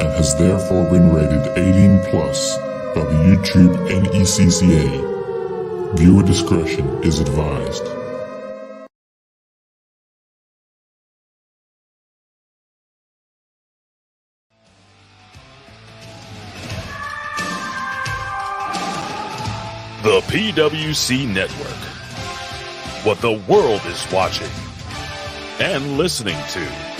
and has therefore been rated 18 plus by the YouTube NECCA. Viewer discretion is advised. The PWC Network. What the world is watching and listening to.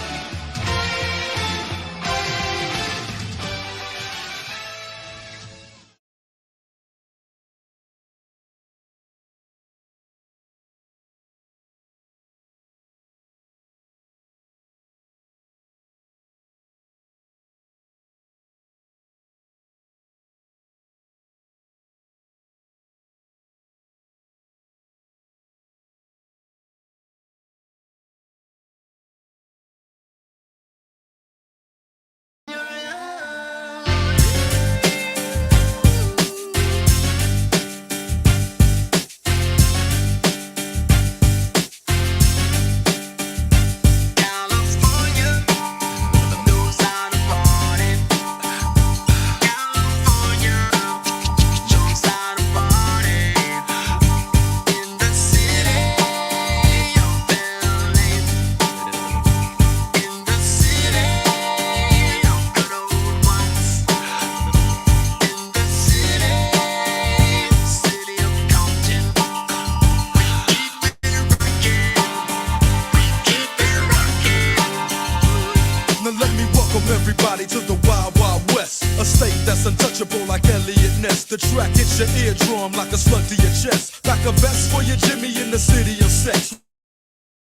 The track hits your eardrum like a slug to your chest, like a vest for your Jimmy in the city of sex.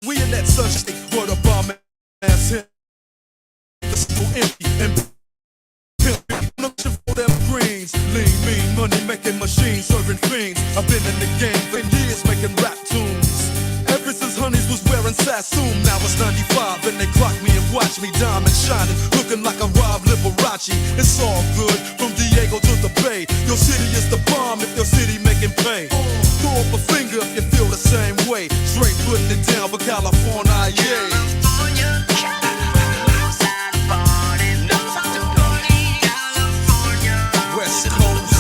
We in that sunshine, what a bomb ass him. The school empty and pimpy. Looking for them greens, lean, mean, money making machines, serving fiends. I've been in the game for years making rap tunes. Ever since Honeys was wearing Sassoon, now it's 95 and they clock me and watch me diamond shining, looking like a Rob Liberace. It's all good from Diego to the Bay. Your city is the bomb if your city making pain. Throw up a finger if you feel the same way. Straight putting it down for California, yeah. West Coast.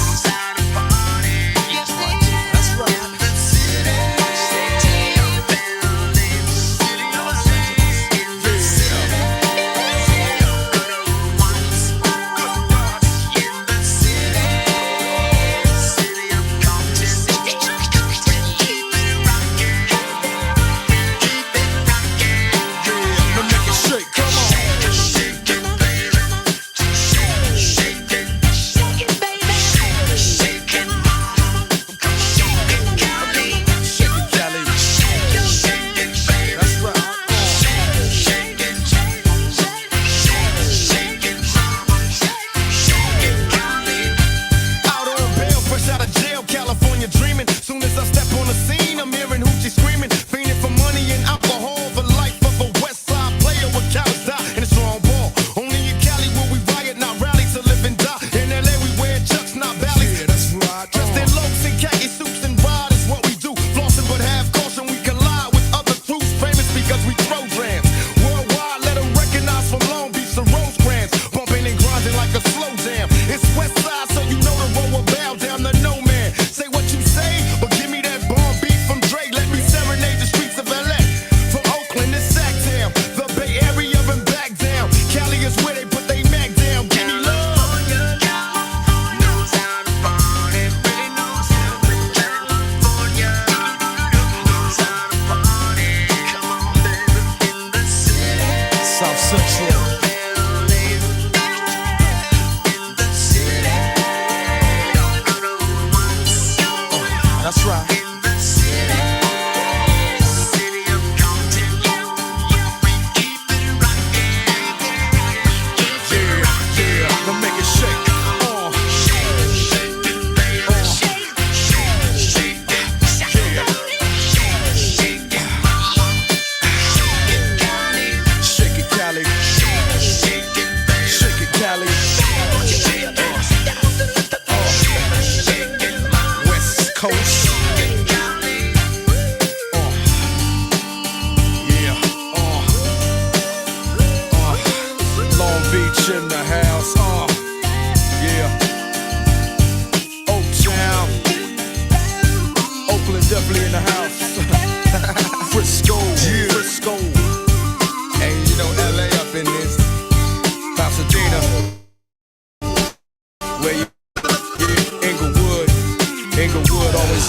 in the house.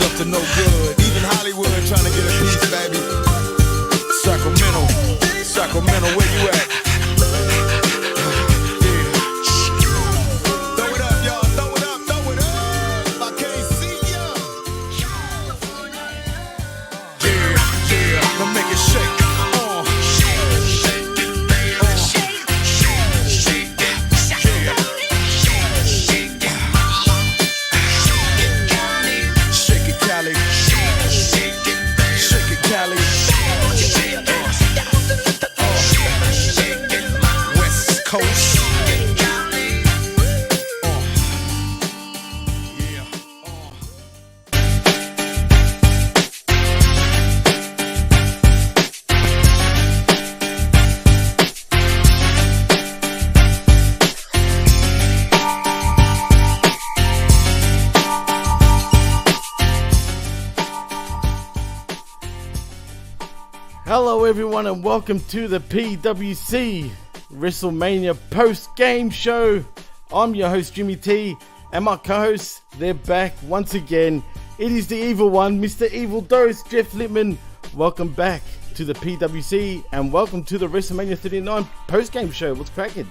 is up to no good. Even Hollywood trying to get a piece, baby. Sacramento, where you at? Throw it up, y'all. Throw it up. I can't see ya. Yeah. Now make it shake. Hello everyone and welcome to the PWC WrestleMania post-game show. I'm your host Jimmy T and my co-hosts, they're back once again. It is the evil one, Mr. Evil Dose, Jeff Lippman. Welcome back to the PWC and welcome to the WrestleMania 39 post-game show. What's cracking?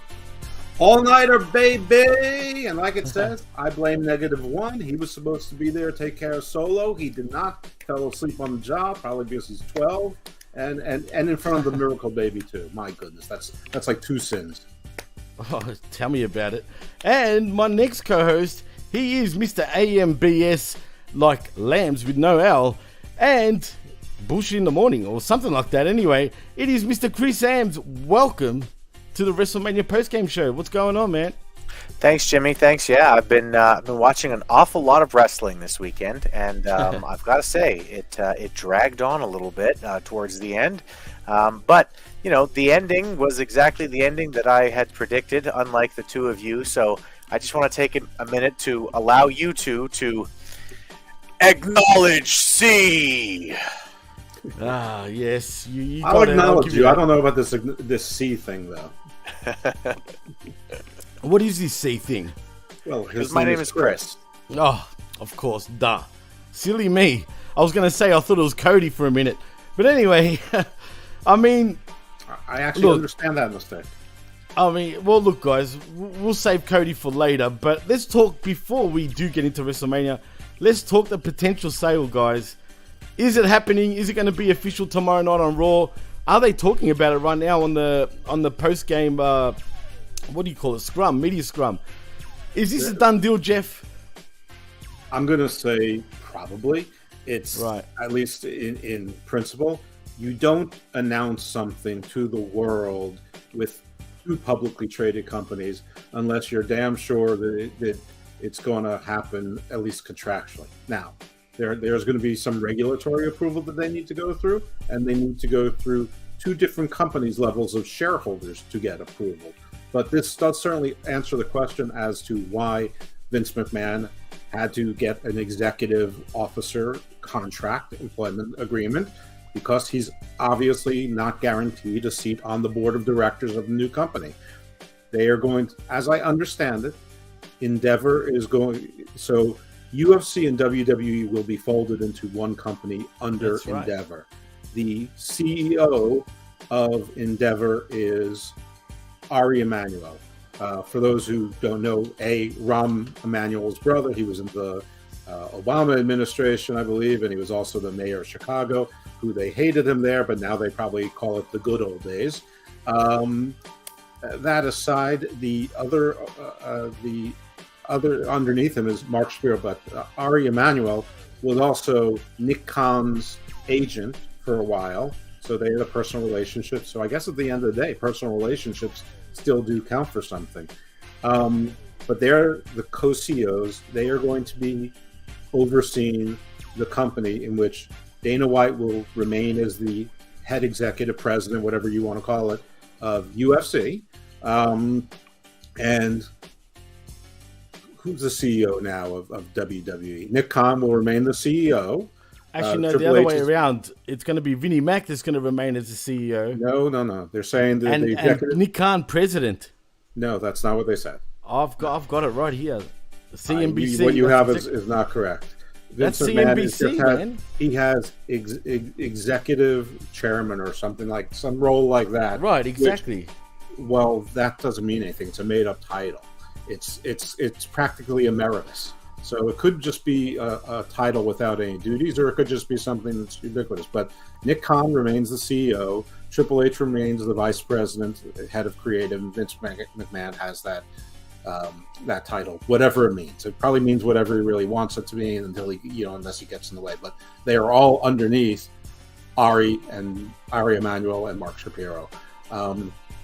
All-nighter, baby! And like it says, I blame -1. He was supposed to be there to take care of Solo. He did not. Fell asleep on the job, probably because he's 12. And in front of the Miracle Baby too. My goodness, that's like 2 sins. Oh, tell me about it. And my next co-host, he is Mr. AMBS, like lambs with no L, and bullshit in the morning or something like that. Anyway, it is Mr. Chris Ambs. Welcome to the WrestleMania postgame show. What's going on, man? Thanks, Jimmy. Thanks. Yeah, I've been watching an awful lot of wrestling this weekend, and I've got to say it dragged on a little bit towards the end. But you know, the ending was exactly the ending that I had predicted, unlike the two of you. So I just want to take a minute to allow you two to acknowledge C. Ah, yes. You I'll acknowledge you. I don't know about this C thing though. What is this C thing? Well, my name is Chris. Oh, of course, duh. Silly me. I was going to say I thought it was Cody for a minute. But anyway, I mean... I actually understand that mistake. I mean, well, look, guys, we'll save Cody for later. But let's talk, before we do get into WrestleMania, let's talk the potential sale, guys. Is it happening? Is it going to be official tomorrow night on Raw? Are they talking about it right now on the post-game... what do you call it? Scrum, media scrum. Is this a done deal, Jeff? I'm going to say probably. It's right. At least in principle. You don't announce something to the world with 2 publicly traded companies unless you're damn sure that it's going to happen, at least contractually. Now, there's going to be some regulatory approval that they need to go through, and they need to go through 2 different companies' levels of shareholders to get approval. But this does certainly answer the question as to why Vince McMahon had to get an executive officer contract employment agreement, because he's obviously not guaranteed a seat on the board of directors of the new company. They are going to, as I understand it, Endeavor is going, so UFC and WWE will be folded into one company under Endeavor. The CEO of Endeavor is Ari Emanuel. For those who don't know, Rahm Emanuel's brother. He was in the Obama administration, I believe, and he was also the mayor of Chicago, who they hated him there, but now they probably call it the good old days. That aside, the other underneath him is Mark Spiro, but Ari Emanuel was also Nick Khan's agent for a while, so they had a personal relationship. So I guess at the end of the day, personal relationships still do count for something. But they're the co-CEOs. They are going to be overseeing the company, in which Dana White will remain as the head executive president, whatever you want to call it, of UFC. And who's the CEO now of WWE? Nick Khan will remain the CEO. Actually, no, the other way around. It's going to be Vinnie Mac that's going to remain as the CEO. No. They're saying that the executive... and Nick Khan president. No, that's not what they said. I've got it right here. The CNBC. What you have is not correct. Vince That's McMahon is CNBC, just has- man. He has executive chairman or something like some role like that. Right, which- exactly. well, that doesn't mean anything. It's a made-up title. It's practically emeritus. So it could just be a title without any duties, or it could just be something that's ubiquitous. But Nick Khan remains the CEO. Triple H remains the vice president, head of creative. And Vince McMahon has that title, whatever it means. It probably means whatever he really wants it to mean until unless he gets in the way. But they are all underneath Ari Emanuel and Mark Shapiro.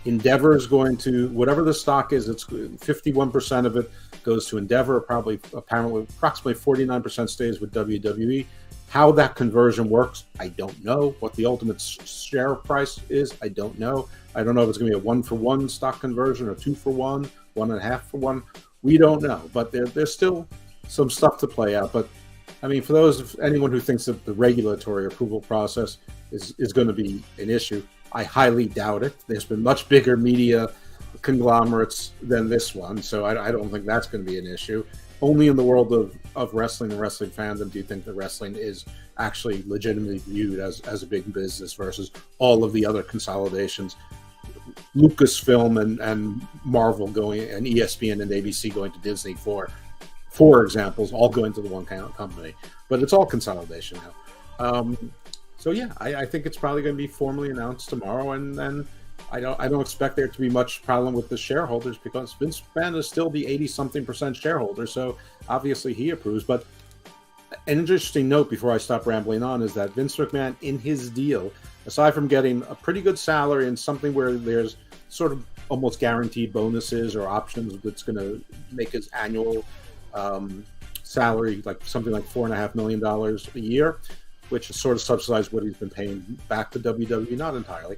Endeavor is going to, whatever the stock is, it's 51% of it goes to Endeavor. Apparently, approximately 49% stays with WWE. How that conversion works, I don't know. What the ultimate share price is, I don't know. I don't know if it's going to be a 1-for-1 stock conversion or 2-for-1, 1.5-for-1. We don't know, but there's still some stuff to play out. But I mean, for anyone who thinks that the regulatory approval process is going to be an issue, I highly doubt it. There's been much bigger media conglomerates than this one, so I don't think that's going to be an issue. Only in the world of wrestling and wrestling fandom do you think that wrestling is actually legitimately viewed as a big business versus all of the other consolidations. Lucasfilm and Marvel going, and ESPN and ABC going to Disney for examples, all going to the one company. But it's all consolidation now. So yeah, I think it's probably going to be formally announced tomorrow, and I don't expect there to be much problem with the shareholders because Vince McMahon is still the 80-something% shareholder, so obviously he approves. But an interesting note before I stop rambling on is that Vince McMahon, in his deal, aside from getting a pretty good salary and something where there's sort of almost guaranteed bonuses or options that's going to make his annual salary like something like $4.5 million a year, which is sort of subsidized what he's been paying back to WWE, not entirely.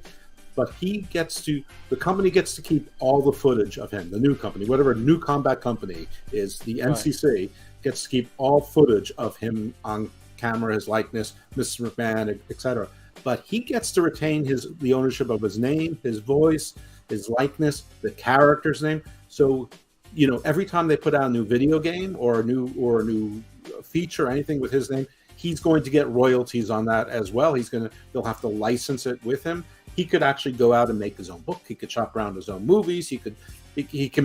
But the company gets to keep all the footage of him, the new company, whatever new combat company is, the NCC gets to keep all footage of him on camera, his likeness, Mr. McMahon, etc. But he gets to retain the ownership of his name, his voice, his likeness, the character's name. So, every time they put out a new video game or a new feature or anything with his name, he's going to get royalties on that as well. They'll have to license it with him. He could actually go out and make his own book. He could shop around his own movies. He can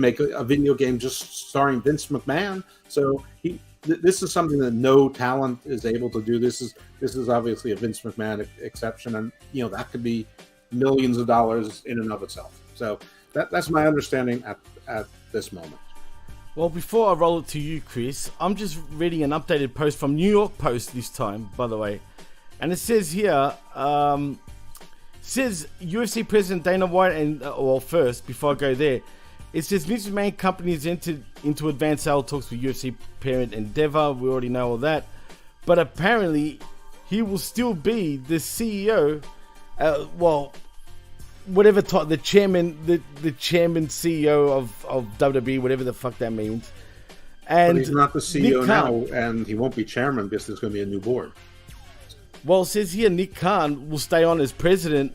make a video game just starring Vince McMahon. So this is something that no talent is able to do. This is obviously a Vince McMahon exception, and that could be millions of dollars in and of itself. So that's my understanding at this moment. Well, before I roll it to you, Chris, I'm just reading an updated post from New York Post this time, by the way. And it says here, says UFC President Dana White, and first, before I go there, it says Vince McMahon Company has entered into advanced sale talks with UFC parent Endeavor. We already know all that. But apparently, he will still be the CEO, whatever type, the chairman CEO of WWE, whatever the fuck that means. And but he's not the CEO now, and he won't be chairman because there's going to be a new board. Well, it says here Nick Khan will stay on as president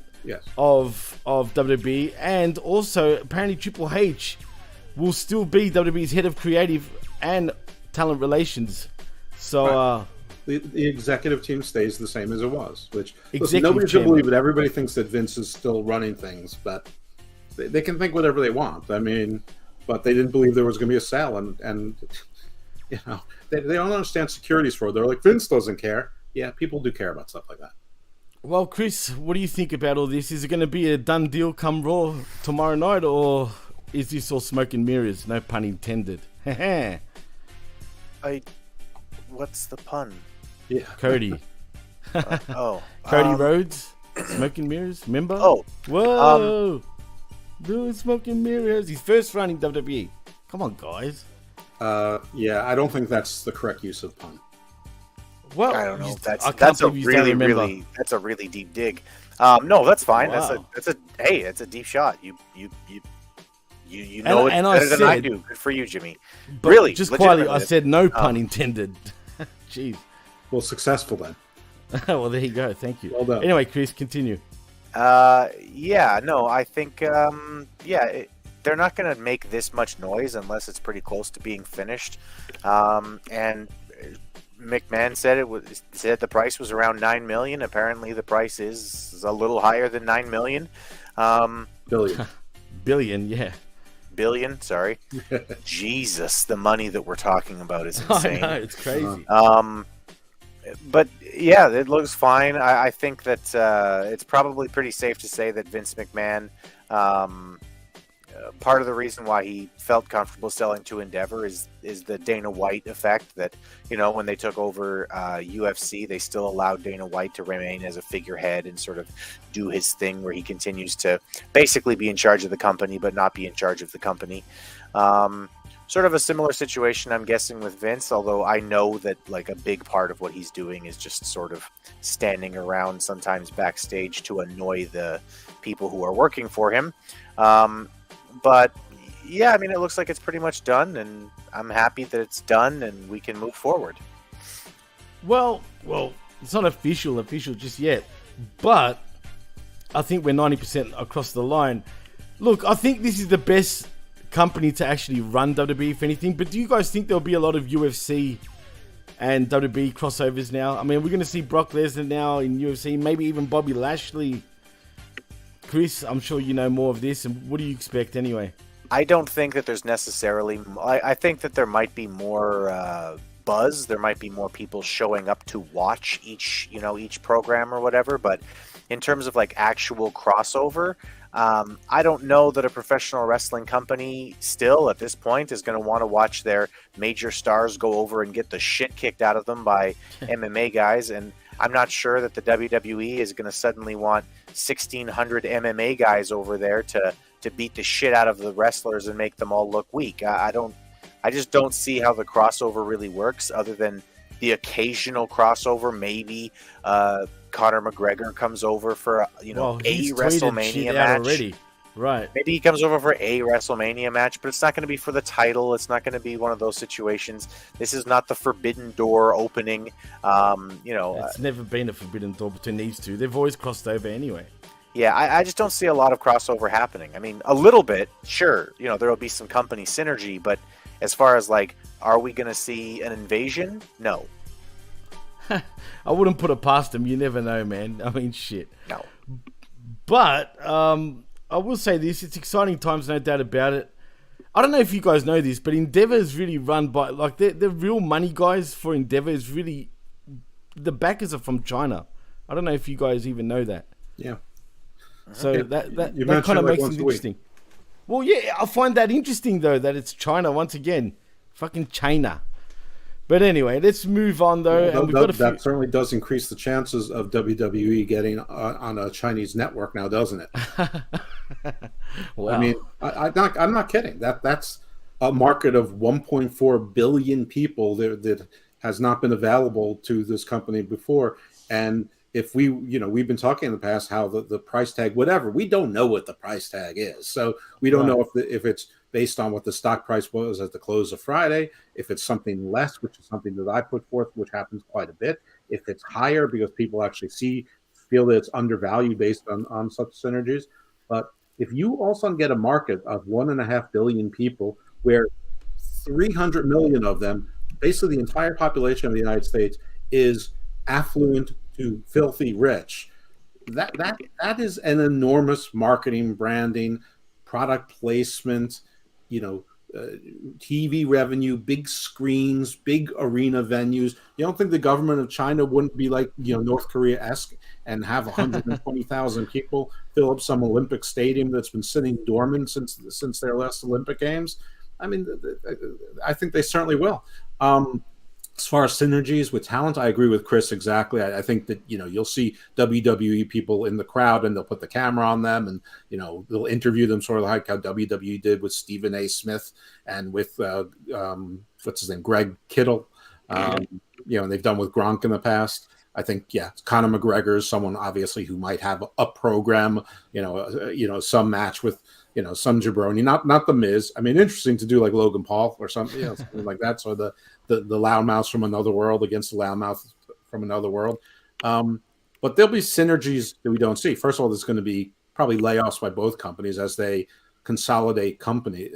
of WWE, and also apparently Triple H will still be WWE's head of creative and talent relations. So the executive team stays the same as it was, which Executive nobody should chairman. believe it. Everybody thinks that Vince is still running things, but they can think whatever they want. I mean, but they didn't believe there was going to be a sale, and they don't understand securities fraud. They're like, Vince doesn't care. Yeah, people do care about stuff like that. well, Chris, what do you think about all this? Is it going to be a done deal come Raw tomorrow night, or is this all smoke and mirrors? No pun intended. What's the pun? Yeah, Cody. Cody Rhodes, smoke and mirrors. Remember? Oh, whoa, doing smoke and mirrors. His first run in WWE. Come on, guys. yeah. I don't think that's the correct use of pun. Well, I don't know. I can't That's a believe you don't remember. really deep dig. No, that's fine. Wow. It's a deep shot. You know it better than I do. Good for you, Jimmy. But really, just quietly, I legitimately. said no pun intended. Jeez. Well, successful then. Well, there you go. Thank you. Well done. Anyway, Chris, continue. I think they're not going to make this much noise unless it's pretty close to being finished. And McMahon said the price was around $9 million. Apparently, the price is a little higher than $9 million. Billion. Billion, yeah. Billion, sorry. Jesus, the money that we're talking about is insane. I know, it's crazy. But yeah, it looks fine. I think that it's probably pretty safe to say that Vince McMahon, part of the reason why he felt comfortable selling to Endeavor is the Dana White effect. That, you know, when they took over UFC, they still allowed Dana White to remain as a figurehead and sort of do his thing, where he continues to basically be in charge of the company but not be in charge of the company. Sort of a similar situation, I'm guessing, with Vince, although I know that like a big part of what he's doing is just sort of standing around sometimes backstage to annoy the people who are working for him. But yeah, I mean, it looks like it's pretty much done, and I'm happy that it's done and we can move forward. Well, it's not official just yet, but I think we're 90% across the line. Look, I think this is the best company to actually run WWE, if anything. But do you guys think there'll be a lot of UFC and WWE crossovers now? I mean, we're going to see Brock Lesnar now in UFC, maybe even Bobby Lashley. Chris, I'm sure you know more of this, and what do you expect anyway? I don't think that there's necessarily... I think that there might be more buzz. There might be more people showing up to watch each program or whatever, but in terms of like actual crossover, I don't know that a professional wrestling company still at this point is going to want to watch their major stars go over and get the shit kicked out of them by MMA guys. And I'm not sure that the WWE is going to suddenly want 1,600 MMA guys over there to beat the shit out of the wrestlers and make them all look weak. I just don't see how the crossover really works, other than the occasional crossover. Maybe Conor McGregor comes over for a WrestleMania match already. Right. Maybe he comes over for a WrestleMania match, but it's not going to be for the title. It's not going to be one of those situations. This is not the Forbidden Door opening. It's never been a Forbidden Door between these two. They've always crossed over anyway. Yeah, I just don't see a lot of crossover happening. I mean, a little bit, sure. You know, there will be some company synergy, but as far as like, are we going to see an invasion? No. I wouldn't put it past them. You never know, man. I mean, shit. No. But I will say this. It's exciting times, no doubt about it. I don't know if you guys know this, but Endeavor is really run by... Like, the real money guys for Endeavor is really... The backers are from China. I don't know if you guys even know that. Yeah. So that kind of makes it interesting. Well, yeah, I find that interesting, though, that it's China once again. Fucking China. But anyway, let's move on, though. Yeah, and that certainly does increase the chances of WWE getting on a Chinese network now, doesn't it? Wow. I mean, I'm not kidding. That's a market of 1.4 billion people that has not been available to this company before. And if we've been talking in the past how the price tag, whatever, we don't know what the price tag is. So we don't know if it's based on what the stock price was at the close of Friday, if it's something less, which is something that I put forth, which happens quite a bit, if it's higher because people actually feel that it's undervalued based on such synergies. But if you all of a sudden get a market of 1.5 billion people where 300 million of them, basically the entire population of the United States, is affluent to filthy rich, that is an enormous marketing, branding, product placement, TV revenue, big screens, big arena venues. You don't think the government of China wouldn't be like, North Korea-esque and have 120,000 people fill up some Olympic stadium that's been sitting dormant since their last Olympic Games? I mean, I think they certainly will. As far as synergies with talent, I agree with Chris exactly. I think that, you'll see WWE people in the crowd and they'll put the camera on them and, they'll interview them sort of like how WWE did with Stephen A. Smith and with, what's his name, Greg Kittle, and they've done with Gronk in the past. I think, Conor McGregor is someone obviously who might have a program, some match with, some jabroni, not the Miz. I mean, interesting to do like Logan Paul or something, something like that. So the loudmouths from another world against the loudmouth from another world. But there'll be synergies that we don't see. First of all, there's going to be probably layoffs by both companies as they consolidate company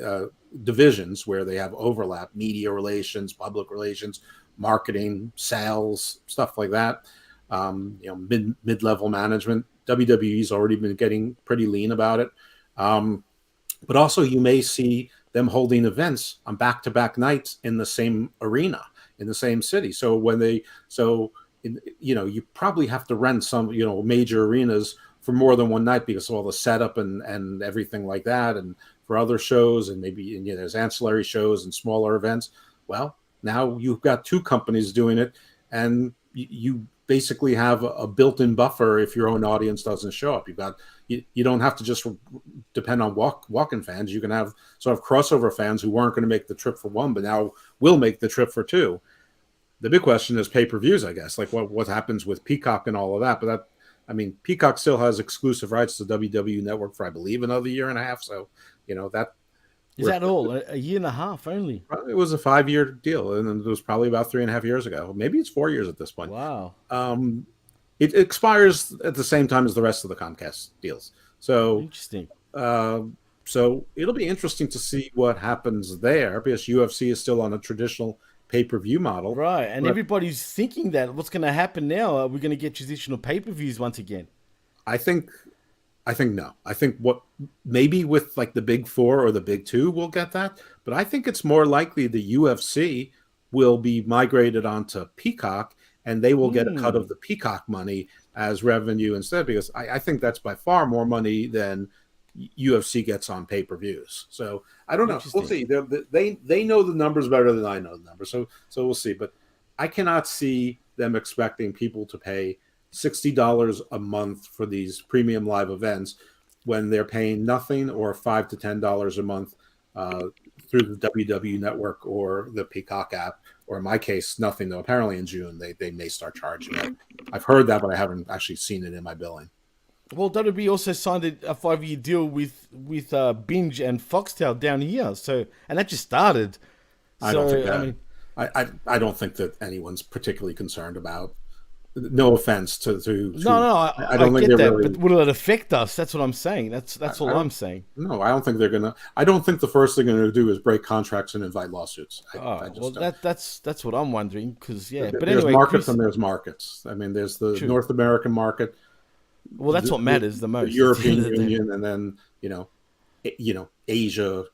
divisions where they have overlap, media relations, public relations, marketing, sales, stuff like that. Mid-level management. WWE's already been getting pretty lean about it. But also you may see them holding events on back-to-back nights in the same arena, in the same city. So you probably have to rent some, major arenas for more than one night because of all the setup and everything like that, and for other shows, and maybe there's ancillary shows and smaller events. Well, now you've got two companies doing it, and you basically have a built-in buffer if your own audience doesn't show up. You don't have to just depend on walk-in fans. You can have sort of crossover fans who weren't going to make the trip for one, but now will make the trip for two. The big question is pay-per-views, I guess, like what happens with Peacock and all of that. But Peacock still has exclusive rights to WWE Network for, I believe, another year and a half. So, that is that all? A year and a half only? It was a 5-year deal, and it was probably about 3.5 years ago. Maybe it's 4 years at this point. Wow. It expires at the same time as the rest of the Comcast deals. So interesting. So it'll be interesting to see what happens there, because UFC is still on a traditional pay-per-view model. Right, and everybody's thinking that. What's going to happen now? Are we going to get traditional pay-per-views once again? I think no. I think maybe with like the big four or the big two, we'll get that. But I think it's more likely the UFC will be migrated onto Peacock, and they will get a cut of the Peacock money as revenue instead, because I think that's by far more money than UFC gets on pay-per-views. So I don't know. We'll see. They know the numbers better than I know the numbers. So we'll see. But I cannot see them expecting people to pay $60 a month for these premium live events when they're paying nothing, or $5 to $10 a month through the WWE Network or the Peacock app, or in my case, nothing. Though apparently in June they may start charging it. I've heard that, but I haven't actually seen it in my billing. Well, WWE also signed a 5-year deal with Binge and Foxtel down here. So, and that just started. I don't think that. I don't think that anyone's particularly concerned about. No offense to No, I don't think get that. Really... But will it affect us? That's what I'm saying. That's all I'm saying. No, I don't think they're gonna. I don't think the first thing they're gonna do is break contracts and invite lawsuits. That's what I'm wondering. Because but there's anyway, markets and there's markets. I mean, there's the North American market. Well, that's what matters the most. The European Union, and then Asia.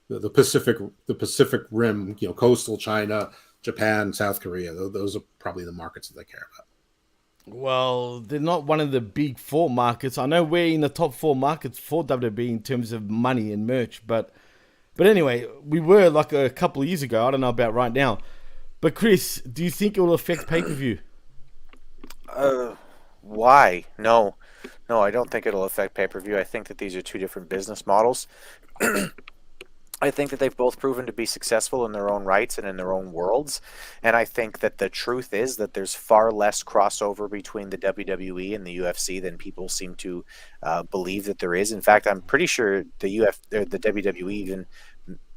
The Pacific Rim. Coastal China, Japan, South Korea. Those are probably the markets that they care about. Well, they're not one of the big four markets. I know we're in the top 4 markets for WWE in terms of money and merch, but anyway, we were like a couple of years ago. I don't know about right now. But Chris, do you think it will affect pay-per-view? Why? No, I don't think it'll affect pay-per-view. I think that these are two different business models. I think that they've both proven to be successful in their own rights and in their own worlds. And I think that the truth is that there's far less crossover between the WWE and the UFC than people seem to believe that there is. In fact, I'm pretty sure the WWE even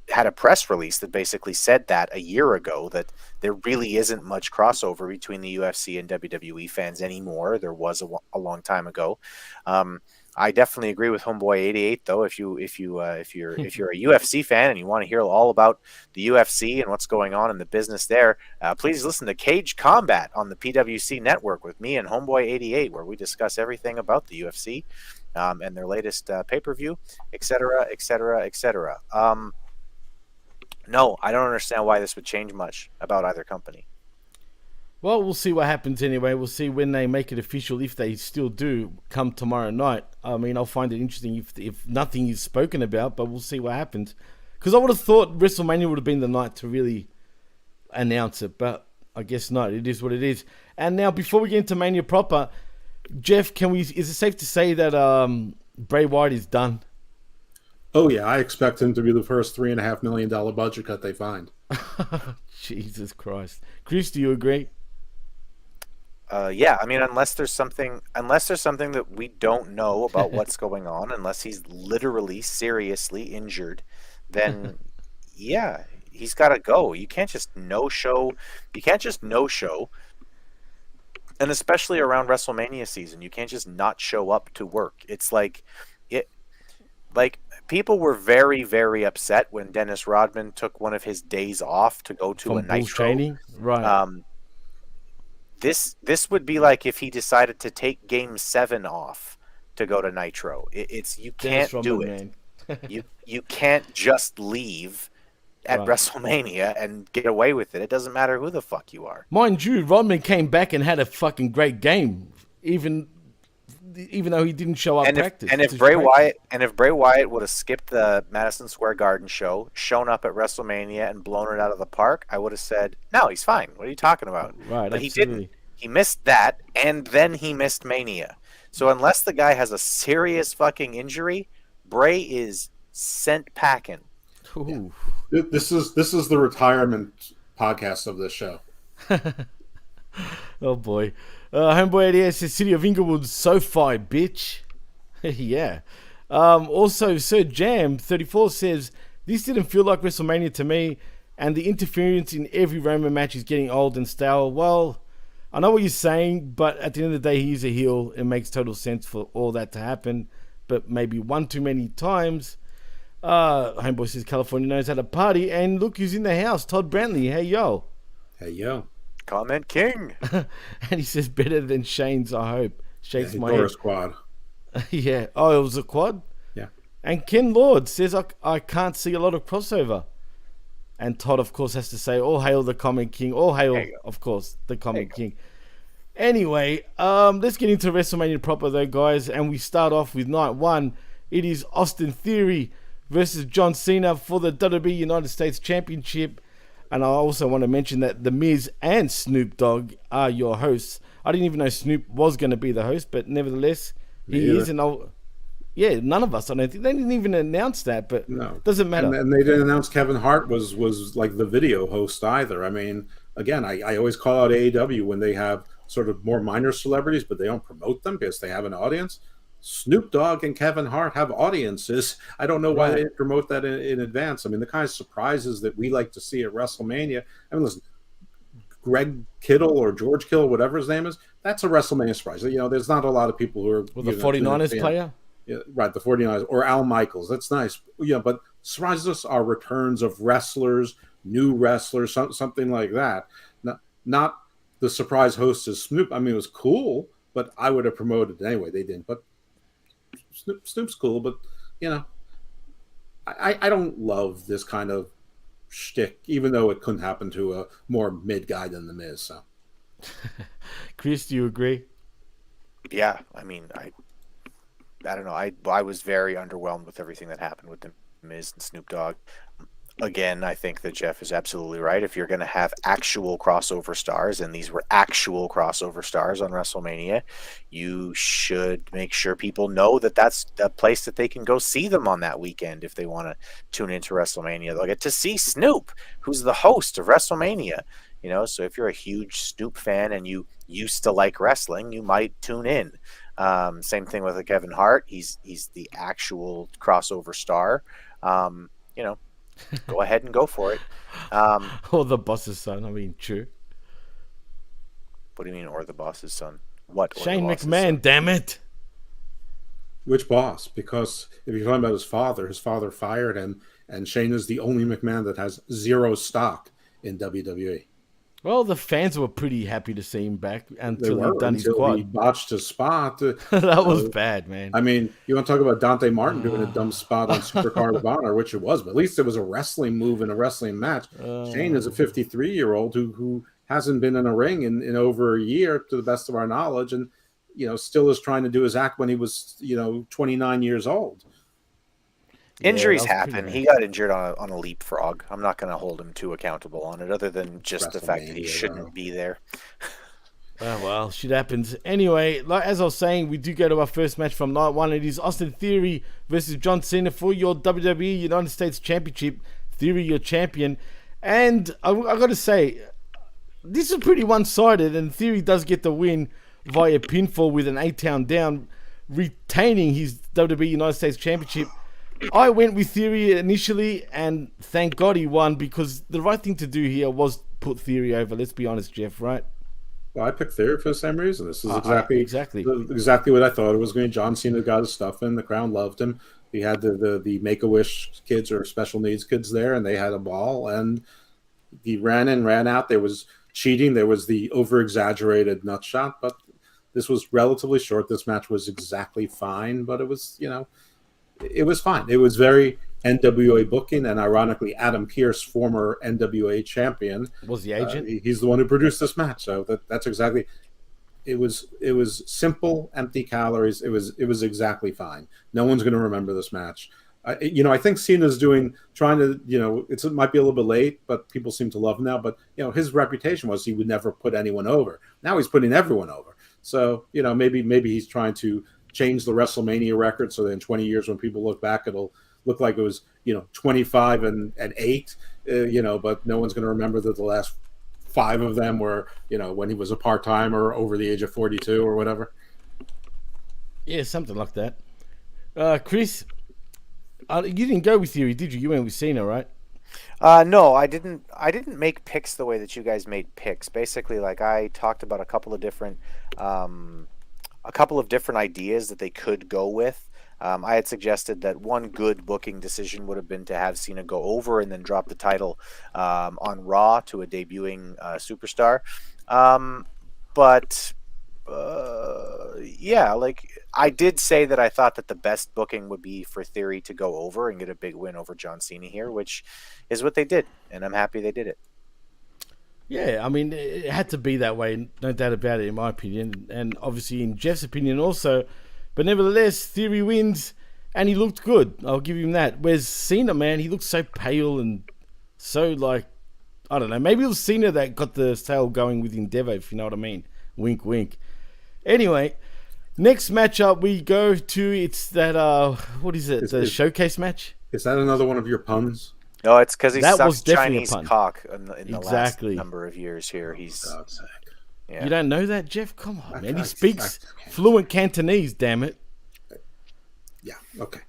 had a press release that basically said that a year ago, that there really isn't much crossover between the UFC and WWE fans anymore. There was a long time ago. I definitely agree with Homeboy 88 though. If you're a UFC fan and you want to hear all about the UFC and what's going on in the business there, please listen to Cage Combat on the PWC Network with me and Homeboy 88, where we discuss everything about the UFC and their latest pay-per-view, etc., etc., etc. No, I don't understand why this would change much about either company. Well, we'll see what happens anyway. We'll see when they make it official, if they still do, come tomorrow night. I mean, I'll find it interesting if nothing is spoken about, but we'll see what happens. Because I would have thought WrestleMania would have been the night to really announce it, but I guess not. It is what it is. And now, before we get into Mania proper, Jeff, is it safe to say that Bray Wyatt is done? Oh, yeah. I expect him to be the first $3.5 million budget cut they find. Jesus Christ. Chris, do you agree? Yeah, I mean, unless there's something that we don't know about what's going on, unless he's literally seriously injured, then yeah, he's got to go. You can't just no show. And especially around WrestleMania season, you can't just not show up to work. It's like like people were very, very upset when Dennis Rodman took one of his days off to go to From a Bulls Nitro. training, right? This would be like if he decided to take Game 7 off to go to Nitro. It's you can't Dennis do Rodman, it. You can't just leave at Right. WrestleMania and get away with it. It doesn't matter who the fuck you are. Mind you, Rodman came back and had a fucking great game, even though he didn't show up practice. If Bray Wyatt would have skipped the Madison Square Garden show, shown up at WrestleMania and blown it out of the park, I would have said, "No, he's fine. What are you talking about?" Right, but absolutely. he didn't. He missed that, and then he missed Mania. So unless the guy has a serious fucking injury, Bray is sent packing. Ooh. This is the retirement podcast of this show. Oh boy. Homeboy 88 says City of Inglewood SoFi, bitch. Yeah. Also, Sir Jam 34 says this didn't feel like WrestleMania to me, and the interference in every Roman match is getting old and stale. Well, I know what you're saying, but at the end of the day, he's a heel. It makes total sense for all that to happen, but maybe one too many times. Homeboy says California knows how to party, and look who's in the house, Todd Brantley. Hey yo. Hey, yo. Comment King. And he says better than Shane's, I hope. Shakes my Dora head. Squad. Yeah. Oh, it was a quad? Yeah. And Ken Lord says, I can't see a lot of crossover. And Todd, of course, has to say, all hail the Comic King. All hail, of course, the Comic King. Anyway, let's get into WrestleMania proper, though, guys. And we start off with night one. It is Austin Theory versus John Cena for the WWE United States Championship. And I also want to mention that The Miz and Snoop Dogg are your hosts. I didn't even know Snoop was going to be the host, but nevertheless, he is. And yeah, none of us. I don't think they didn't even announce that, but No, doesn't matter. And they didn't announce Kevin Hart was like the video host either. I mean, again, I always call out AEW when they have sort of more minor celebrities, but they don't promote them because they have an audience. Snoop Dogg and Kevin Hart have audiences. I don't know why they didn't promote that in advance. I mean, the kind of surprises that we like to see at WrestleMania. I mean, listen, Greg Kittle or George Kittle, whatever his name is, that's a WrestleMania surprise. You know, there's not a lot of people who are With the 49ers player? Yeah, right, the 49ers or Al Michaels. That's nice. Yeah, but surprises are returns of wrestlers, new wrestlers, something like that. Not the surprise host is Snoop. I mean, it was cool, but I would have promoted it anyway. They didn't. But Snoop's cool, but you know, I don't love this kind of shtick, even though it couldn't happen to a more mid guy than The Miz. So, Chris, do you agree? Yeah, I mean, I don't know. I was very underwhelmed with everything that happened with The Miz and Snoop Dogg. Again, I think that Jeff is absolutely right. If you're going to have actual crossover stars, and these were actual crossover stars on WrestleMania, you should make sure people know that that's the place that they can go see them on that weekend if they want to tune into WrestleMania. They'll get to see Snoop, who's the host of WrestleMania. You know, so if you're a huge Snoop fan and you used to like wrestling, you might tune in. Same thing with Kevin Hart. He's the actual crossover star. You know, go ahead and go for it. Or the boss's son. I mean, true. What do you mean, or the boss's son? What? Shane McMahon, damn it. which boss? Because if you're talking about his father fired him, and Shane is the only McMahon that has zero stock in WWE. Well, the fans were pretty happy to see him back until he'd done his He quad. botched his spot. That was bad, man. I mean, you want to talk about Dante Martin doing a dumb spot on Supercard of Honor, which it was, but at least it was a wrestling move in a wrestling match. Shane is a 53-year-old who hasn't been in a ring in over a year, to the best of our knowledge, and still is trying to do his act when he was 29 years old. Injuries happen. He got injured on a leapfrog. I'm not going to hold him too accountable on it, other than just the fact that he shouldn't be there. Oh, well, shit happens. Anyway, as I was saying, we do go to our first match from night one. It is Austin Theory versus John Cena for your WWE United States Championship. Theory, your champion. And I got to say, this is pretty one-sided, and Theory does get the win via pinfall with an 8-count down, retaining his WWE United States Championship. I went with Theory initially, and thank God he won, because the right thing to do here was put Theory over. Let's be honest, Jeff, right? Well, I picked Theory for the same reason. This is exactly exactly what I thought it was going to be. John Cena got his stuff in. The crowd loved him. He had the Make-A-Wish kids or special needs kids there, and they had a ball. And he ran in, ran out. There was cheating. There was the over-exaggerated nut shot, but this was relatively short. This match was exactly fine, but it was, it was fine. It was very NWA booking, and ironically, Adam Pearce, former NWA champion, was the agent. He's the one who produced this match. So that's exactly. It was simple, empty calories. It was exactly fine. No one's going to remember this match. I think Cena's trying to, it might be a little bit late, but people seem to love him now. But his reputation was he would never put anyone over. Now he's putting everyone over. So maybe he's trying to change the WrestleMania record so that in 20 years when people look back, it'll look like it was 25 and 8. But no one's going to remember that the last 5 of them were when he was a part-timer over the age of 42 or whatever. Yeah, something like that. Chris, you didn't go with Theory, did you? You went with Cena, right? No, I didn't make picks the way that you guys made picks. Basically, like, I talked about a couple of different ideas that they could go with. I had suggested that one good booking decision would have been to have Cena go over and then drop the title on Raw to a debuting superstar. Yeah, like, I did say that I thought that the best booking would be for Theory to go over and get a big win over John Cena here, which is what they did, and I'm happy they did it. Yeah, I mean, it had to be that way, no doubt about it, in my opinion, and obviously in Jeff's opinion also. But nevertheless, Theory wins, and he looked good. I'll give him that. Whereas Cena, man, he looked so pale and so, like, I don't know. Maybe it was Cena that got the sale going with Endeavor, if you know what I mean. Wink, wink. Anyway, next matchup we go to, it's that, what is it, the showcase match? Is that another one of your puns? No, it's because he That sucks was definitely Chinese a pun. cock in the Exactly. last number of years here. He's God's sake. yeah. You don't know that, Jeff? Come on, man. He I speaks can't. fluent Cantonese, damn it. Yeah, okay.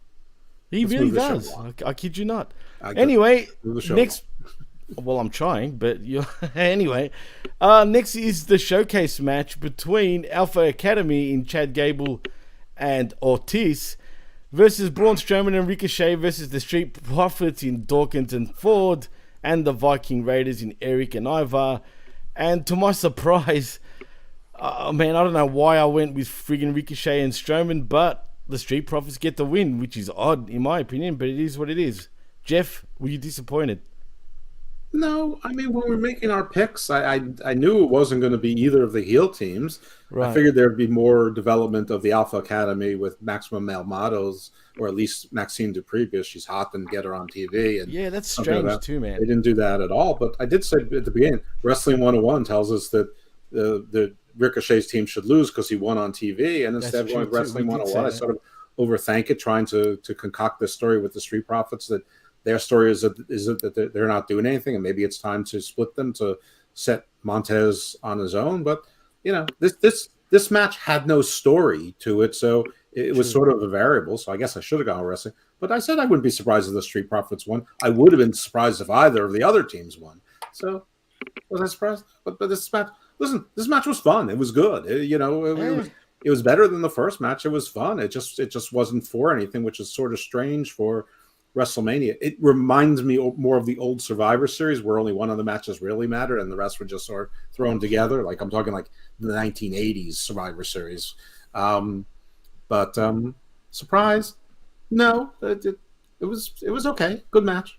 He Let's really move the show does. along. I kid you not. I Anyway, move the show next. Well, I'm trying, but anyway. Next is the showcase match between Alpha Academy in Chad Gable and Ortiz versus Braun Strowman and Ricochet versus the Street Profits in Dawkins and Ford and the Viking Raiders in Eric and Ivar. And to my surprise, man, I don't know why I went with friggin' Ricochet and Strowman, but the Street Profits get the win, which is odd in my opinion, but it is what it is. Jeff, were you disappointed? No, I mean, when we're making our picks, I knew it wasn't going to be either of the heel teams. Right. I figured there'd be more development of the Alpha Academy with Maximum Male Models, or at least Maxine Dupree, because she's hot and get her on TV. And Yeah, that's something strange like that. too, man. They didn't do that at all. But I did say at the beginning, Wrestling 101 tells us that the Ricochet's team should lose because he won on TV. And instead of true, going too. Wrestling We did 101, I say sort of overthink it, trying to concoct this story with the Street Profits that their story is that they're not doing anything, and maybe it's time to split them to set Montez on his own. But this match had no story to it, so it was sort of a variable. So I guess I should have gone wrestling. But I said I wouldn't be surprised if the Street Profits won. I would have been surprised if either of the other teams won. So was I surprised? But this match, listen, this match was fun. It was good. It was better than the first match. It was fun. It just wasn't for anything, which is sort of strange for WrestleMania. It reminds me more of the old Survivor Series where only one of the matches really mattered and the rest were just sort of thrown together. Like I'm talking like the 1980s Survivor Series. Surprise? No, it was okay. Good match.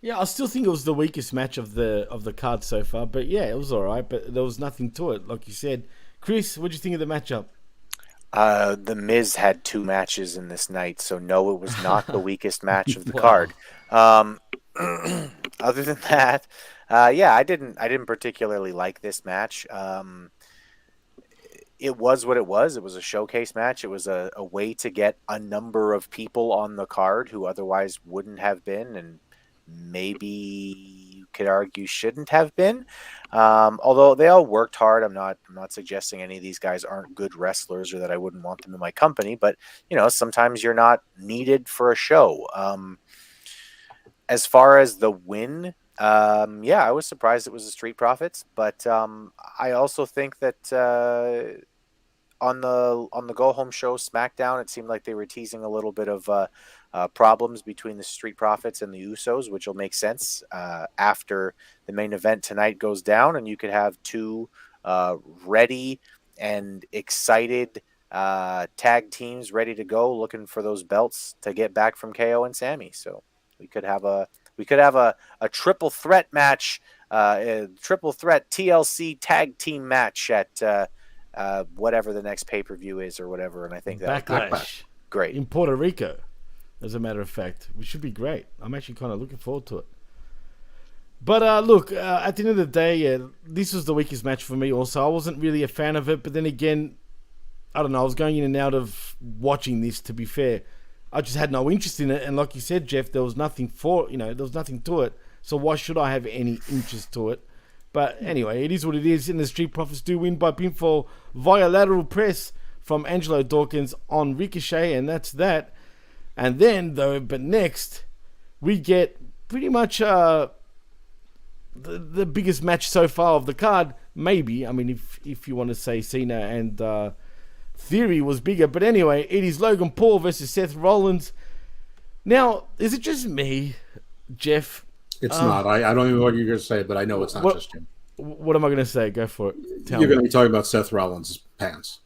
Yeah, I still think it was the weakest match of the card so far, but yeah, it was all right. But there was nothing to it, like you said. Chris, what do you think of the matchup? The Miz had 2 matches in this night, so no, it was not the weakest match of the Wow. card. Other than that, yeah, I didn't particularly like this match. It was what it was. It was a showcase match. It was a way to get a number of people on the card who otherwise wouldn't have been, and maybe you could argue shouldn't have been. Although they all worked hard. I'm not suggesting any of these guys aren't good wrestlers or that I wouldn't want them in my company, but sometimes you're not needed for a show. As far as the win, yeah, I was surprised it was the Street Profits, but I also think that on the go home show SmackDown, it seemed like they were teasing a little bit of problems between the Street Profits and the Usos, which will make sense after the main event tonight goes down, and you could have two ready and excited tag teams ready to go, looking for those belts to get back from KO and Sammy. So we could have a triple threat match, a triple threat TLC tag team match at whatever the next pay-per-view is or whatever. And I think that would be great in Puerto Rico, as a matter of fact, which should be great. I'm actually kind of looking forward to it. But look, at the end of the day, this was the weakest match for me also. I wasn't really a fan of it, but then again, I don't know, I was going in and out of watching this, to be fair. I just had no interest in it, and like you said, Jeff, there was nothing there was nothing to it, so why should I have any interest to it? But anyway, it is what it is, and the Street Profits do win by pinfall via lateral press from Angelo Dawkins on Ricochet, and that's that. And then, but next, we get pretty much the biggest match so far of the card, maybe. I mean, if you want to say Cena and Theory was bigger. But anyway, it is Logan Paul versus Seth Rollins. Now, is it just me, Jeff? It's not. I don't even know what you're going to say, but I know it's not just you. What am I going to say? Go for it. You're going to be talking about Seth Rollins' pants.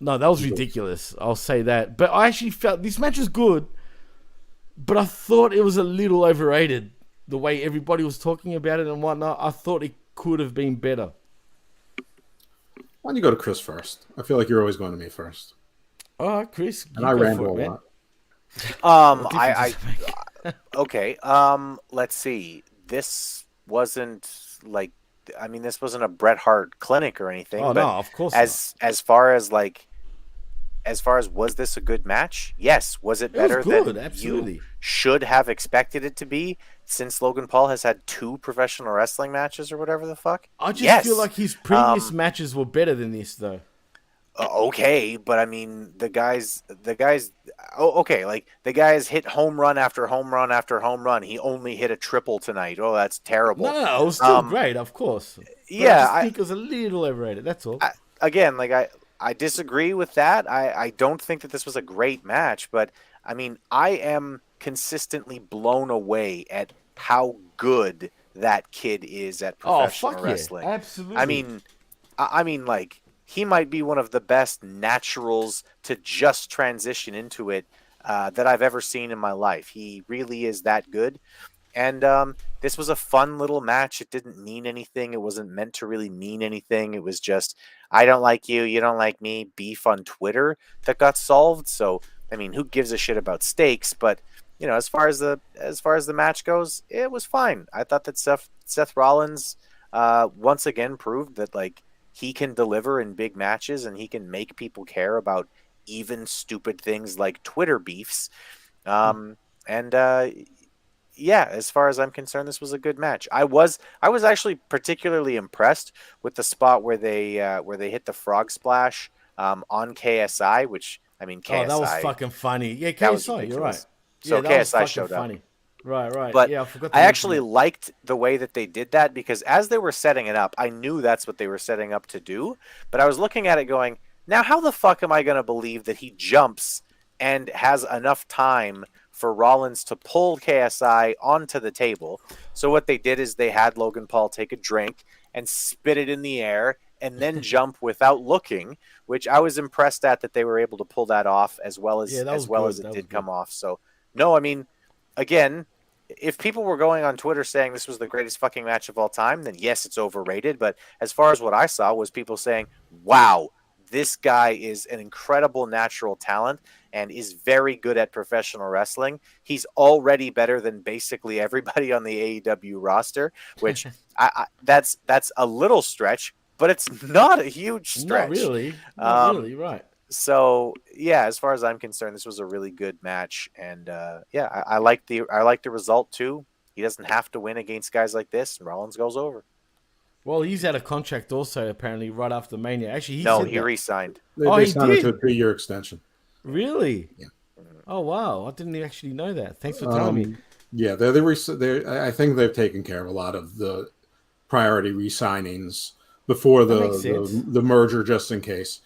No, that was ridiculous. I'll say that. But I actually felt this match was good, but I thought it was a little overrated. The way everybody was talking about it and whatnot, I thought it could have been better. Why don't you go to Chris first? I feel like you're always going to me first. All right, Chris. And I ramble a lot. Okay. Let's see. This wasn't like, this wasn't a Bret Hart clinic or anything. Oh, but no, of course as far as was this a good match? Yes. Was it better than absolutely. You should have expected it to be? Since Logan Paul has had 2 professional wrestling matches or whatever the fuck? I just feel like his previous matches were better than this, though. Okay, but I mean, the guys hit home run after home run after home run. He only hit a triple tonight. Oh, that's terrible. No, it was still great, of course. But yeah, I think it was a little overrated, that's all. I disagree with that. I don't think that this was a great match, but I mean, I am consistently blown away at how good that kid is at professional wrestling. Yeah, absolutely. I mean, like, he might be one of the best naturals to just transition into it that I've ever seen in my life. He really is that good. And this was a fun little match. It didn't mean anything. It wasn't meant to really mean anything. It was just, I don't like you, you don't like me, beef on Twitter that got solved. So, I mean, who gives a shit about stakes? But, as far as the match goes, it was fine. I thought that Seth Rollins once again proved that, like, he can deliver in big matches and he can make people care about even stupid things like Twitter beefs. Yeah, as far as I'm concerned, this was a good match. I was actually particularly impressed with the spot where they hit the frog splash on KSI, which, I mean, KSI. Oh, that was fucking funny. Yeah, KSI, you're right. So yeah, KSI showed up. Right. But yeah, I forgot. I actually liked the way that they did that because as they were setting it up, I knew that's what they were setting up to do. But I was looking at it going, now how the fuck am I going to believe that he jumps and has enough time for Rollins to pull KSI onto the table? So what they did is they had Logan Paul take a drink and spit it in the air and then jump without looking, which I was impressed at that they were able to pull that off as well as it did come off. So no, I mean, again, if people were going on Twitter saying this was the greatest fucking match of all time, then yes, it's overrated. But as far as what I saw was people saying, wow, this guy is an incredible natural talent and is very good at professional wrestling. He's already better than basically everybody on the AEW roster, which that's a little stretch, but it's not a huge stretch. Not really, right. So yeah, as far as I'm concerned, this was a really good match, and I like the result too. He doesn't have to win against guys like this, and Rollins goes over. Well, he's out of contract also apparently right after Mania. Actually, he re-signed. They signed him to a 3-year extension. Really? Yeah. Oh wow, I didn't actually know that. Thanks for telling me. Yeah, I think they've taken care of a lot of the priority re-signings before the merger, just in case.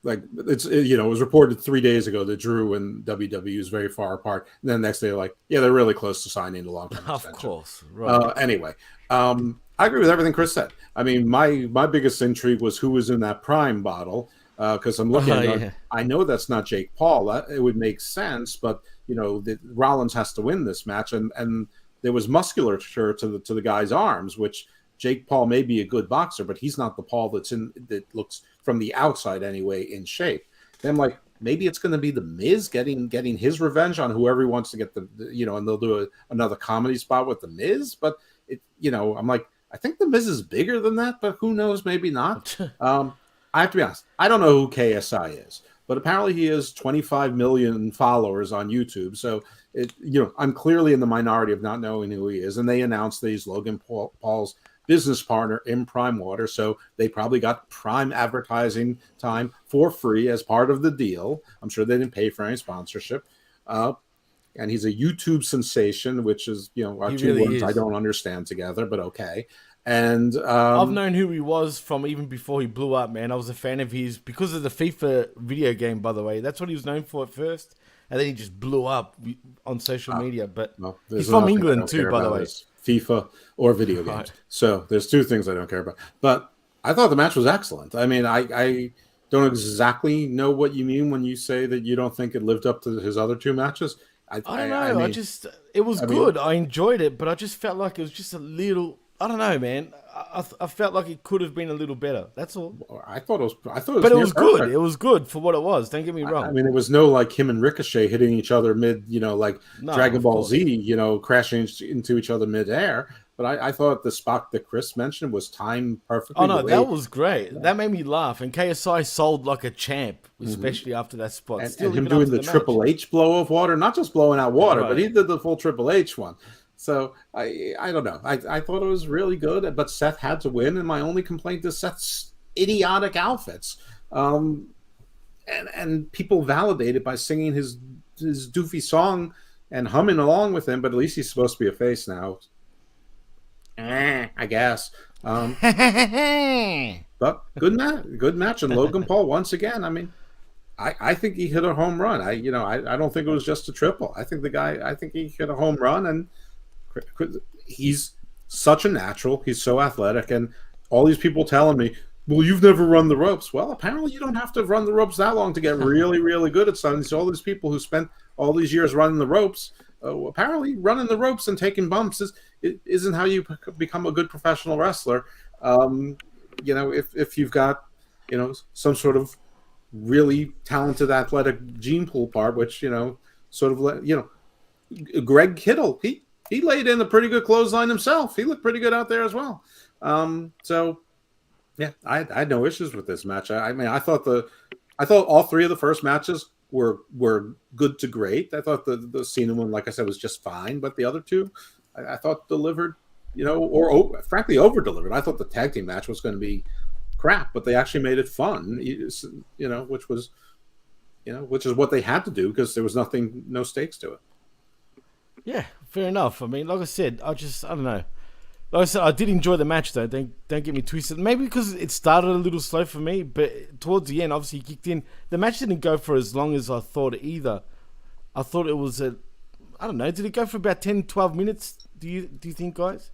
Like it was reported 3 days ago that Drew and WWE is very far apart. And then the next day, they're like, yeah, they're really close to signing a long-term extension. Of course, right. Anyway, I agree with everything Chris said. I mean, my biggest intrigue was who was in that Prime bottle, because I'm looking at it, I know that's not Jake Paul. It would make sense, but Rollins has to win this match, and there was musculature to the guy's arms, which Jake Paul may be a good boxer, but he's not the Paul that looks from the outside anyway in shape. Then I'm like, maybe it's going to be the Miz getting his revenge on whoever he wants to get and they'll do another comedy spot with the Miz. But I'm like, I think the Miz is bigger than that, but who knows? Maybe not. I have to be honest. I don't know who KSI is, but apparently he has 25 million followers on YouTube. So I'm clearly in the minority of not knowing who he is. And they announced that he's Logan Paul's business partner in Prime Water, so they probably got Prime advertising time for free as part of the deal. I'm sure they didn't pay for any sponsorship. And he's a YouTube sensation, which is are two really words is. I don't understand together, but okay. And I've known who he was from even before he blew up, man. I was a fan of his because of the FIFA video game, by the way. That's what he was known for at first, and then he just blew up on social media. But he's from England too, by the way. FIFA or video games. Right. So there's two things I don't care about. But I thought the match was excellent. I mean, I don't exactly know what you mean when you say that you don't think it lived up to his other two matches. I don't know. It was good. I enjoyed it, but I just felt like it was just a little. I don't know, man. I felt like it could have been a little better. That's all. I thought it was. But it was good. It was good for what it was. Don't get me wrong. I mean, there was no like him and Ricochet hitting each other mid, Dragon Ball Z, crashing into each other midair. But I thought the spot that Chris mentioned was timed perfectly. Oh no, that was great. Yeah. That made me laugh. And KSI sold like a champ, especially after that spot. And him doing the Triple H blow of water, not just blowing out water, but he did the full Triple H one. So I don't know. I thought it was really good, but Seth had to win. And my only complaint is Seth's idiotic outfits. And people validate it by singing his doofy song and humming along with him. But at least he's supposed to be a face now. I guess. But good match. And Logan Paul once again. I mean, I think he hit a home run. I don't think it was just a triple. I think he hit a home run, and he's such a natural. He's so athletic, and all these people telling me, well, you've never run the ropes. Well, apparently you don't have to run the ropes that long to get really, really good at something. So all these people who spent all these years running the ropes, apparently running the ropes and taking bumps isn't how you become a good professional wrestler. If you've got, some sort of really talented athletic gene pool part, which, Greg Kittle, he laid in a pretty good clothesline himself. He looked pretty good out there as well. Yeah, I had no issues with this match. I mean, I thought all three of the first matches were good to great. I thought the Cena one, like I said, was just fine, but the other two, I thought delivered, or frankly over-delivered. I thought the tag team match was going to be crap, but they actually made it fun, which is what they had to do because there was no stakes to it. Yeah, fair enough. I mean, like I said, I don't know. Like I said, I did enjoy the match, though. Don't get me twisted. Maybe because it started a little slow for me, but towards the end, obviously, he kicked in. The match didn't go for as long as I thought either. I thought it was I don't know. Did it go for about 10, 12 minutes? Do you think, guys?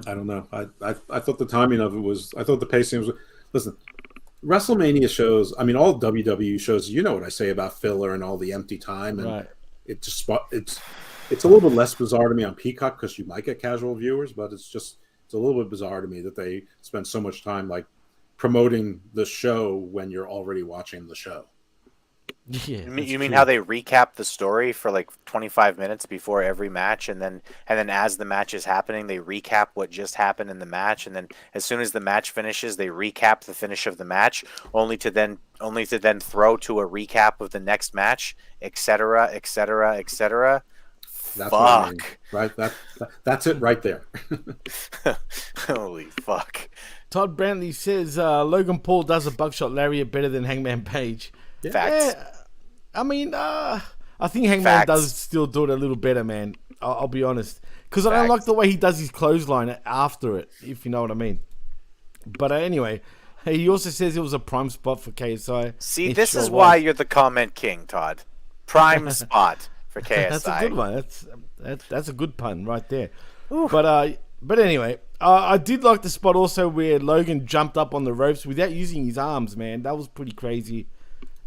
I don't know. I thought the timing of it was. I thought the pacing was. Listen, WrestleMania shows. I mean, all WWE shows. You know what I say about filler and all the empty time, and right. It's a little bit less bizarre to me on Peacock because you might get casual viewers, but it's a little bit bizarre to me that they spend so much time like promoting the show when you're already watching the show. Yeah, you mean how they recap the story for like 25 minutes before every match, and then as the match is happening, they recap what just happened in the match, and then as soon as the match finishes, they recap the finish of the match, only to then throw to a recap of the next match, etc., etc., etc. That's fuck. What I mean, right? That's it right there. Holy fuck. Todd Brantley says Logan Paul does a buckshot lariat better than Hangman Page. Yeah. Facts. Yeah, I mean, I think Hangman does still do it a little better, man. I'll be honest. Because I don't like the way he does his clothesline after it, if you know what I mean. But anyway, He also says it was a prime spot for KSI. See, It this sure is why was. you're the comment king, Todd. Prime spot for KSI. That's a good one. That's a good pun right there. But anyway, I did like the spot also where Logan jumped up on the ropes without using his arms, man. That was pretty crazy.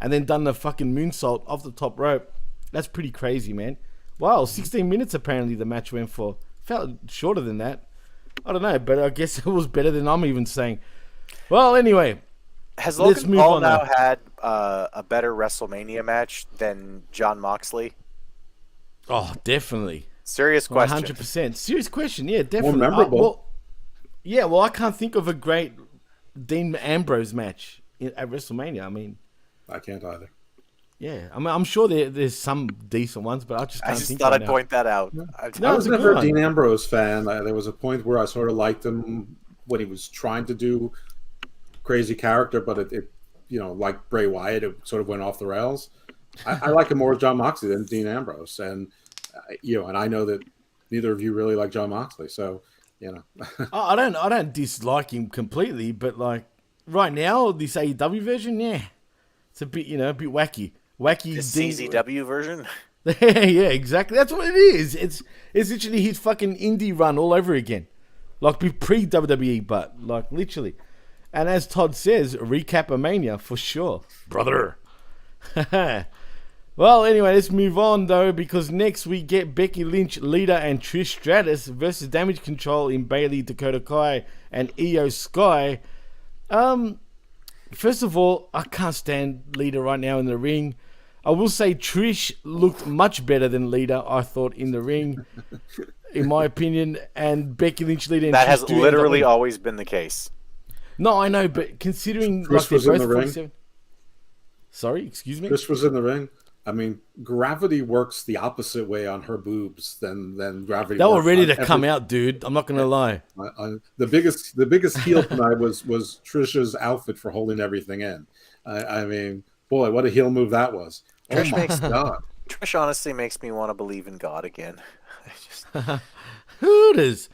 And then done the fucking moonsault off the top rope. That's pretty crazy, man. Wow, 16 minutes apparently the match went for. Felt shorter than that. I don't know, but I guess it was better than I'm even saying. Well, anyway. Has let's Logan move Paul on now had a better WrestleMania match than John Moxley? Oh, definitely. Serious question. 100%. Serious question, yeah, definitely. More memorable. Well, I can't think of a great Dean Ambrose match at WrestleMania. I mean, I can't either. yeah. I mean, I'm sure there's some decent ones, but I just can't think thought right I'd now. point that out. I was never a Dean Ambrose fan. There was a point where I sort of liked him when he was trying to do crazy character, but it like Bray Wyatt, it sort of went off the rails. I like him more as John Moxley than Dean Ambrose, and and I know that neither of you really like John Moxley, so I don't dislike him completely, but like right now, this AEW version, yeah, it's a bit a bit wacky. The CZW version. Yeah, exactly. That's what it is. It's literally his fucking indie run all over again, like pre WWE, but like literally. And as Todd says, recap a mania for sure, brother. Well, anyway, let's move on though, because next we get Becky Lynch, Lita, and Trish Stratus versus Damage Control in Bayley, Dakota Kai, and Io Sky. First of all, I can't stand Lita right now in the ring. I will say Trish looked much better than Lita, I thought, in the ring, in my opinion. And Becky Lynch, Lita, and That Trish has do end literally up- always been the case. No, I know, but considering Trish like they're was in both the ring. 47 Sorry, excuse me. Trish was in the ring. I mean, gravity works the opposite way on her boobs than gravity. They were works ready on to come out, dude. I'm not gonna lie. The biggest heel tonight was Trisha's outfit for holding everything in. I mean, boy, what a heel move that was! Trish Oh makes- my god! Trish honestly makes me want to believe in God again. Hooters.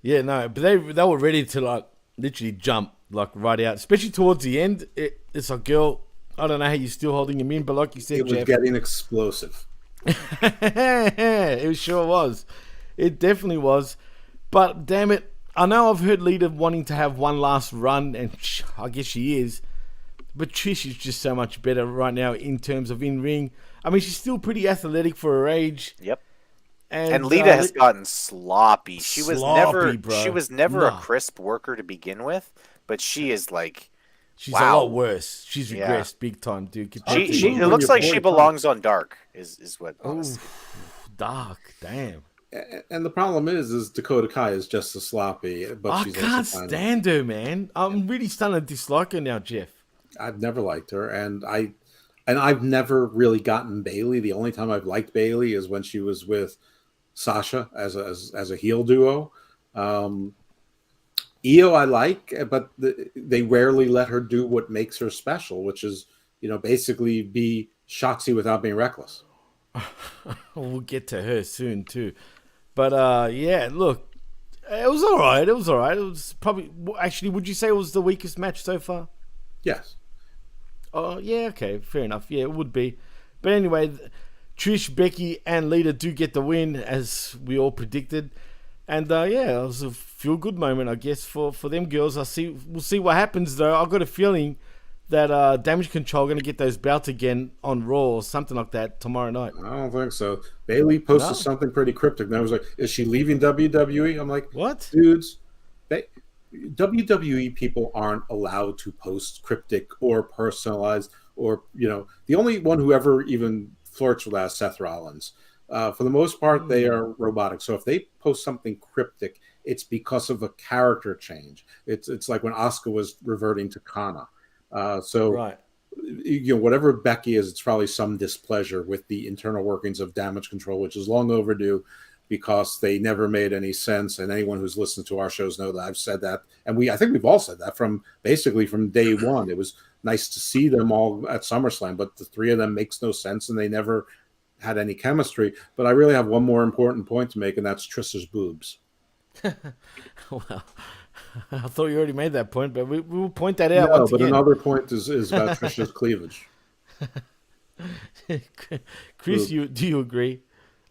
Yeah, no, but they were ready to like literally jump like right out, especially towards the end. It's like, girl, I don't know how you're still holding him in, but like you said, It was Jeff, getting explosive. it sure was. It definitely was. But damn it, I know I've heard Lita wanting to have one last run, and I guess she is. But Trish is just so much better right now in terms of in ring. I mean, she's still pretty athletic for her age. Yep. And, And Lita has gotten sloppy. She was Sloppy, bro. never a Nah. crisp worker to begin with, but she is like She's wow. a lot worse. She's Yeah. regressed big time, dude. she When it looks you're like she 45. belongs on Dark is what Oh, honestly. dark. Damn. And the problem is Dakota Kai is just as sloppy, but I she's can't also kind of- stand her, man. I'm really starting to dislike her now, Jeff. I've never liked her, and I've never really gotten Bailey. The only time I've liked Bailey is when she was with Sasha as a heel duo. Io I like, but they rarely let her do what makes her special, which is basically be Shotzi without being reckless. We'll get to her soon too. But yeah, look, it was all right. It was probably actually. Would you say it was the weakest match so far? Yes. Oh yeah, okay, fair enough. Yeah, it would be. But anyway, Trish, Becky, and Lita do get the win as we all predicted. And yeah, it was a feel-good moment, I guess, for them girls. We'll see what happens though. I've got a feeling that Damage Control are going to get those belts again on Raw or something like that tomorrow night. I don't think so. Bailey posted No. something pretty cryptic. And I was like, is she leaving WWE? I'm like, What? dudes, WWE people aren't allowed to post cryptic or personalized or, the only one who ever even flirts with that is Seth Rollins. For the most part, they are robotic. So if they post something cryptic, it's because of a character change. It's like when Asuka was reverting to Kana. Right. Whatever Becky is, it's probably some displeasure with the internal workings of Damage Control, which is long overdue because they never made any sense. And anyone who's listened to our shows know that I've said that. And I think we've all said that from day one. It was nice to see them all at SummerSlam, but the three of them makes no sense and they never had any chemistry. But I really have one more important point to make, and that's Trish's boobs. Well, I thought you already made that point, but we will point that out No, once but again. another point is about Trisha's cleavage. Chris, do you agree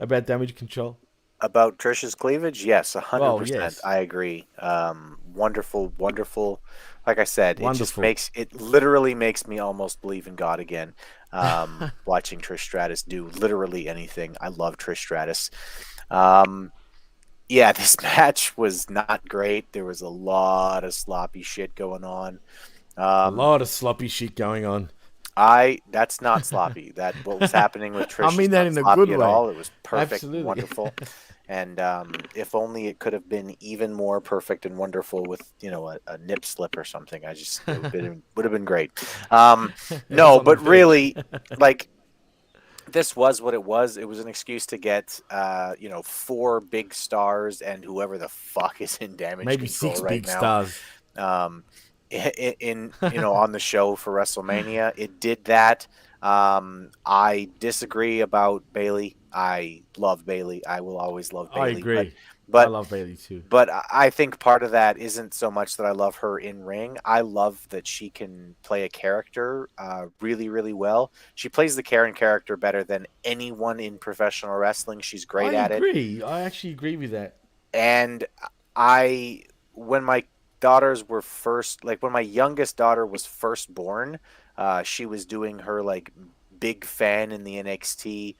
about damage control? About Trisha's cleavage, yes, 100%. Well, yes. I agree. Wonderful, wonderful. Like I said, Wonderful. it literally makes me almost believe in God again. Watching Trish Stratus do literally anything. I love Trish Stratus. Yeah, this match was not great. There was a lot of sloppy shit going on. A lot of sloppy shit going on. That's not sloppy. That what was happening with Trish. I mean that is in not a good sloppy way. At all. It was perfect, Absolutely. Wonderful, and if only it could have been even more perfect and wonderful with a nip slip or something. It would have been great. No, but really, like this was what it was. It was an excuse to get 4 big stars and whoever the fuck is in Damage Maybe Control 6 right big now. stars. In on the show for WrestleMania. It did that. I disagree about Bayley. I love Bayley. I will always love Bayley. I agree. But I love Bayley too. But I think part of that isn't so much that I love her in ring. I love that she can play a character really, really well. She plays the Karen character better than anyone in professional wrestling. She's great at it. I agree. I actually agree with that. And when my daughters were when my youngest daughter was first born, she was doing her big fan in the NXT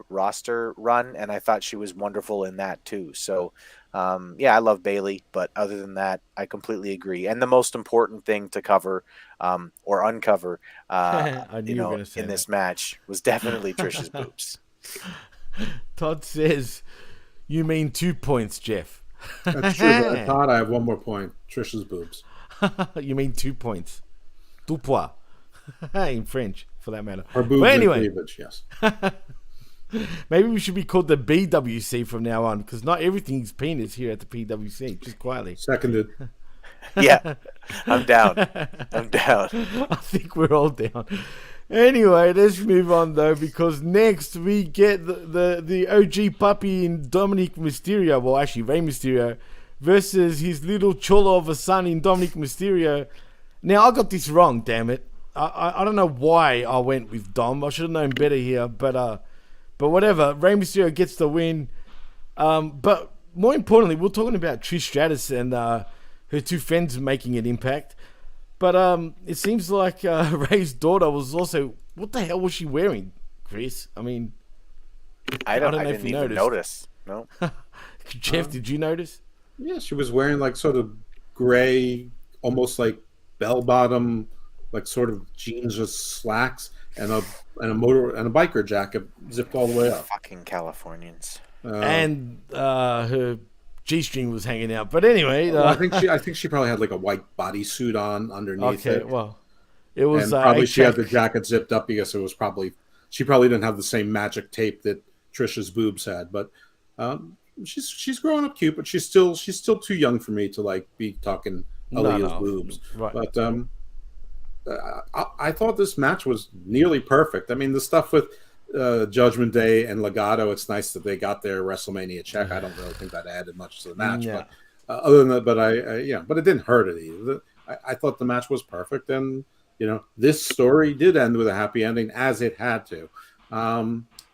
roster run, and I thought she was wonderful in that too. So I love Bayley, but other than that, I completely agree. And the most important thing to cover or uncover in this match was definitely Trish's boobs. Todd says, you mean 2 points, Jeff. That's true. Todd, I have one more point. Trisha's boobs. You mean 2 points. Deux points. In French, for that matter. Her boobs but anyway, and cleavage, yes. Maybe we should be called the BWC from now on, because not everything's penis here at the PWC, just quietly. Seconded. Yeah, I'm down. I think we're all down. Anyway, let's move on though, because next we get the OG puppy in Dominic Mysterio. Well, actually, Rey Mysterio versus his little cholo of a son in Dominic Mysterio. Now, I got this wrong, damn it. I don't know why I went with Dom. I should have known better here, but whatever. Rey Mysterio gets the win. But more importantly, we're talking about Trish Stratus and her 2 friends making an impact. But it seems like Ray's daughter was also... What the hell was she wearing, Chris? I mean... I didn't even notice. No. Jeff, did you notice? Yeah, she was wearing sort of gray, almost like bell-bottom, sort of jeans with slacks and a biker jacket zipped all the way up. Fucking Californians. And her G-string was hanging out. But anyway, well, I think she probably had a white bodysuit on underneath it. Okay, well, it was and probably she had the jacket zipped up because it was she probably didn't have the same magic tape that Trisha's boobs had. But she's growing up cute, but she's still too young for me to be talking Aaliyah's boobs. Right. But I thought this match was nearly perfect. I mean, the stuff with Judgment Day and Legado, it's nice that they got their WrestleMania check. I don't really think that added much to the match, Yeah. but other than that, but but it didn't hurt it either. I thought the match was perfect, and this story did end with a happy ending as it had to.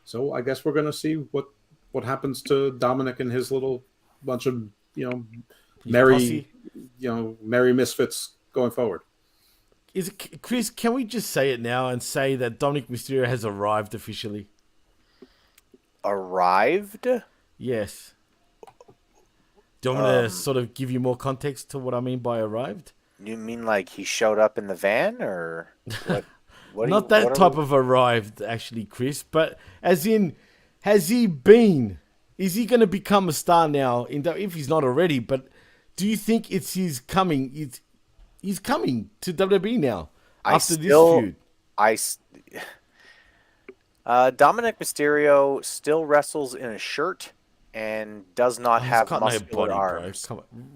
So I guess we're going to see what happens to Dominic and his little bunch of merry misfits going forward. Is it, Chris, can we just say it now and say that Dominic Mysterio has arrived officially? Arrived? Yes. Do you want me to sort of give you more context to what I mean by arrived? You mean he showed up in the van, or what? Not that type of arrived, actually, Chris, but as in, has he been? Is he going to become a star now? If he's not already, but do you think it's his coming? He's coming to WWE now after this feud. Dominic Mysterio still wrestles in a shirt and does not have muscular arms.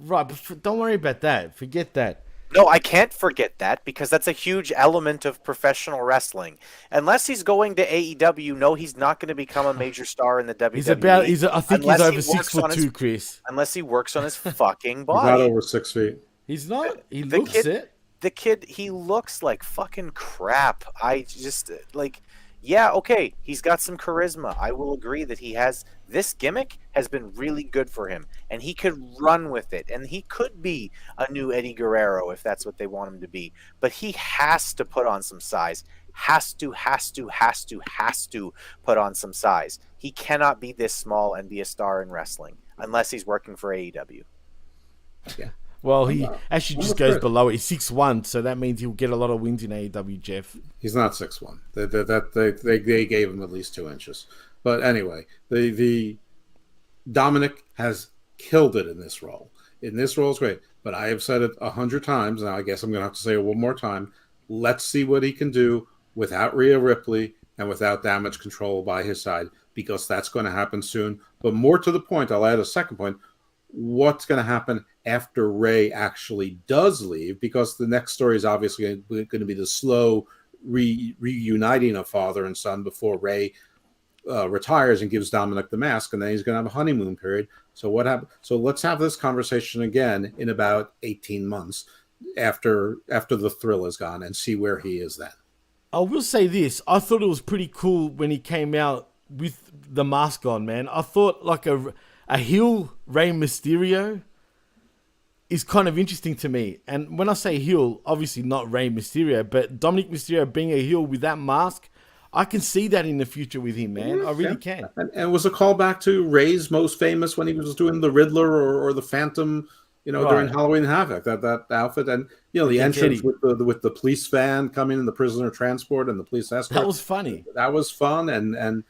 Right, but don't worry about that. Forget that. No, I can't forget that because that's a huge element of professional wrestling. Unless he's going to AEW, no, he's not going to become a major star in the WWE. I think he's unless he over works on his 6'2", Chris. unless he works on his fucking He's not body. over 6 feet. He's not. He The looks kid- it. The kid, he looks like fucking crap. I just like, yeah, okay, he's got some charisma. I will agree that he has this gimmick has been really good for him, and he could run with it, and he could be a new Eddie Guerrero if that's what they want him to be. But he has to put on some size. Has to put on some size. He cannot be this small and be a star in wrestling unless he's working for AEW. Yeah. Well, he actually just with goes Chris. below it. He's 6'1", so that means he'll get a lot of wins in AEW, Jeff. He's not 6'1". They gave him at least 2 inches. But anyway, the Dominic has killed it in this role. In this role is great. But I have said it 100 times, and I guess I'm going to have to say it one more time. Let's see what he can do without Rhea Ripley and without Damage Control by his side, because that's going to happen soon. But more to the point, I'll add a second point. What's going to happen after Ray actually does leave? Because the next story is obviously going to be the slow reuniting of father and son before Ray retires and gives Dominic the mask, and then he's going to have a honeymoon period. So what happened? So let's have this conversation again in about 18 months after the thrill is gone, and see where he is then. I will say this. I thought it was pretty cool when he came out with the mask on, man. I thought like a heel Rey Mysterio is kind of interesting to me. And when I say heel, obviously not Rey Mysterio, but Dominic Mysterio being a heel with that mask, I can see that in the future with him, man. I really can. And it was a callback to Ray's most famous when he was doing the Riddler or the Phantom, during Halloween Havoc, that outfit, and the entrance with the police van coming in, the prisoner transport and the police escort. That was funny. That was fun, and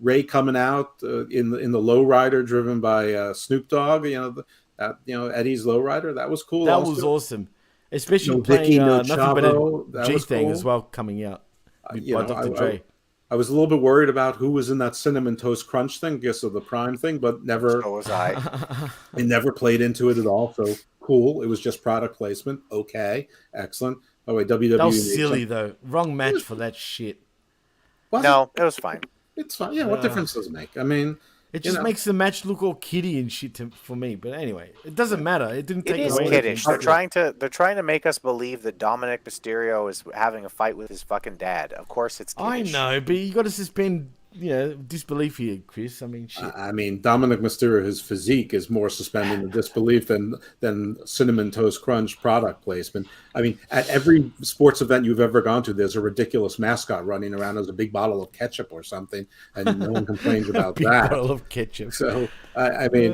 Ray coming out in the lowrider driven by Snoop Dogg, Eddie's lowrider. That was cool. That also. was awesome, especially No playing Vicky, no nothing Chavo. but a That G was thing cool. as well coming out by Dr. Dre. I was a little bit worried about who was in that Cinnamon Toast Crunch thing, because of the Prime thing, but never. So was I. It never played into it at all. So cool. It was just product placement. Okay, excellent. By the way, WWE. That was silly though. Wrong match for that shit. No, it was fine. It's fine. Yeah, what difference does it make? I mean, It just makes the match look all kiddie and shit for me. But anyway, it doesn't matter. It didn't It take is away. kiddish. anything. They're trying to make us believe that Dominic Mysterio is having a fight with his fucking dad. Of course, it's I kiddish. know, but you got to suspend, disbelief here, Chris. I mean, shit. I mean, Dominic Mysterio, his physique is more suspending the disbelief than Cinnamon Toast Crunch product placement. I mean, at every sports event you've ever gone to, there's a ridiculous mascot running around as a big bottle of ketchup or something, and no one complains about Big that. bottle of ketchup. So, I mean,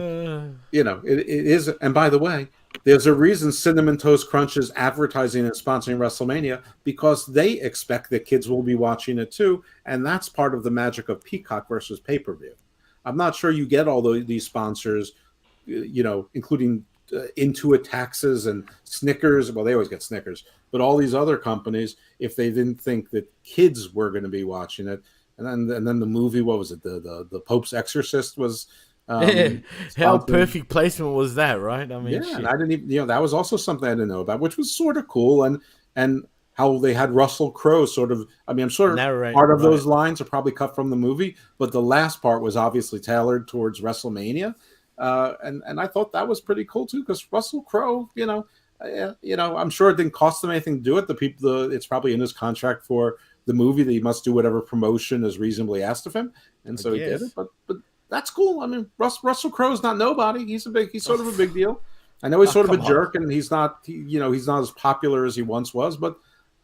it is. And by the way, there's a reason Cinnamon Toast Crunch is advertising and sponsoring WrestleMania, because they expect that kids will be watching it too. And that's part of the magic of Peacock versus pay-per-view. I'm not sure you get all these sponsors, including Intuit Taxes and Snickers. Well, they always get Snickers, but all these other companies, if they didn't think that kids were going to be watching it. And then the movie, what was it? The Pope's Exorcist was. How sponsored. perfect placement was that, right? I mean, Yeah, shit. and I didn't even, that was also something I didn't know about, which was sort of cool. And how they had Russell Crowe sort of, I mean, I'm sure Narrate, part of right. those lines are probably cut from the movie, but the last part was obviously tailored towards WrestleMania. And I thought that was pretty cool too, because Russell Crowe, I'm sure it didn't cost them anything to do it. It's probably in his contract for the movie that he must do whatever promotion is reasonably asked of him. And so he did it, but that's cool. I mean, Russell Crowe's not nobody. He's sort of a big deal. I know he's sort of a jerk, and he's not as popular as he once was. But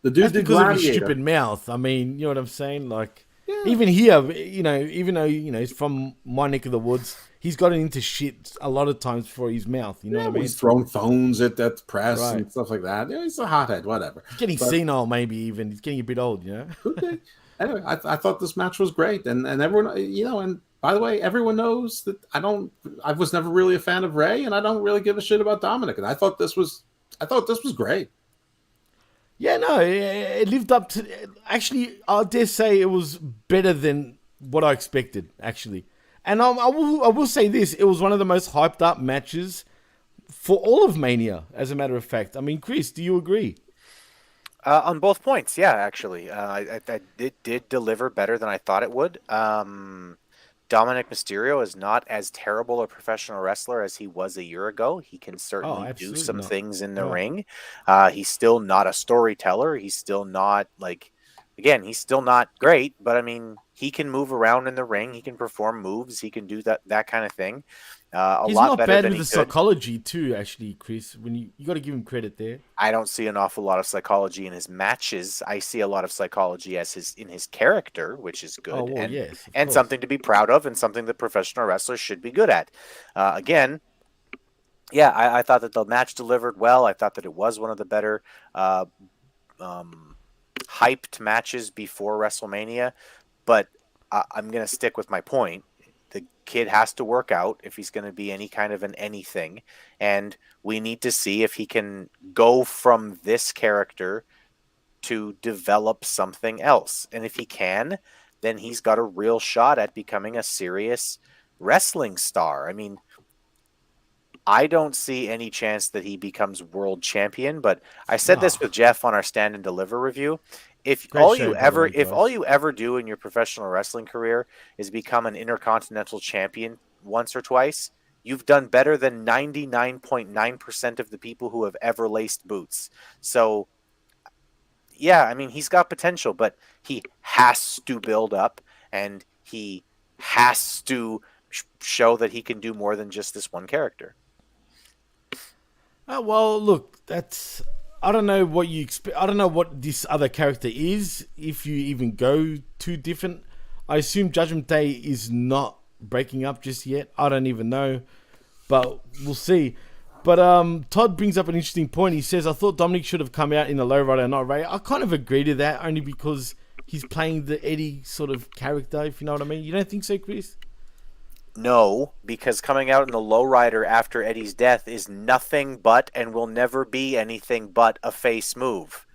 the dude That's did because of his Gladiator. stupid mouth. I mean, you know what I'm saying? Like, even here, even though he's from my neck of the woods, he's gotten into shit a lot of times for his mouth. You know what I mean? He's throwing phones at the press Right. and stuff like that. He's a hothead, whatever. He's getting senile, maybe even. He's getting a bit old, Okay. Anyway, I thought this match was great, and everyone, and by the way, everyone knows that I was never really a fan of Ray, and I don't really give a shit about Dominic, and I thought this was great. Yeah, no, it lived up to. Actually, I dare say it was better than what I expected. Actually, and I will say this: it was one of the most hyped up matches for all of Mania, as a matter of fact. I mean, Chris, do you agree? On both points, yeah, actually. It did deliver better than I thought it would. Dominic Mysterio is not as terrible a professional wrestler as he was a year ago. He can certainly do some things in the ring. He's still not a storyteller. He's still not he's still not great, but I mean, he can move around in the ring. He can perform moves. He can do that kind of thing. He's not bad with the psychology too, actually, Chris. When you got to give him credit there. I don't see an awful lot of psychology in his matches. I see a lot of psychology in his character, which is good, and something to be proud of, and something that professional wrestlers should be good at. Again, yeah, I thought that the match delivered well. I thought that it was one of the better hyped matches before WrestleMania, but I'm going to stick with my point. The kid has to work out if he's going to be any kind of an anything, and we need to see if he can go from this character to develop something else. And if he can, then he's got a real shot at becoming a serious wrestling star. I mean, I don't see any chance that he becomes world champion, but I said this with Jeff on our Stand and Deliver review. If all you ever do in your professional wrestling career is become an intercontinental champion once or twice, you've done better than 99.9% of the people who have ever laced boots. So, yeah, I mean, he's got potential, but he has to build up, and he has to show that he can do more than just this one character. Well, look, I don't know what you expect. I don't know what this other character is. If you even go too different, I assume Judgment Day is not breaking up just yet. I don't even know, but we'll see. But Todd brings up an interesting point. He says, "I thought Dominic should have come out in the lowrider, not Ray." I kind of agree to that, only because he's playing the Eddie sort of character. If you know what I mean. You don't think so, Chris? No, because coming out in the lowrider after Eddie's death is nothing but, and will never be anything but, a face move.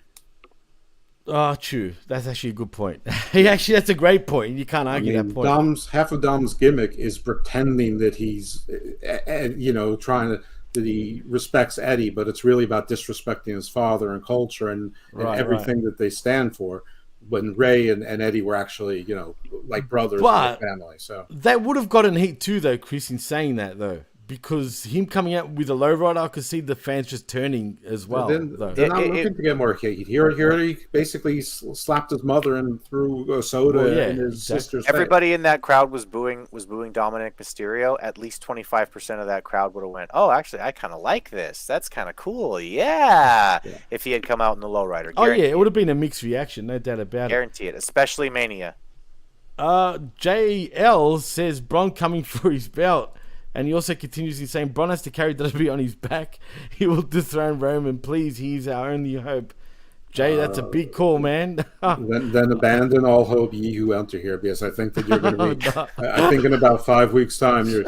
True. That's actually a good point. That's a great point. You can't argue that point. Half of Dom's gimmick is pretending that he's, that he respects Eddie, but it's really about disrespecting his father and culture and everything that they stand for. When Ray and Eddie were actually, like brothers and family. So that would have gotten heat too, though, Chris, in saying that, though. Because him coming out with a lowrider, I could see the fans just turning as well. They're not looking to get more heat. He basically slapped his mother and threw a soda in his sister's face. Everybody in that crowd was booing Dominic Mysterio. At least 25% of that crowd would have went, "Oh, actually, I kind of like this. That's kind of cool." Yeah. If he had come out in the lowrider. It would have been a mixed reaction, no doubt about it. Guarantee it, especially Mania. JL says Bron coming for his belt. And he also continues in saying, "Bron has to carry WWE on his back. He will dethrone Roman. Please, he's our only hope." Jay, that's a big call, man. then abandon all hope, ye who enter here, because I think that you're going to be. I think in about 5 weeks' time, you're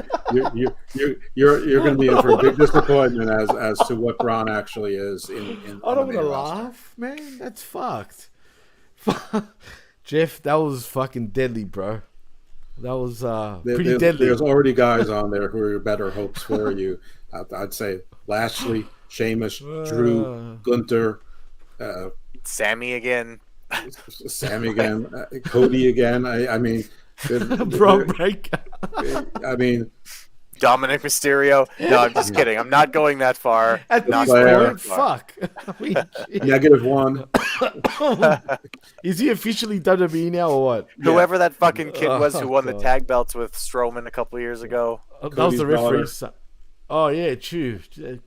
going to be in for a big disappointment as to what Bron actually is. I don't want to laugh, man. That's fucked. Jeff, that was fucking deadly, bro. That was pretty deadly. There's already guys on there who are better hopes for you. I'd say Lashley, Sheamus, Drew, Gunther, Sammy again, Cody again. I mean, Bro break. I mean, Dominic Mysterio. No, I'm just kidding. I'm not going that far. At this point, fuck. -1. Is he officially WWE now or what? Whoever that fucking kid was who won the tag belts with Strowman a couple years ago. That was the referee's son. Oh, yeah, true. The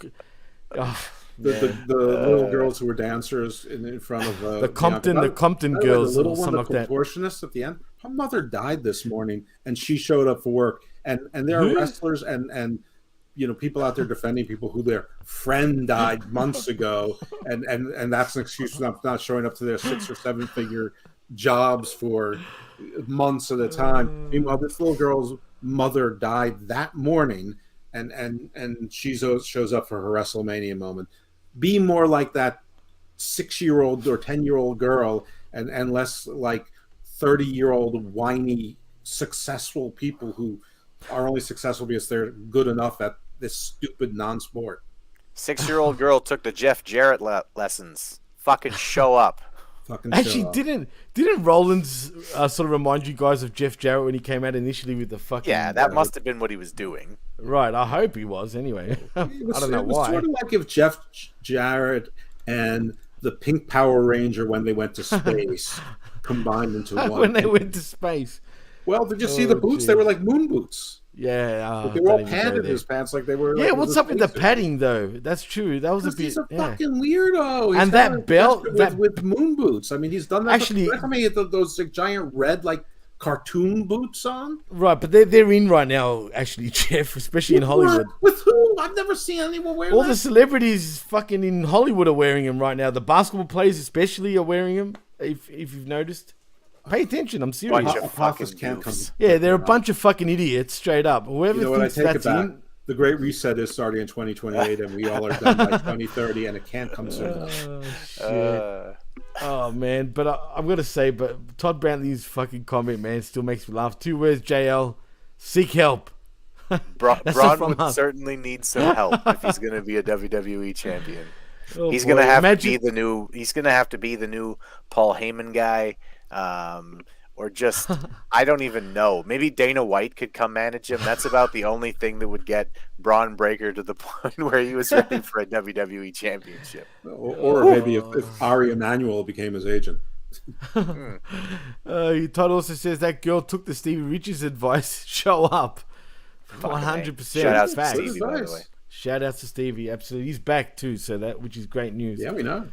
little girls who were dancers in front of the Compton girls, the little something one, like that. Contortionist at the end. Her mother died this morning, and she showed up for work. And there are wrestlers and people out there defending people who their friend died months ago, and that's an excuse for not showing up to their 6 or 7 figure jobs for months at a time. Meanwhile, this little girl's mother died that morning, and she shows up for her WrestleMania moment. Be more like that 6-year-old or 10-year-old girl, and less like 30-year-old whiny successful people who are only successful because they're good enough at this stupid non-sport. 6-year-old girl took the Jeff Jarrett lessons. Fucking show up. Fucking Actually, show up. didn't Rollins sort of remind you guys of Jeff Jarrett when he came out initially with the fucking? Yeah, that must have been what he was doing. Right. I hope he was. Anyway, I don't know It was why. sort of like if Jeff Jarrett and the Pink Power Ranger, when they went to space, combined into one. When they went to space. Well, did you see the boots? geez. They were like moon boots. Yeah, They were all padded, his pants, like they were. Yeah, like, what's up with the padding though? That's true. That was a bit. He's a Yeah. fucking weirdo. He's And got that a belt- vest with moon boots. I mean, he's done that. Actually- Actually, how many of those like, giant red like cartoon boots on? Right, but they're in right now. Actually, Jeff, especially in Hollywood. With who? I've never seen anyone wear All that. the celebrities fucking in Hollywood are wearing them right now. The basketball players especially are wearing them. If you've noticed, pay attention. I'm serious. Bunch of fucking Office can't come. goofs. Yeah, they're a bunch of fucking idiots, straight up. Whoever You know what? I thinks take it that's back. in. The Great Reset is starting in 2028, and we all are done by 2030, and it can't come soon. Oh, shit. Uh, Oh man, but I'm gonna say, but Todd Brantley's fucking comment, man, still makes me laugh. 2 words, JL, seek help. Braun That's not would from us. certainly need some help if he's going to be a WWE champion. Oh, He's boy. going to have Imagine- to be the new. He's going to have to be the new Paul Heyman guy, or just I don't even know. Maybe Dana White could come manage him. That's about the only thing that would get Braun Breaker to the point where he was ready for a WWE championship. Or maybe if Ari Emanuel became his agent. Todd also says that girl took the Stevie Richards advice. Show up. 100%. Shout out to Facts. Stevie, by the Nice. way. Shout out to Stevie. Absolutely, he's back too. So which is great news. Yeah, we know.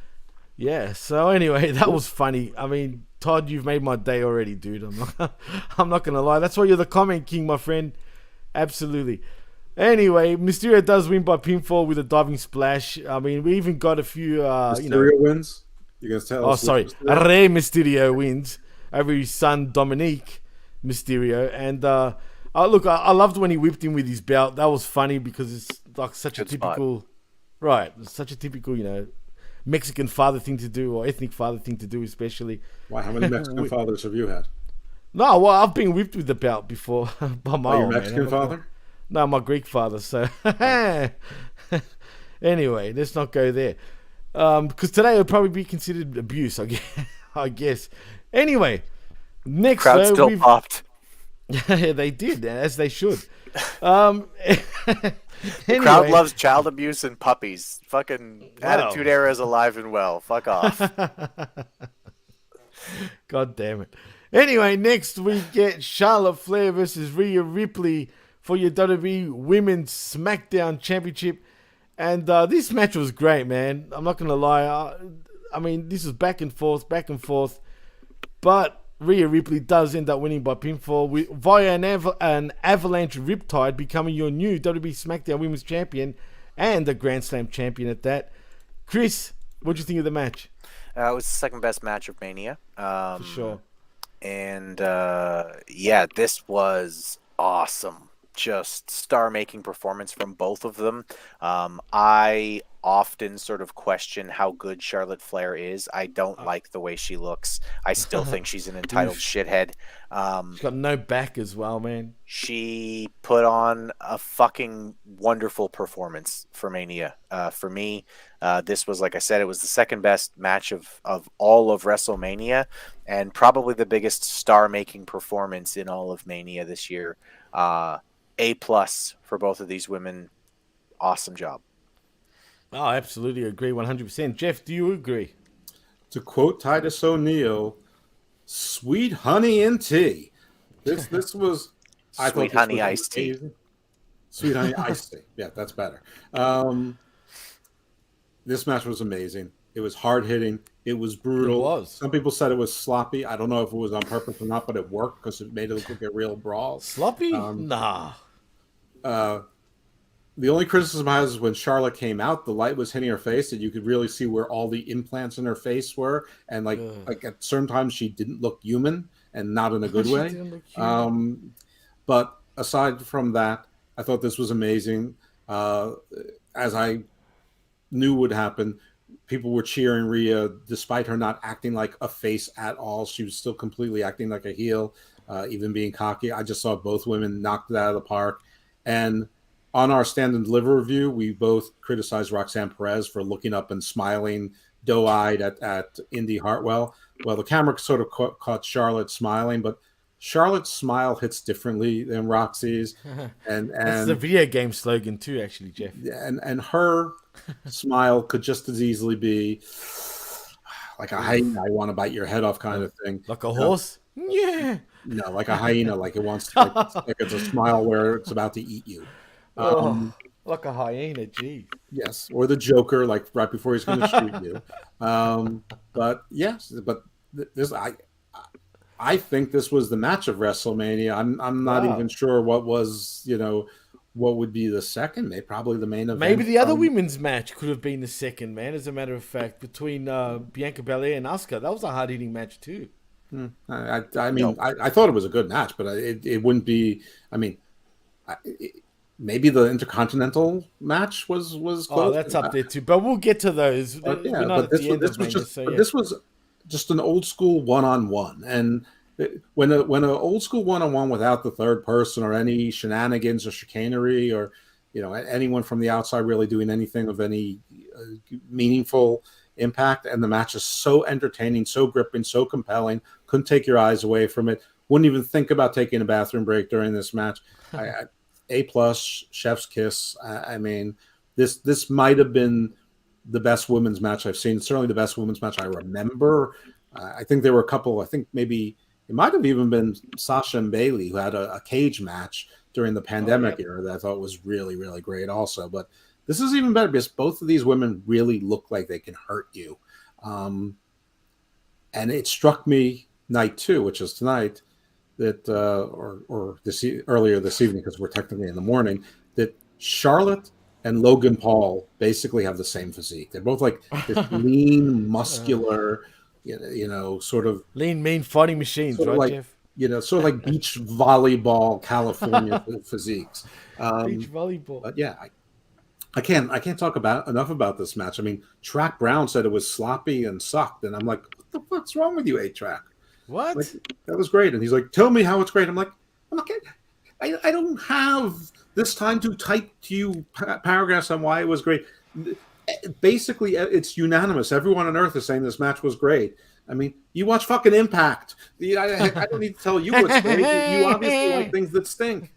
Yeah. So anyway, that was funny. I mean, Todd, you've made my day already, dude. I'm not gonna lie. That's why you're the comment king, my friend. Absolutely. Anyway, Mysterio does win by pinfall with a diving splash. I mean, we even got a few. Mysterio wins. You're gonna tell Oh, us? sorry. Rey Mysterio wins over his son Dominique Mysterio, and look, I loved when he whipped him with his belt. That was funny because it's like such a Good spot. typical, right? Such a typical, Mexican father thing to do, or ethnic father thing to do, especially. Why? How many Mexican fathers have you had? No, well, I've been whipped with the belt before by my Your old man. Mexican father? No, my Greek father. So anyway, let's not go there. Because today would probably be considered abuse, I guess. Anyway, next Crowd though, still popped. yeah, they did, as they should. Anyway, Crowd loves child abuse and puppies. Fucking Wow. Attitude Era is alive and well. Fuck off. God damn it. Anyway, next we get Charlotte Flair versus Rhea Ripley for your WWE Women's SmackDown Championship. And this match was great, man. I'm not going to lie. I mean, this was back and forth. But Rhea Ripley does end up winning by pinfall via an avalanche riptide, becoming your new WWE SmackDown Women's Champion and a Grand Slam champion at that. Chris, what do you think of the match? It was the second best match of Mania. For sure. And yeah, this was awesome. Just star-making performance from both of them. I often sort of question how good Charlotte Flair is. I don't like the way she looks. I still think she's an entitled shithead. She's got no back as well, man. She put on a fucking wonderful performance for Mania. For me, this was, like I said, it was the second best match of all of WrestleMania, and probably the biggest star-making performance in all of Mania this year. A+ for both of these women. Awesome job. Oh, I absolutely agree 100%. Jeff, do you agree? To quote Titus O'Neil, "Sweet honey and tea." This was Sweet honey iced tea. Sweet honey iced tea. Yeah, that's better. This match was amazing. It was hard hitting. It was brutal. It was. Some people said it was sloppy. I don't know if it was on purpose or not, but it worked because it made it look like a real brawl. Sloppy? Nah. The only criticism I has is when Charlotte came out, the light was hitting her face, and you could really see where all the implants in her face were, and like at certain times she didn't look human, and not in a good She way. didn't look human. But aside from that, I thought this was amazing. As I knew would happen, people were cheering Rhea despite her not acting like a face at all. She was still completely acting like a heel, even being cocky. I just saw both women knocked it out of the park, and on our stand and deliver review, we both criticized Roxanne Perez for looking up and smiling doe-eyed at Indy Hartwell. Well, the camera sort of caught Charlotte smiling, but Charlotte's smile hits differently than Roxy's, and That's the video game slogan too, actually, Jeff. and her smile could just as easily be like a hyena, I want to bite your head off kind of thing. Like a horse? Yeah. No, like a hyena, like it wants to, like it's a smile where it's about to eat you. Like a hyena, gee. Yes, or the Joker, like right before he's going to shoot you. But yes, but this I think this was the match of WrestleMania. I'm not even sure what was, what would be the second. Maybe probably the main event. Maybe the other women's match could have been the second, man. As a matter of fact, between Bianca Belair and Asuka, that was a hard hitting match too. I mean, I thought it was a good match, but it wouldn't be. I mean, maybe the Intercontinental match was close. Oh, that's up there too. But we'll get to those. But this was just an old school one-on-one, and when an old school one-on-one without the third person or any shenanigans or chicanery or anyone from the outside really doing anything of any meaningful impact, and the match is so entertaining, so gripping, so compelling, couldn't take your eyes away from it, wouldn't even think about taking a bathroom break during this match. A plus, chef's kiss. I mean, this might have been the best women's match I've seen. Certainly the best women's match I remember. I think there were a couple. I think maybe it might have even been Sasha and Bailey, who had a cage match during the pandemic era that I thought was really, really great also. But this is even better because both of these women really look like they can hurt you. And it struck me night two, which is tonight, that earlier this evening, because we're technically in the morning, that Charlotte and Logan Paul basically have the same physique. They're both like this lean, muscular, sort of lean, mean fighting machines, right, like, Jeff? Sort of like beach volleyball California physiques. Beach volleyball. But yeah, I can't talk enough about this match. I mean, Track Brown said it was sloppy and sucked, and I'm like, what the fuck's wrong with you, A-Track? What? Like, that was great. And he's like, tell me how it's great. I'm like, I don't have this time to type to you paragraphs on why it was great. Basically, it's unanimous. Everyone on earth is saying this match was great. I mean, you watch fucking Impact. I don't need to tell you what's great. You obviously like things that stink.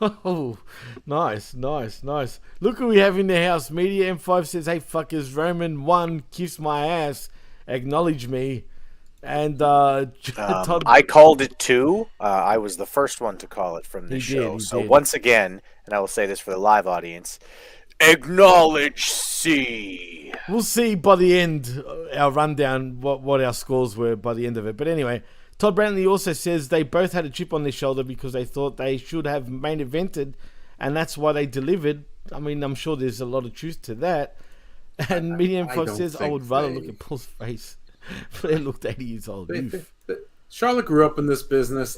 Oh, nice. Look who we have in the house. Media M5 says, hey, fuckers, Roman 1, kiss my ass, acknowledge me. And Todd... I called it 2. I was the first one to call it from the show. So once again, and I will say this for the live audience, acknowledge C. We'll see by the end, our rundown, what our scores were by the end of it. But anyway, Todd Brantley also says they both had a chip on their shoulder because they thought they should have main evented, and that's why they delivered. I mean, I'm sure there's a lot of truth to that. And Medium 5 says, I would rather look at Paul's face. Flair looked 80 years old. Charlotte grew up in this business.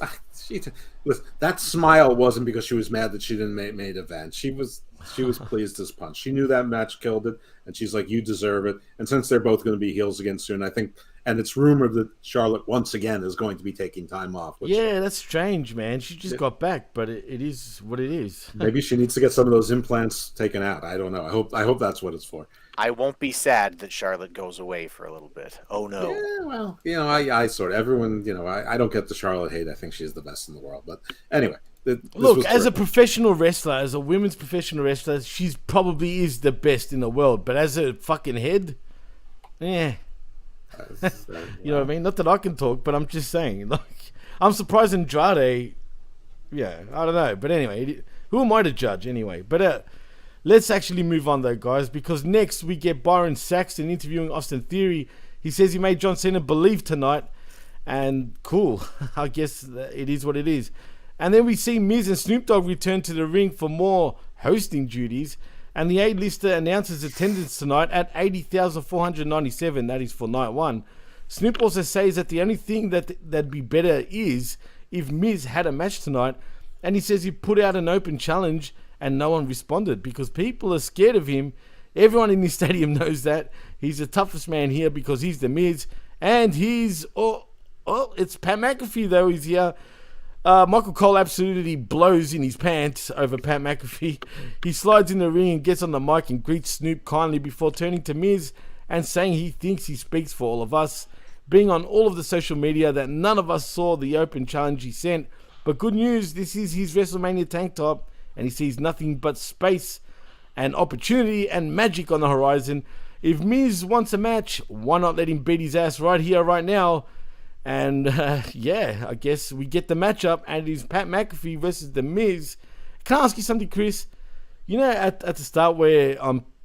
Listen, that smile wasn't because she was mad that she didn't make main event. She was pleased as punch. She knew that match killed it, and she's like, you deserve it. And since they're both going to be heels again soon, I think, and it's rumored that Charlotte once again is going to be taking time off. Yeah, that's strange, man. She just got back, but it is what it is. Maybe she needs to get some of those implants taken out. I don't know. I hope that's what it's for. I won't be sad that Charlotte goes away for a little bit. Oh no. Yeah, well, I sort of everyone, I don't get the Charlotte hate. I think she's the best in the world. But anyway, look, as a professional wrestler, as a women's professional wrestler, she's probably is the best in the world. But as a fucking head, you know what I mean? Not that I can talk, but I'm just saying. Like, I'm surprised Andrade. Yeah, I don't know, but anyway, who am I to judge anyway? But let's actually move on though, guys, because next we get Byron Saxton interviewing Austin Theory. He says he made John Cena believe tonight, and cool. I guess it is what it is. And then we see Miz and Snoop Dogg return to the ring for more hosting duties. And the A-lister announces attendance tonight at 80,497. That is for night one. Snoop also says that the only thing that'd be better is if Miz had a match tonight. And he says he put out an open challenge and no one responded because people are scared of him. Everyone in the stadium knows that. He's the toughest man here because he's the Miz. And he's... it's Pat McAfee, though. He's here. Michael Cole absolutely blows in his pants over Pat McAfee. He slides in the ring and gets on the mic and greets Snoop kindly before turning to Miz and saying he thinks he speaks for all of us, being on all of the social media that none of us saw the open challenge he sent. But good news, this is his WrestleMania tank top, and he sees nothing but space and opportunity and magic on the horizon. If Miz wants a match, why not let him beat his ass right here, right now? And yeah, I guess we get the matchup, and it is Pat McAfee versus The Miz. Can I ask you something, Chris? You know, at the start where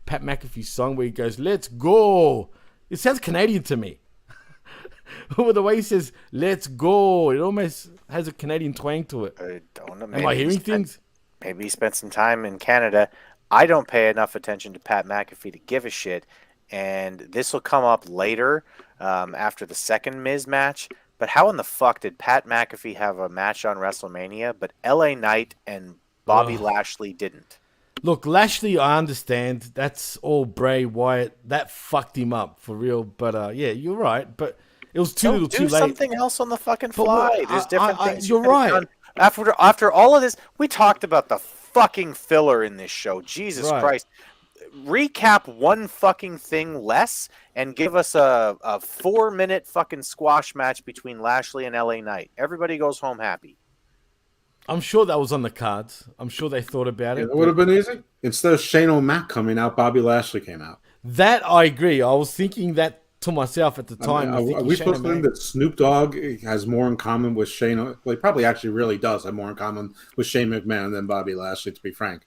Pat McAfee's song where he goes, "Let's go," it sounds Canadian to me. With the way he says, "Let's go," it almost has a Canadian twang to it. I don't know. Am I hearing things? Maybe he spent some time in Canada. I don't pay enough attention to Pat McAfee to give a shit, and this will come up later after the second Miz match. But how in the fuck did Pat McAfee have a match on WrestleMania, but LA Knight and Bobby Lashley didn't? Look, Lashley, I understand. That's all Bray Wyatt. That fucked him up for real. But yeah, you're right. But it was too little, too late. Do something else on the fucking fly. There's different things. You're right. After all of this, we talked about the fucking filler in this show. Jesus Christ. Recap one fucking thing less and give us a 4-minute fucking squash match between Lashley and LA Knight. Everybody goes home happy. I'm sure that was on the cards. I'm sure they thought about it. It would have been easy. Instead of Shane O'Mac coming out, Bobby Lashley came out. That I agree. I was thinking that to myself at the time. Are we supposed to think that Snoop Dogg has more in common with Shane? Well, he probably actually really does have more in common with Shane McMahon than Bobby Lashley, to be frank.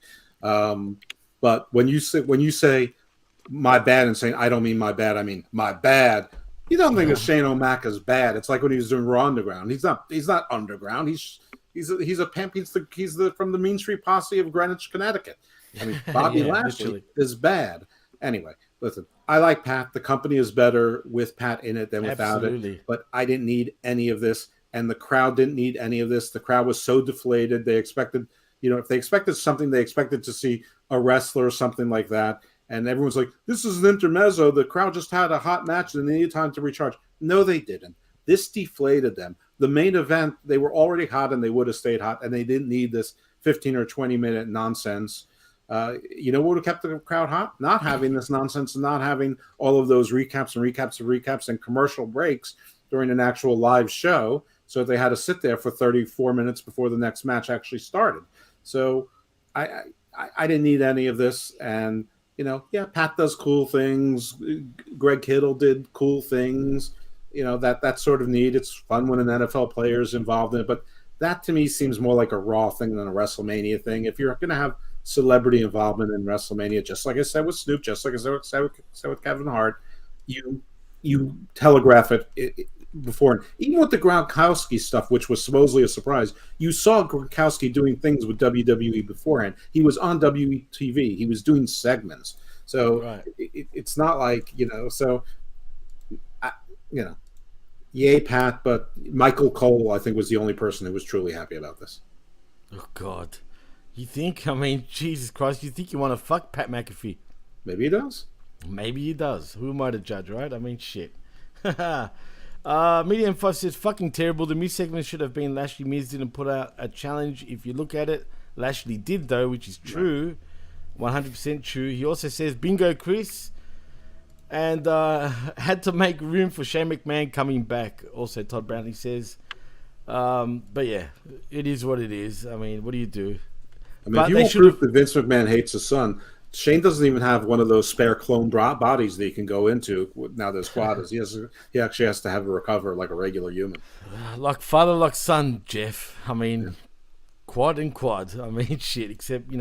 But when you say my bad and saying I don't mean my bad, I mean my bad. You don't think of Shane O'Mac as bad. It's like when he was doing Raw Underground. He's not underground. He's a pimp. He's from the Mean Street Posse of Greenwich, Connecticut. I mean, Bobby Lashley is bad. Anyway, listen, I like Pat. The company is better with Pat in it than without it. But I didn't need any of this, and the crowd didn't need any of this. The crowd was so deflated. They expected, if they expected something, they expected to see a wrestler or something like that. And everyone's like, this is an intermezzo. The crowd just had a hot match and they needed time to recharge. No, they didn't. This deflated them. The main event, they were already hot and they would have stayed hot, and they didn't need this 15 or 20-minute nonsense. What would have kept the crowd hot? Not having this nonsense and not having all of those recaps and commercial breaks during an actual live show. So they had to sit there for 34 minutes before the next match actually started. So I didn't need any of this. And, Pat does cool things. Greg Kittle did cool things. That's sort of neat. It's fun when an NFL player is involved in it. But that to me seems more like a Raw thing than a WrestleMania thing. If you're going to have celebrity involvement in WrestleMania, just like I said with Snoop, just like I said with Kevin Hart, you telegraph it before. Even with the Gronkowski stuff, which was supposedly a surprise, you saw Gronkowski doing things with WWE beforehand. He was on WTV. He was doing segments. So it's not like, yay, Pat, but Michael Cole, I think, was the only person who was truly happy about this. Oh, God. You think? I mean, Jesus Christ, you think you want to fuck Pat McAfee? Maybe he does. Maybe he does. Who am I to judge, right? I mean, shit. Medium 5 says, fucking terrible. The Miz segment should have been Lashley. Miz didn't put out a challenge. If you look at it, Lashley did, though, which is true. 100% true. He also says, bingo, Chris. And had to make room for Shane McMahon coming back. Also, Todd Brownlee says. But yeah, it is what it is. I mean, what do you do? I mean, if you want proof that Vince McMahon hates his son, Shane doesn't even have one of those spare clone bodies that he can go into now that squad is. He actually has to have a recover like a regular human. Like father, like son, Jeff. I mean, quad and quad. I mean, shit, except,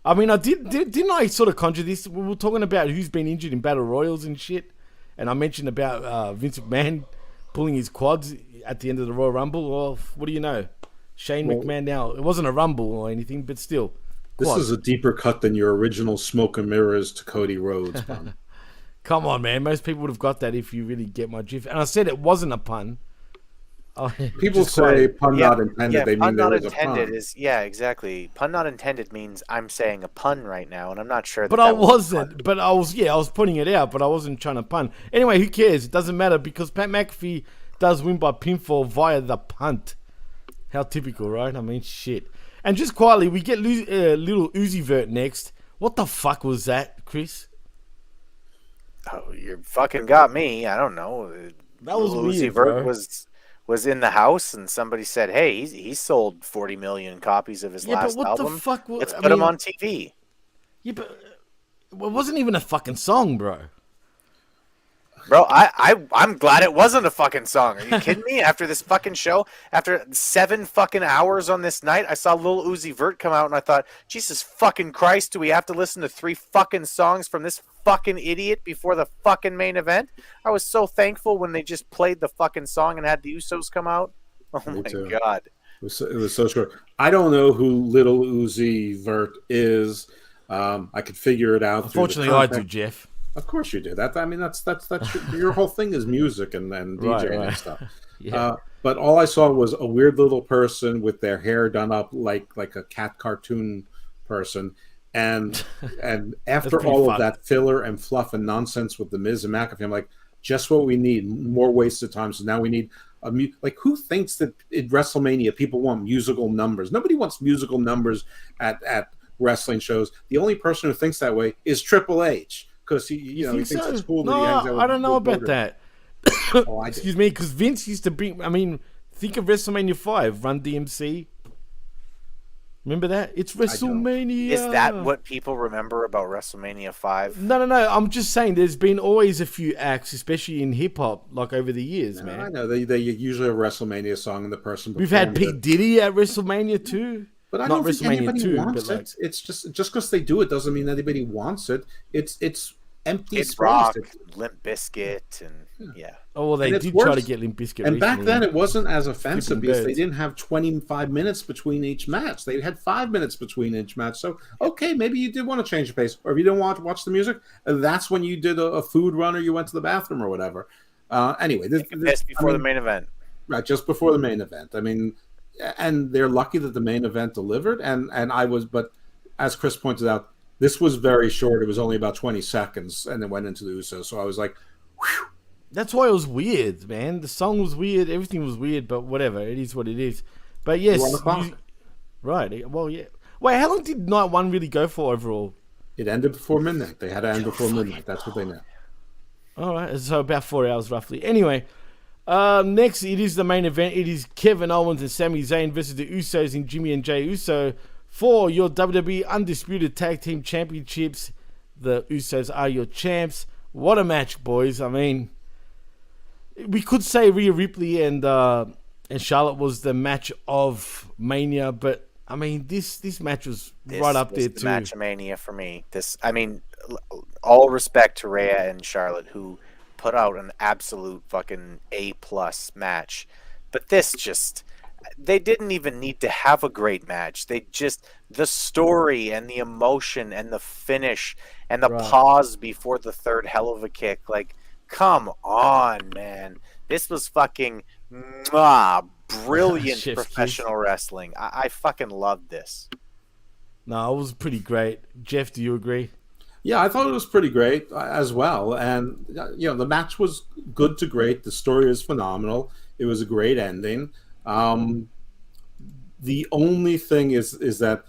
I mean, didn't I sort of conjure this? We were talking about who's been injured in Battle Royals and shit. And I mentioned about Vince McMahon pulling his quads at the end of the Royal Rumble. Well, what do you know? Shane McMahon now. It wasn't a Rumble or anything, but still. This is a deeper cut than your original Smoke and Mirrors to Cody Rhodes, man. Come on, man. Most people would have got that if you really get my drift. And I said it wasn't a pun. People say pun not intended. Yeah, they pun mean there not was intended a pun. Exactly. Pun not intended means I'm saying a pun right now, and I'm not sure. But I wasn't. But I was putting it out, but I wasn't trying to pun. Anyway, who cares? It doesn't matter because Pat McAfee does win by pinfall via the punt. How typical, right? I mean, shit. And just quietly, we get little Uzi Vert next. What the fuck was that, Chris? Oh, you fucking got me. I don't know. That was Lil weird, Uzi Vert bro. was in the house, and somebody said, "Hey, he sold 40 million copies of his last but what album. the fuck? Let's put him on TV." Yeah, but it wasn't even a fucking song, bro. Bro, I'm glad it wasn't a fucking song. Are you kidding me? After this fucking show, after 7 fucking hours on this night, I saw Lil Uzi Vert come out, and I thought, Jesus fucking Christ, do we have to listen to 3 fucking songs from this fucking idiot before the fucking main event? I was so thankful when they just played the fucking song and had the Usos come out. Oh my God. It was so short. I don't know who Little Uzi Vert is. I could figure it out. Unfortunately, I do, Jeff. Of course you do. That's your whole thing is music and DJing and stuff. Yeah. But all I saw was a weird little person with their hair done up like a cat cartoon person. And after all of that filler and fluff and nonsense with the Miz and McAfee, I'm like, just what we need. More wasted time. So now we need like, who thinks that in WrestleMania people want musical numbers? Nobody wants musical numbers at wrestling shows. The only person who thinks that way is Triple H. Because he thinks it's cool that he hangs out with. I don't know about that. Oh, Excuse me, because Vince used to bring. I mean, think of WrestleMania 5, Run DMC. Remember that? It's WrestleMania. Is that what people remember about WrestleMania 5? No. I'm just saying. There's been always a few acts, especially in hip hop, like over the years, man. I know they usually have a WrestleMania song and the person. We've had P Diddy at WrestleMania too. But I don't think anybody wants it. It's just because they do it doesn't mean anybody wants it. It's empty It's space. Rock, Limp Bizkit, and yeah. Oh, well, they did try to get Limp Bizkit. And back then, it wasn't as offensive because they didn't have 25 minutes between each match. They had 5 minutes between each match. So, okay, maybe you did want to change the pace. Or if you didn't want to watch the music, that's when you did a food run or you went to the bathroom or whatever. Anyway. This before the main event. Right, just before the main event. I mean, and they're lucky that the main event delivered. And I was, but as Chris pointed out, this was very short. It was only about 20 seconds, and it went into the Usos. So I was like, whew. That's why it was weird, man. The song was weird. Everything was weird, but whatever. It is what it is. But yes. Right. Well, yeah. Wait, how long did night 1 really go for overall? It ended before midnight. They had to end before midnight. That's what they know. All right. So about 4 hours roughly. Anyway, next it is the main event. It is Kevin Owens and Sami Zayn versus the Usos and Jimmy and Jey Uso for your WWE Undisputed Tag Team Championships. The Usos are your champs. What a match, boys. I mean, we could say Rhea Ripley and Charlotte was the match of Mania, but I mean, this match was right up there too. The match of Mania for me. All respect to Rhea and Charlotte, who put out an absolute fucking A+ match, but they didn't even need to have a great match. The story and the emotion and the finish and the pause before the third hell of a kick. Like, come on, man. This was fucking brilliant professional wrestling. I fucking loved this. No, it was pretty great. Jeff, do you agree? Yeah, I thought it was pretty great as well. And, the match was good to great. The story is phenomenal. It was a great ending. The only thing is that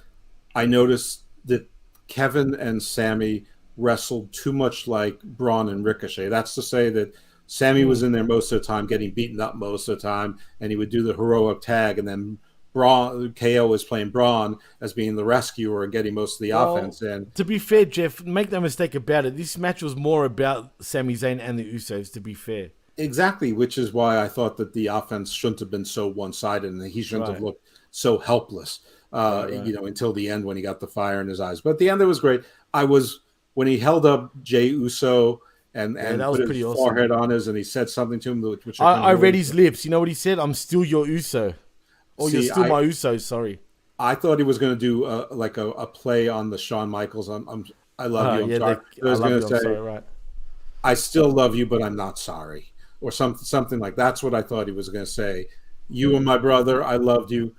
I noticed that Kevin and Sami wrestled too much like Braun and Ricochet. That's to say that Sami was in there most of the time, getting beaten up most of the time, and he would do the heroic tag, and then KO was playing Braun as being the rescuer and getting most of the offense in. To be fair, Jeff, make no mistake about it, this match was more about Sami Zayn and the Usos, to be fair. Exactly, which is why I thought that the offense shouldn't have been so one-sided and that he shouldn't have looked so helpless, until the end when he got the fire in his eyes. But at the end, it was great. When he held up Jey Uso and put his forehead on his, and he said something to him. Which I read his lips. You know what he said? I'm still your Uso. Or you're still my Uso, sorry. I thought he was going to do a play on the Shawn Michaels. I love you. I'm sorry. I was going to say, sorry, right. I still love you, but I'm not sorry. Or something like that's what I thought he was going to say. You were my brother. I loved you,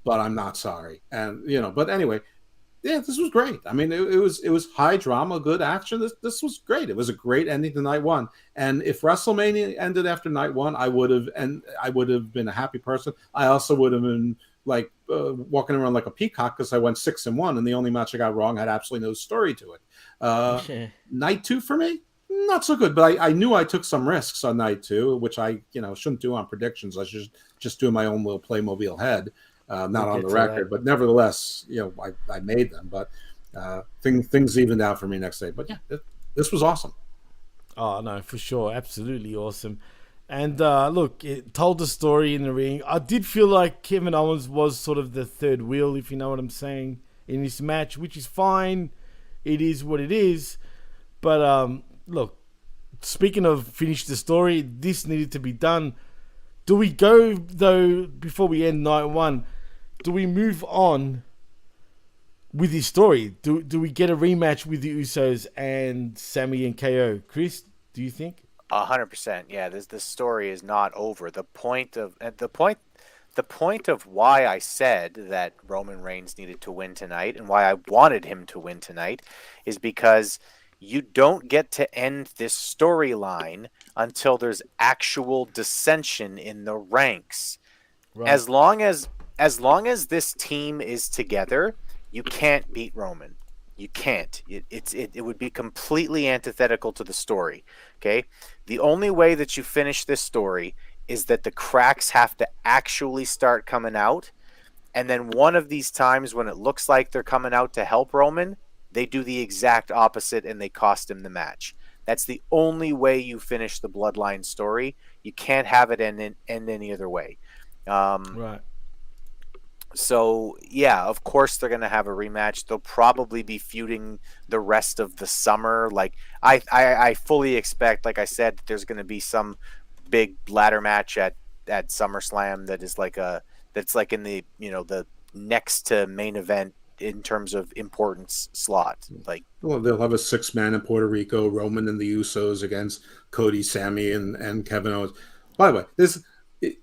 but I'm not sorry. And, but anyway, Yeah, this was great. I mean, it was high drama, good action. This was great. It was a great ending to night one. And if WrestleMania ended after night one, I would have been a happy person. I also would have been like walking around like a peacock because I went 6-1, and the only match I got wrong had absolutely no story to it. Night two for me, not so good. But I knew I took some risks on night two, which I shouldn't do on predictions. I should just do my own little Playmobil head. Not on the record, but nevertheless, I made them. But things evened out for me next day. But yeah, this was awesome. Oh no, for sure, absolutely awesome. And look, it told the story in the ring. I did feel like Kevin Owens was sort of the third wheel, if you know what I'm saying, in this match, which is fine. It is what it is. But look, speaking of finish the story, this needed to be done. Do we go, though, before we end night one, do we move on with his story? Do we get a rematch with the Usos and Sammy and KO? Chris, do you think? 100%. Yeah, this story is not over. The point of why I said that Roman Reigns needed to win tonight and why I wanted him to win tonight is because you don't get to end this storyline until there's actual dissension in the ranks. Right. As long as this team is together, you can't beat Roman. You can't. It would be completely antithetical to the story. Okay? The only way that you finish this story is that the cracks have to actually start coming out, and then one of these times when it looks like they're coming out to help Roman, they do the exact opposite and they cost him the match. That's the only way you finish the Bloodline story. You can't have it end any other way. Right. So, yeah, of course they're going to have a rematch. They'll probably be feuding the rest of the summer. Like, I fully expect, like I said, that there's going to be some big ladder match at SummerSlam that's like in the, the next to main event in terms of importance slot. Like, well, they'll have a 6-man in Puerto Rico, Roman and the Usos against Cody, Sammy, and Kevin Owens. By the way, this,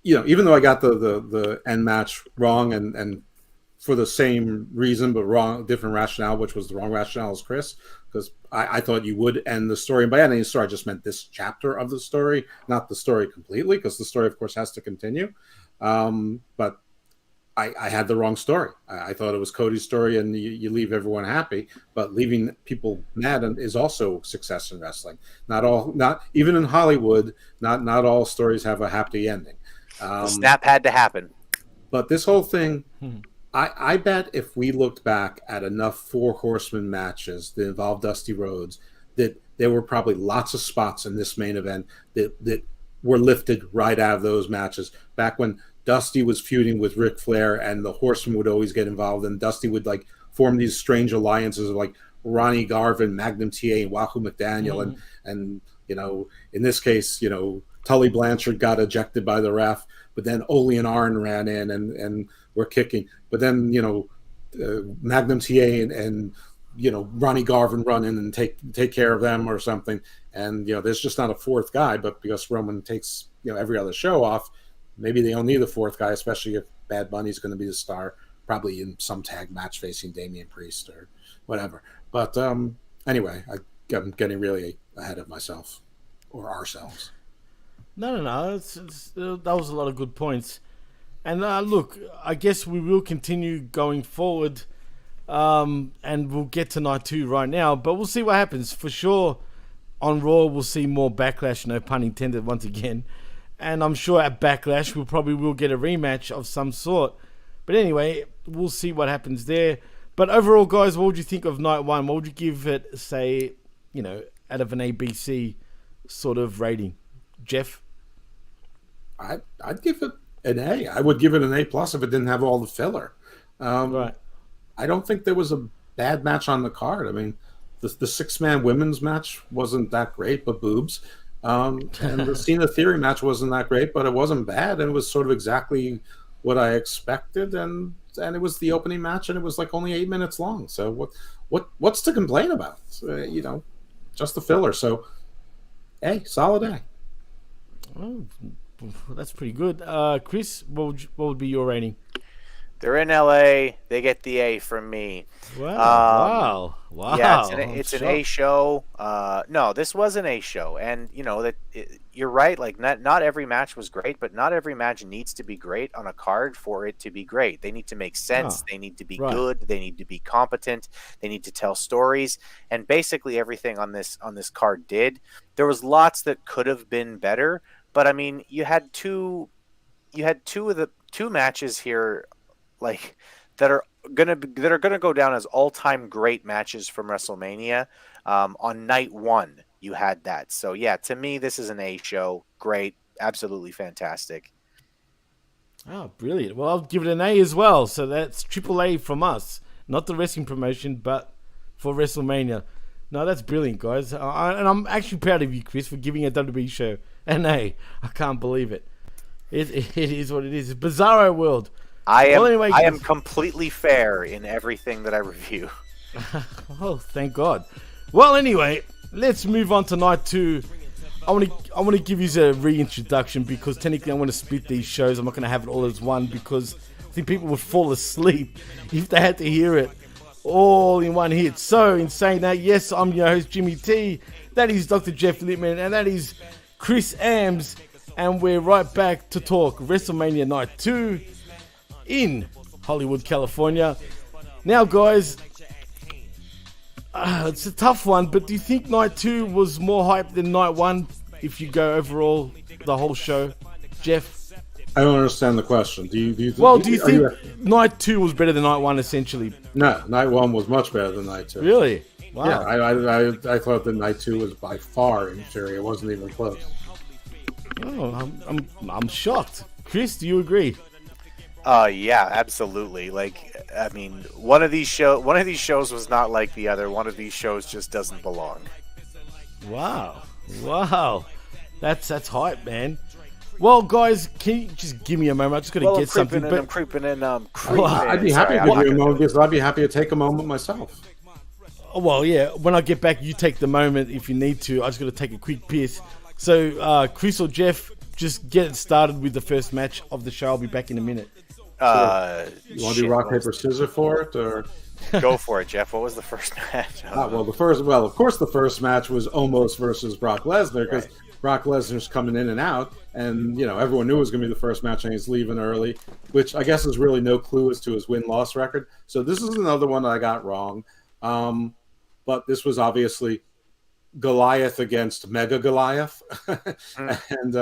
even though I got the end match wrong and for the same reason but wrong, different rationale, which was the wrong rationale as Chris, because I thought you would end the story. And by ending the story, I just meant this chapter of the story, not the story completely, because the story, of course, has to continue. But I had the wrong story. I thought it was Cody's story, and you leave everyone happy, but leaving people mad is also success in wrestling. Not even in Hollywood, not all stories have a happy ending. The snap had to happen. But this whole thing, I bet if we looked back at enough 4 Horsemen matches that involved Dusty Rhodes, that there were probably lots of spots in this main event that were lifted right out of those matches. Back when Dusty was feuding with Ric Flair, and the Horsemen would always get involved, and Dusty would like form these strange alliances of like Ronnie Garvin, Magnum TA, and Wahoo McDaniel, and in this case, Tully Blanchard got ejected by the ref, but then Ole and Arn ran in and were kicking, but then Magnum TA and Ronnie Garvin run in and take care of them or something, and there's just not a fourth guy, but because Roman takes every other show off. Maybe they don't need a fourth guy, especially if Bad Bunny's going to be the star, probably in some tag match facing Damian Priest or whatever. But anyway, I'm getting really ahead of myself or ourselves. No. That was a lot of good points. And look, I guess we will continue going forward, and we'll get to night 2 right now, but we'll see what happens. For sure, on Raw, we'll see more backlash, no pun intended once again. And I'm sure at Backlash, we probably will get a rematch of some sort. But anyway, we'll see what happens there. But overall, guys, what would you think of night 1? What would you give it, say, out of an ABC sort of rating? Jeff? I'd give it an A. I would give it an A+ if it didn't have all the filler. Right. I don't think there was a bad match on the card. I mean, the 6-man women's match wasn't that great, but boobs. And the Cena Theory match wasn't that great, but it wasn't bad, and it was sort of exactly what I expected, and it was the opening match, and it was like only 8 minutes long. So what's to complain about? Just the filler. So A, solid A. Oh, that's pretty good. Chris, what would be your rating? They're in LA. They get the A from me. Wow. Wow. Yeah, I'm it's an shocked. A show. No, this was an A show, and you're right. Like not every match was great, but not every match needs to be great on a card for it to be great. They need to make sense. They need to be right. good. They need to be competent. They need to tell stories, and basically everything on this card did. There was lots that could have been better, but I mean, you had two of the two matches here, like that are gonna go down as all-time great matches from WrestleMania. On night one, you had that. So yeah, to me, this is an A show. Great, absolutely fantastic. Oh, brilliant. Well, I'll give it an A as well. So that's triple A from us. Not the wrestling promotion, but for WrestleMania. No, that's brilliant, guys. And I'm actually proud of you, Chris, for giving a WWE show an A. I can't believe it. It is what it is. It's Bizarro World. I Anyway, am completely fair in everything that I review. Oh, thank God. Well, anyway, let's move on to night 2. I want to give you a reintroduction because technically I want to split these shows. I'm not going to have it all as one because I think people would fall asleep if they had to hear it all in one hit. So, in saying that, yes, I'm your host, Jimmy T. That is Dr. Jeff Lippman, and that is Chris Ambs. And we're right back to talk WrestleMania Night 2 in Hollywood, California. Now, guys, it's a tough one, but do you think Night 2 was more hype than Night 1 if you go overall the whole show? Jeff? I don't understand the question. Do you think Night 2 was better than Night 1 essentially? No, Night 1 was much better than Night 2. Really? Wow. Yeah, I thought that Night 2 was by far inferior. It wasn't even close. Oh, I'm shocked. Chris, do you agree? Yeah, absolutely. Like, I mean, one of these shows was not like the other. One of these shows just doesn't belong. Wow. That's hype, man. Well, guys, can you just give me a moment? I'm just going to get something. I'm creeping in. I'd be happy to give you a moment because I'd be happy to take a moment myself. Well, yeah, when I get back, you take the moment if you need to. I just got to take a quick piss. So, Chris or Jeff, just get it started with the first match of the show. I'll be back in a minute. You want to do rock, paper, scissors for it, or go for it, Jeff? What was the first match? Of course, the first match was Omos versus Brock Lesnar because Brock Lesnar's coming in and out, and everyone knew it was going to be the first match, and he's leaving early, which I guess is really no clue as to his win-loss record. So this is another one that I got wrong, but this was obviously Goliath against Mega Goliath, and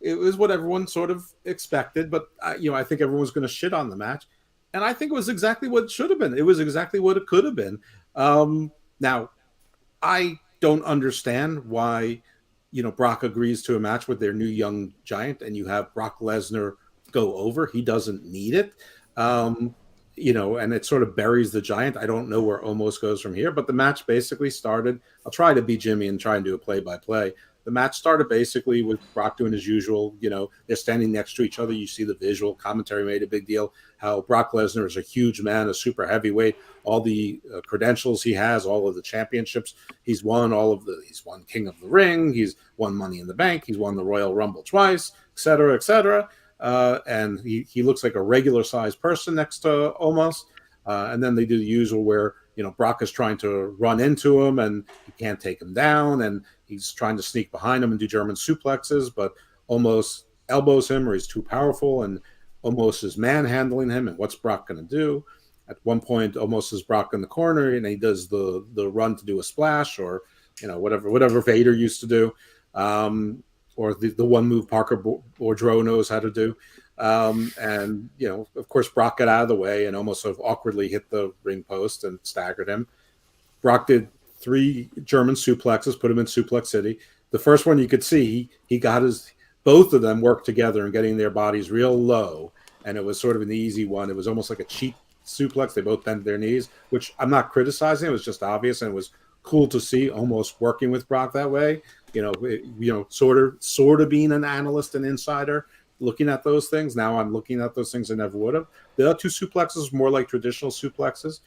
it was what everyone sort of expected. But I think everyone was going to shit on the match, and I think it was exactly what it should have been. It was exactly what it could have been. Now, I don't understand why Brock agrees to a match with their new young giant, and you have Brock Lesnar go over. He doesn't need it. And it sort of buries the giant. I don't know where Omos goes from here, but the match basically started. I'll try to be Jimmy and try and do a play-by-play. The match started basically with Brock doing his usual, they're standing next to each other. You see the visual commentary made a big deal, how Brock Lesnar is a huge man, a super heavyweight, all the credentials he has, all of the championships. He's won he's won King of the Ring. He's won Money in the Bank. He's won the Royal Rumble twice, et cetera, et cetera. And he looks like a regular sized person next to Omos. And then they do the usual where, Brock is trying to run into him and he can't take him down. And he's trying to sneak behind him and do German suplexes, but Omos elbows him or he's too powerful. And Omos is manhandling him. And what's Brock going to do? At one point, Omos is Brock in the corner and he does the run to do a splash or, whatever Vader used to do. Or the one move Parker Boudreaux knows how to do. And, of course, Brock got out of the way and almost sort of awkwardly hit the ring post and staggered him. Brock did 3 German suplexes, put him in Suplex City. The first one you could see, he got both of them worked together and getting their bodies real low. And it was sort of an easy one. It was almost like a cheap suplex. They both bent their knees, which I'm not criticizing. It was just obvious. And it was cool to see almost working with Brock that way. Sort of being an analyst and insider, looking at those things. Now I'm looking at those things I never would have. The other 2 suplexes were more like traditional suplexes.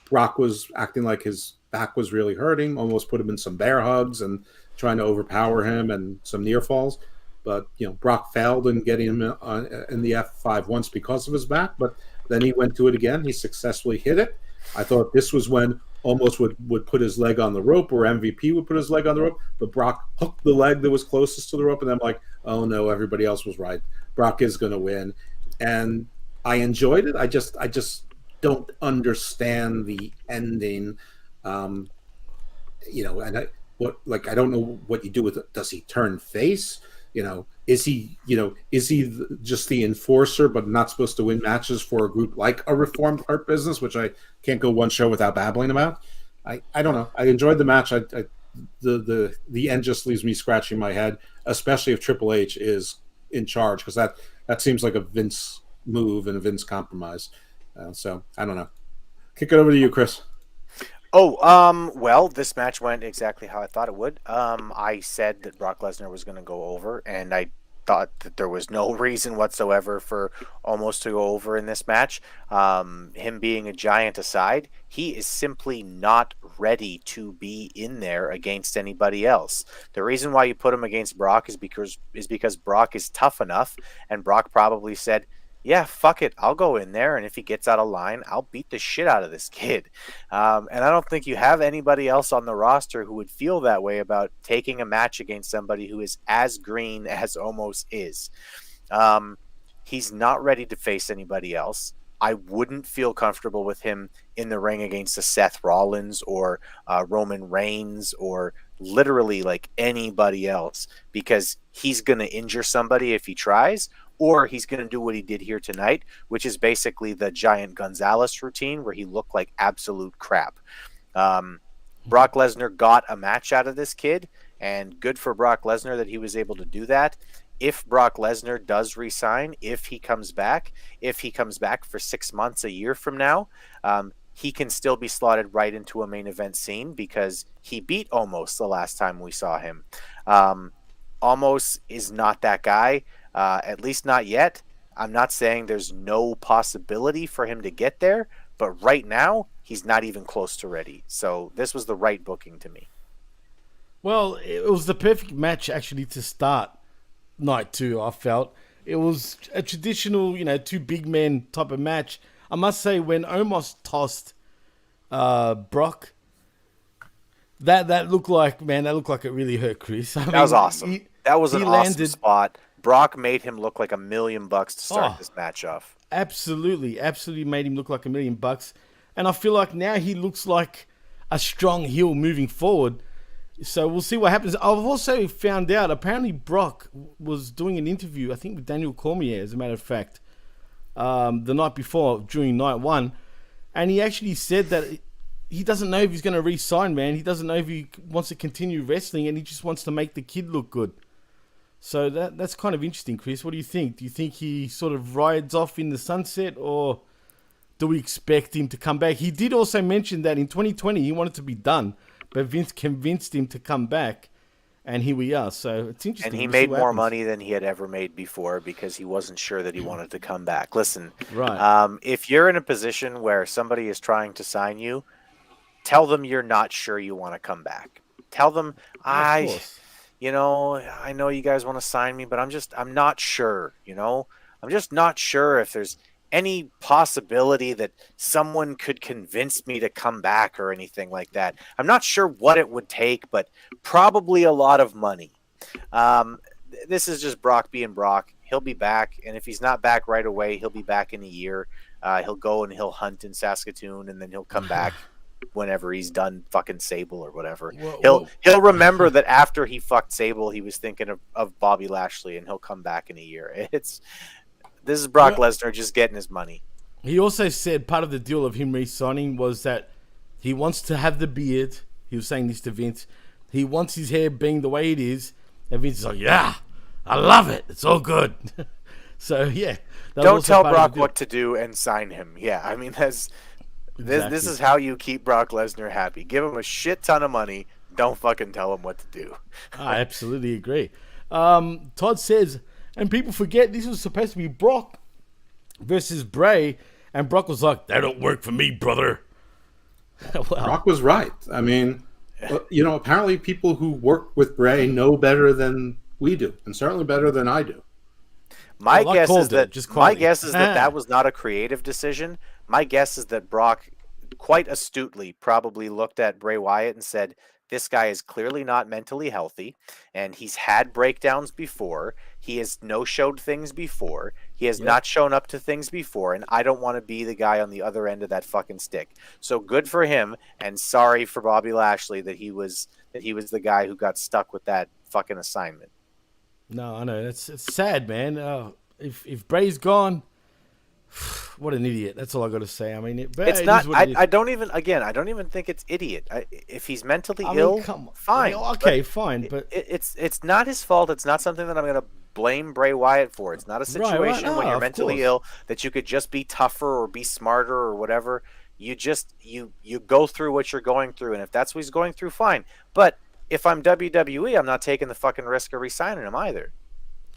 Brock was acting like his back was really hurting, almost put him in some bear hugs and trying to overpower him and some near falls. but Brock failed in getting him in the F5 once because of his back, but then he went to it again. He successfully hit it. I thought this was when almost would put his leg on the rope, or MVP would put his leg on the rope, but Brock hooked the leg that was closest to the rope, and I'm like, oh no, everybody else was right. Brock is going to win, and I enjoyed it. I just don't understand the ending. And I don't know what you do with it. Does he turn face? Is he just the enforcer, but not supposed to win matches for a group like a Reformed Hurt Business, which I can't go one show without babbling about. I don't know. I enjoyed the match. The end just leaves me scratching my head, especially if Triple H is in charge, because that seems like a Vince move and a Vince compromise. So I don't know. Kick it over to you, Chris. Well, this match went exactly how I thought it would. I said that Brock Lesnar was going to go over, and I thought that there was no reason whatsoever for Omos to go over in this match. Him being a giant aside, he is simply not ready to be in there against anybody else. The reason why you put him against Brock is because Brock is tough enough, and Brock probably said, yeah, fuck it, I'll go in there, and if he gets out of line, I'll beat the shit out of this kid. And I don't think you have anybody else on the roster who would feel that way about taking a match against somebody who is as green as Omos is. He's not ready to face anybody else. I wouldn't feel comfortable with him in the ring against a Seth Rollins or Roman Reigns or literally like anybody else, because he's going to injure somebody if he tries, or he's going to do what he did here tonight, which is basically the Giant Gonzalez routine where he looked like absolute crap. Brock Lesnar got a match out of this kid, and good for Brock Lesnar that he was able to do that. If Brock Lesnar does resign, if he comes back for 6 months, a year from now, he can still be slotted right into a main event scene because he beat Omos the last time we saw him. Omos is not that guy. At least not yet. I'm not saying there's no possibility for him to get there, but right now, he's not even close to ready. So this was the right booking to me. Well, it was the perfect match, actually, to start night 2, I felt. It was a traditional, two big men type of match. I must say, when Omos tossed Brock, that looked like it really hurt Chris. That was awesome. That was an awesome spot. Brock made him look like $1 million to start this match off. Absolutely made him look like $1 million. And I feel like now he looks like a strong heel moving forward. So we'll see what happens. I've also found out, apparently Brock was doing an interview, I think with Daniel Cormier, as a matter of fact, the night before, during night 1. And he actually said that he doesn't know if he's going to re-sign, man. He doesn't know if he wants to continue wrestling, and he just wants to make the kid look good. So that's kind of interesting, Chris. What do you think? Do you think he sort of rides off in the sunset, or do we expect him to come back? He did also mention that in 2020 he wanted to be done, but Vince convinced him to come back, and here we are. So it's interesting. And he made more money than he had ever made before because he wasn't sure that he wanted to come back. Listen, right. If you're in a position where somebody is trying to sign you, tell them you're not sure you want to come back. Tell them, I know you guys want to sign me, but I'm not sure, I'm just not sure if there's any possibility that someone could convince me to come back or anything like that. I'm not sure what it would take, but probably a lot of money. This is just Brock being Brock. He'll be back, and if he's not back right away, he'll be back in a year. He'll go and he'll hunt in Saskatoon, and then he'll come back whenever he's done fucking Sable or whatever. He'll remember that after he fucked Sable, he was thinking of Bobby Lashley, and he'll come back in a year. This is Brock Lesnar just getting his money. He also said part of the deal of him re-signing was that he wants to have the beard. He was saying this to Vince. He wants his hair being the way it is. And Vince is like, yeah, I love it. It's all good. So, yeah. Don't tell Brock what to do and sign him. Yeah, I mean, This is how you keep Brock Lesnar happy. Give him a shit ton of money. Don't fucking tell him what to do. I absolutely agree. Todd says, and people forget this was supposed to be Brock versus Bray, and Brock was like, that don't work for me, brother. Well, Brock was right. I mean, apparently people who work with Bray know better than we do, and certainly better than I do. My Well, I guess is called it, that just my quietly. guess is that that was not a creative decision. My guess is that Brock quite astutely probably looked at Bray Wyatt and said, "This guy is clearly not mentally healthy, and he's had breakdowns before. He has no-showed things before. He has not shown up to things before, and I don't want to be the guy on the other end of that fucking stick." So good for him, and sorry for Bobby Lashley that he was the guy who got stuck with that fucking assignment. No, I know. It's sad, man. If Bray's gone, what an idiot. That's all I got to say. I mean, It's it not. is what it is. I don't even. Again, I don't even think it's idiot. If he's mentally I mean, ill, come on. fine. Okay, fine, but It's not his fault. It's not something that I'm going to blame Bray Wyatt for. It's not a situation right. No, when you're of mentally course. ill that you could just be tougher or be smarter or whatever. You just you go through what you're going through, and if that's what he's going through, fine. But if I'm WWE, I'm not taking the fucking risk of re-signing him either.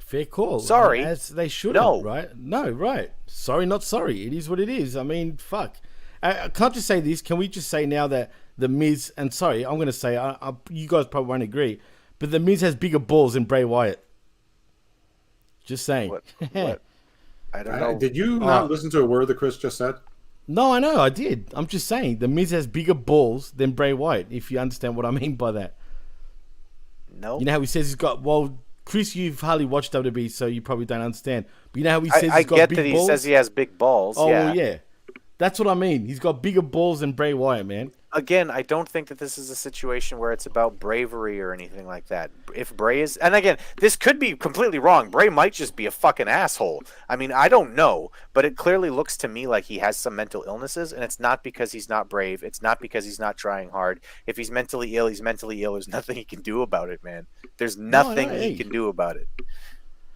fair call. Sorry. As they should No. have, right? No, right. Sorry, not sorry. It is what it is. I mean, fuck. I can't just say this. Can we just say now that The Miz, and sorry, I'm going to say, you guys probably won't agree, but The Miz has bigger balls than Bray Wyatt. Just saying. What? I don't know. Did you not listen to a word that Chris just said? No, I know, I did. I'm just saying, The Miz has bigger balls than Bray Wyatt, if you understand what I mean by that. No. You know how he says he's got, well, Chris, you've hardly watched WWE, so you probably don't understand. But you know how he says I he's got get big that he balls? says he has big balls. Oh, yeah. well, yeah. That's what I mean. He's got bigger balls than Bray Wyatt, man. Again, I don't think that this is a situation where it's about bravery or anything like that. If Bray is, and again, this could be completely wrong. Bray might just be a fucking asshole. I mean, I don't know, but it clearly looks to me like he has some mental illnesses, and it's not because he's not brave. It's not because he's not trying hard. If he's mentally ill, he's mentally ill. There's nothing he can do about it, man. There's nothing he can do about it.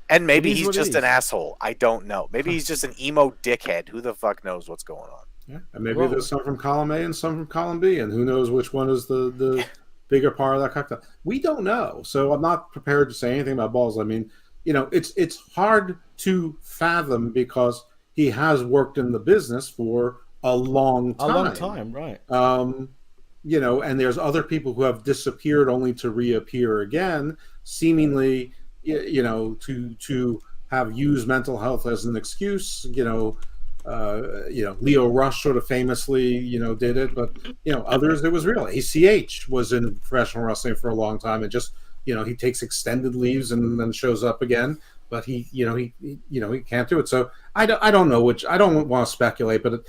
And maybe he's just an asshole. I don't know. Maybe he's just an emo dickhead. Who the fuck knows what's going on? Yeah. And maybe there's some from column A and some from column B, and who knows which one is the bigger part of that cocktail. We don't know. So I'm not prepared to say anything about balls. I mean, you know, it's hard to fathom because he has worked in the business for a long time. A long time, right. You know, and there's other people who have disappeared only to reappear again, seemingly, you know, to have used mental health as an excuse. You know, Leo Rush sort of famously, did it, but others, it was real. ACH was in professional wrestling for a long time, and just he takes extended leaves and then shows up again, but he can't do it. So I don't know which. I don't want to speculate, but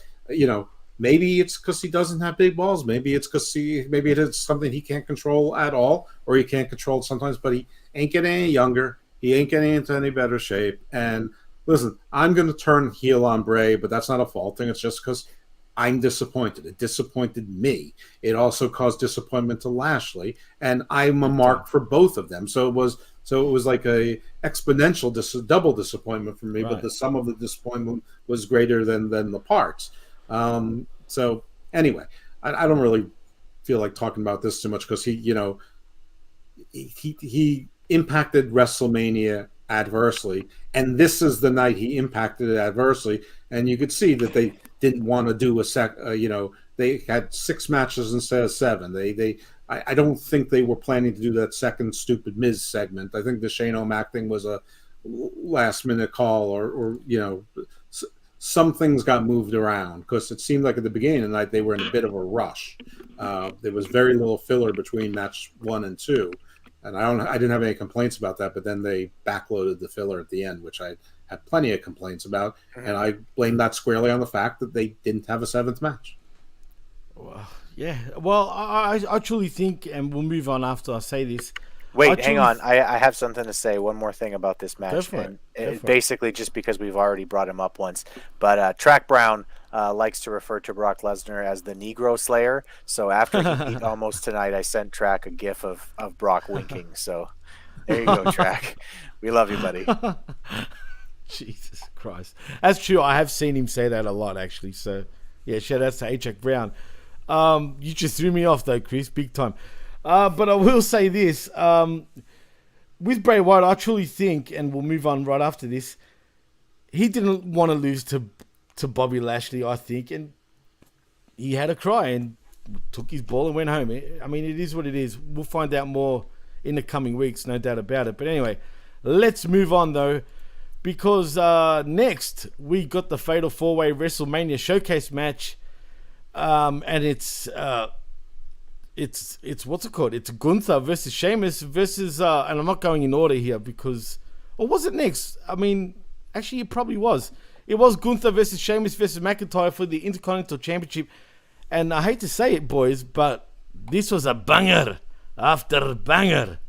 maybe it's because he doesn't have big balls. Maybe it's because maybe it is something he can't control at all, or he can't control it sometimes. But he ain't getting any younger. He ain't getting into any better shape. And listen, I'm going to turn heel on Bray, but that's not a fault thing. It's just because I'm disappointed. It disappointed me. It also caused disappointment to Lashley, and I'm a mark for both of them. So it was like a exponential double disappointment for me. Right. But the sum of the disappointment was greater than the parts. So anyway, I don't really feel like talking about this too much because he impacted WrestleMania adversely, and this is the night he impacted it adversely. And you could see that they didn't want to do they had 6 matches instead of 7. I don't think they were planning to do that second stupid Miz segment. I think the Shane O'Mac thing was a last minute call, or some things got moved around because it seemed like at the beginning of the night they were in a bit of a rush. There was very little filler between match 1 and 2. And I didn't have any complaints about that, but then they backloaded the filler at the end, which I had plenty of complaints about, and I blame that squarely on the fact that they didn't have a 7th match. Well, yeah. Well, I truly think, and we'll move on after I say this. Wait, hang on. I have something to say. One more thing about this match. Go for it. Basically, just because we've already brought him up once. But Track Brown likes to refer to Brock Lesnar as the Negro Slayer. So after he beat Almost Tonight, I sent Track a gif of Brock winking. So there you go, Track. We love you, buddy. Jesus Christ. That's true. I have seen him say that a lot, actually. So, yeah, shout out to H.Jack Brown. You just threw me off, though, Chris, big time. But I will say this. With Bray Wyatt, I truly think, and we'll move on right after this, he didn't want to lose to Bobby Lashley, I think, and he had a cry and took his ball and went home. I mean, it is what it is. We'll find out more in the coming weeks, no doubt about it. But anyway, let's move on though, because next we got the Fatal 4-Way WrestleMania Showcase match, and it's what's it called? It's Gunther versus Sheamus versus and I'm not going in order here because, or was it next? I mean, actually, it probably was. It was Gunther versus Sheamus versus McIntyre for the Intercontinental Championship, and I hate to say it, boys, but this was a banger after banger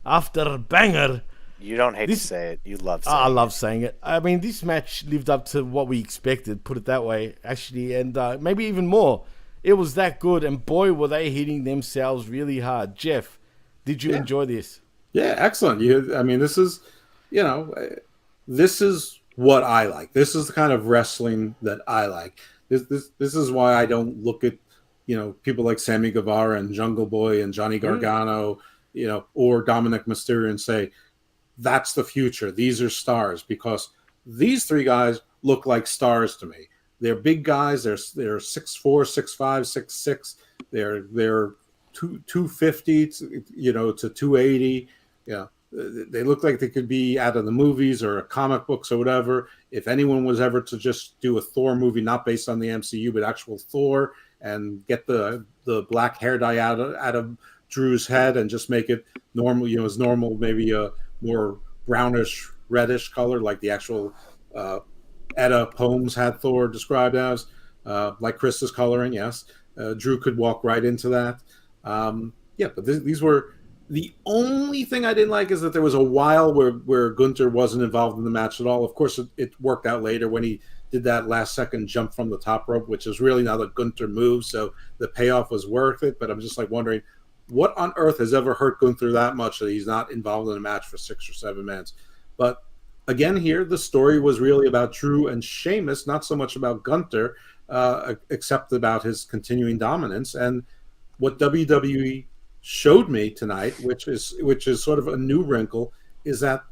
after banger. You don't hate to say it. You love saying it. I love saying it. I mean, this match lived up to what we expected, put it that way, actually, and maybe even more. It was that good, and boy, were they hitting themselves really hard. Jeff, did you enjoy this? Yeah, excellent. I mean, this is, this is what I like. This is the kind of wrestling that I like. This is why I don't look at, people like Sammy Guevara and Jungle Boy and Johnny Gargano, or Dominic Mysterio and say, that's the future. These are stars, because these three guys look like stars to me. They're big guys. They're 6'4", 6'5", 6'6". They're 250 to 280. Yeah, they look like they could be out of the movies or comic books or whatever. If anyone was ever to just do a Thor movie, not based on the MCU, but actual Thor, and get the black hair dye out of Drew's head and just make it normal, as normal, maybe a more brownish, reddish color like the actual Edda poems had Thor described as, like Chris's coloring. Yes, Drew could walk right into that. But these were the only thing I didn't like is that there was a while where Gunther wasn't involved in the match at all. Of course, it worked out later when he did that last second jump from the top rope, which is really not a Gunther move, so the payoff was worth it. But I'm just like wondering, what on earth has ever hurt Gunther that much that he's not involved in a match for 6 or 7 minutes? But again, here, the story was really about Drew and Sheamus, not so much about Gunther, except about his continuing dominance. And what WWE showed me tonight, which is sort of a new wrinkle, is that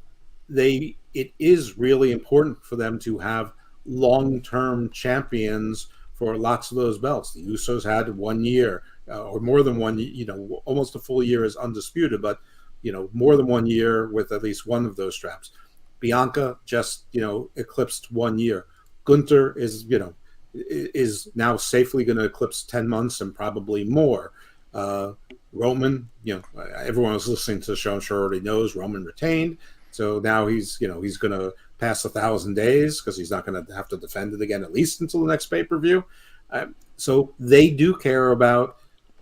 it is really important for them to have long-term champions for lots of those belts. The Usos had 1 year, or more than 1 year, almost a full year is undisputed, but more than 1 year with at least one of those straps. Bianca just, eclipsed 1 year. Gunther is now safely going to eclipse 10 months and probably more. Roman, everyone who's listening to the show, I'm sure already knows Roman retained. So now he's going to pass 1,000 days because he's not going to have to defend it again, at least until the next pay-per-view. So they do care about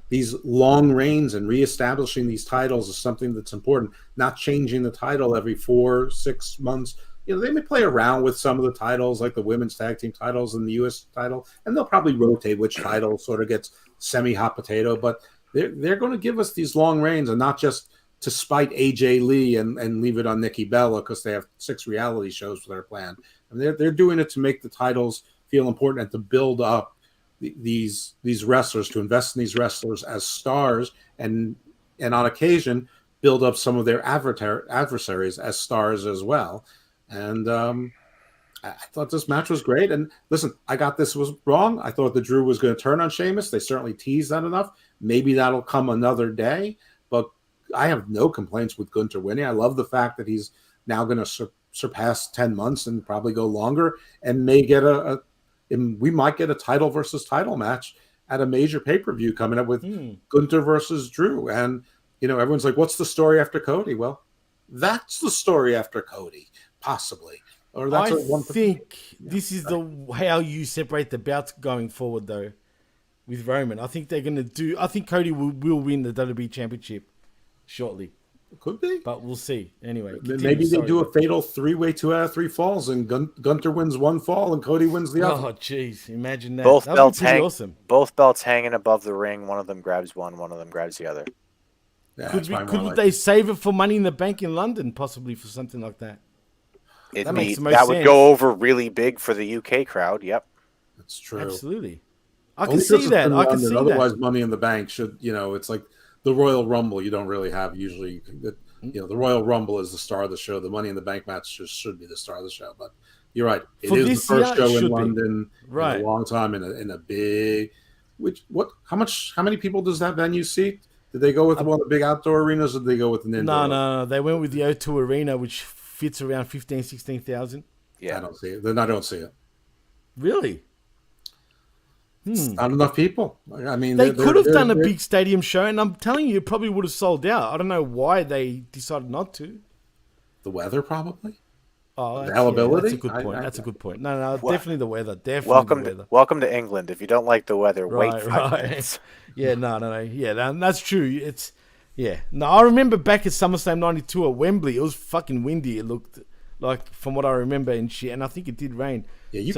these long reigns, and reestablishing these titles is something that's important, not changing the title every 4-6 months. They may play around with some of the titles, like the women's tag team titles and the U.S. title, and they'll probably rotate which title sort of gets semi-hot potato, but they're going to give us these long reigns, and not just to spite AJ Lee and leave it on Nikki Bella because they have 6 reality shows for their plan. And they're doing it to make the titles feel important and to build up these wrestlers, to invest in these wrestlers as stars, and on occasion build up some of their adversaries as stars as well. And I thought this match was great. And listen, I got this was wrong. I thought the Drew was going to turn on Sheamus. They certainly teased that enough. Maybe that'll come another day, but I have no complaints with Gunther winning. I love the fact that he's now going to surpass 10 months and probably go longer, and may get we might get a title versus title match at a major pay-per-view coming up with Gunther versus Drew. And, everyone's like, what's the story after Cody? Well, that's the story after Cody, possibly. Or that's this is how you separate the bouts going forward, though, with Roman. I think they're going to I think Cody will win the WWE Championship shortly. Could be, but we'll see. Anyway, maybe they do a fatal 3-way 2 out of 3 falls, and Gunther wins 1 fall and Cody wins the other. Oh, jeez, imagine that. Both that belts awesome. Both belts hanging above the ring. One of them grabs one of them grabs the other. Yeah, could they save it for Money in the Bank in London, possibly, for something like that? That would go over really big for the UK crowd. Yep, that's true. Absolutely, I can see that. I can see that. Otherwise, Money in the Bank should, it's like the Royal Rumble. You don't really have usually. The Royal Rumble is the star of the show. The Money in the Bank match should be the star of the show. But you're right. It is the first show in London in a long time in a big. How many people does that venue seat? Did they go with one of the big outdoor arenas, or did they go with an indoor? No. They went with the O2 Arena, which fits around 15,000, 16,000. I don't see it. Then I don't see it. Really? Not enough people. I mean, They could have done a big stadium show, and I'm telling you, it probably would have sold out. I don't know why they decided not to. The weather, probably. Oh, Availability. That's a good point. That's a good point. No, definitely the weather. Definitely the weather. Welcome to England. If you don't like the weather, wait Right, 5 minutes. Yeah, no. Yeah, that's true. No, I remember back at SummerSlam 92 at Wembley, it was fucking windy. It looked like, from what I remember, and I think it did rain. Yeah, you